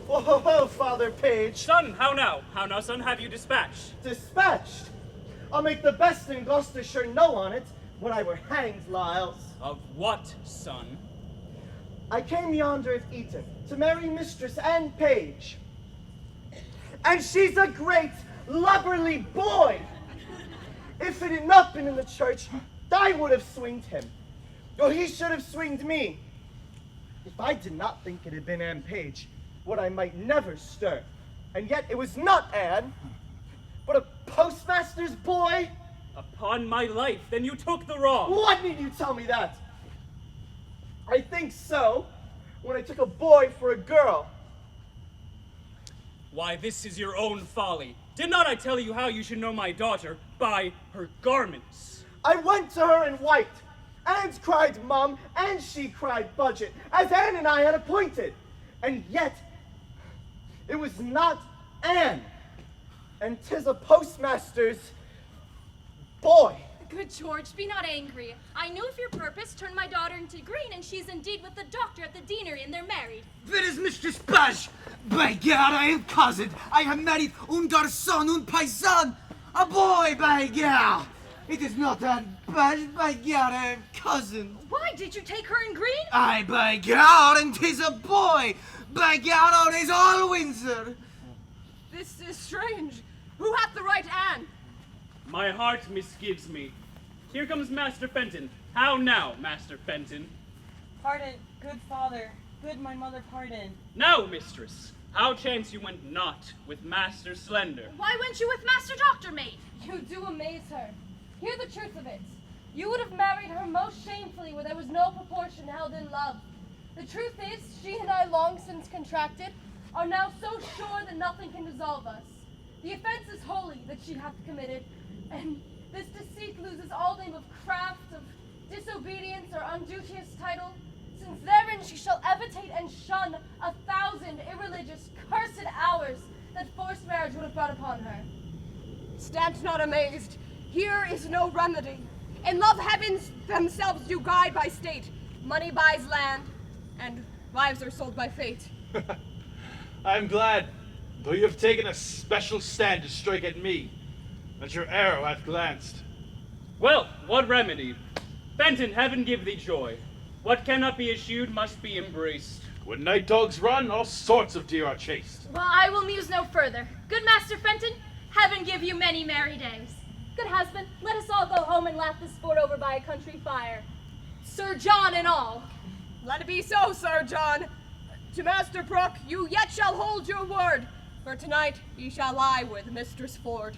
Oh, Father Page. Son, how now? How now, son, have you dispatched? Dispatched? I'll make the best in Gloucestershire know on it when I were hanged, Lyles. Of what, son? I came yonder at Eton to marry Mistress Anne Page. And she's a great, lubberly boy. If it had not been in the church, I would have swinged him. Or he should have swinged me. If I did not think it had been Anne Page, what I might never stir. And yet it was not Anne, but a postmaster's boy. Upon my life, then you took the wrong. What need you tell me that? I think so, when I took a boy for a girl. Why, this is your own folly. Did not I tell you how you should know my daughter? By her garments. I went to her in white. Anne's cried mum, and she cried budget, as Anne and I had appointed. And yet, it was not Anne. And 'tis a postmaster's boy. Good George, be not angry. I knew of your purpose, turned my daughter into green, and she's indeed with the doctor at the deanery, and they're married. Where is Mistress Page? By God, I am cousin. I have married un garçon, un paysan. A boy, by God. It is not Anne Page, by God, I am cousin. Why, did you take her in green? Aye, by God, and 'tis a boy. By God, all is all Windsor. This is strange. Who hath the right Anne? My heart misgives me. Here comes Master Fenton. How now, Master Fenton? Pardon, good father. Good my mother, pardon. Now, mistress, how chance you went not with Master Slender? Why went you with Master Doctor, maid? You do amaze her. Hear the truth of it. You would have married her most shamefully where there was no proportion held in love. The truth is, she and I long since contracted, are now so sure that nothing can dissolve us. The offense is holy that she hath committed, and this deceit loses all name of craft, of disobedience, or unduteous title, since therein she shall evitate and shun 1,000 irreligious, cursed hours that forced marriage would have brought upon her. Stand not amazed. Here is no remedy. In love heavens themselves do guide by state. Money buys land, and wives are sold by fate. I'm glad, though you have taken a special stand to strike at me, that your arrow hath glanced. Well, what remedy? Fenton, heaven give thee joy. What cannot be eschewed must be embraced. When night dogs run, all sorts of deer are chased. Well, I will muse no further. Good Master Fenton, heaven give you many merry days. Good husband, let us all go home and laugh this sport over by a country fire. Sir John and all. Let it be so, Sir John. To Master Brook, you yet shall hold your word, for tonight ye shall lie with Mistress Ford.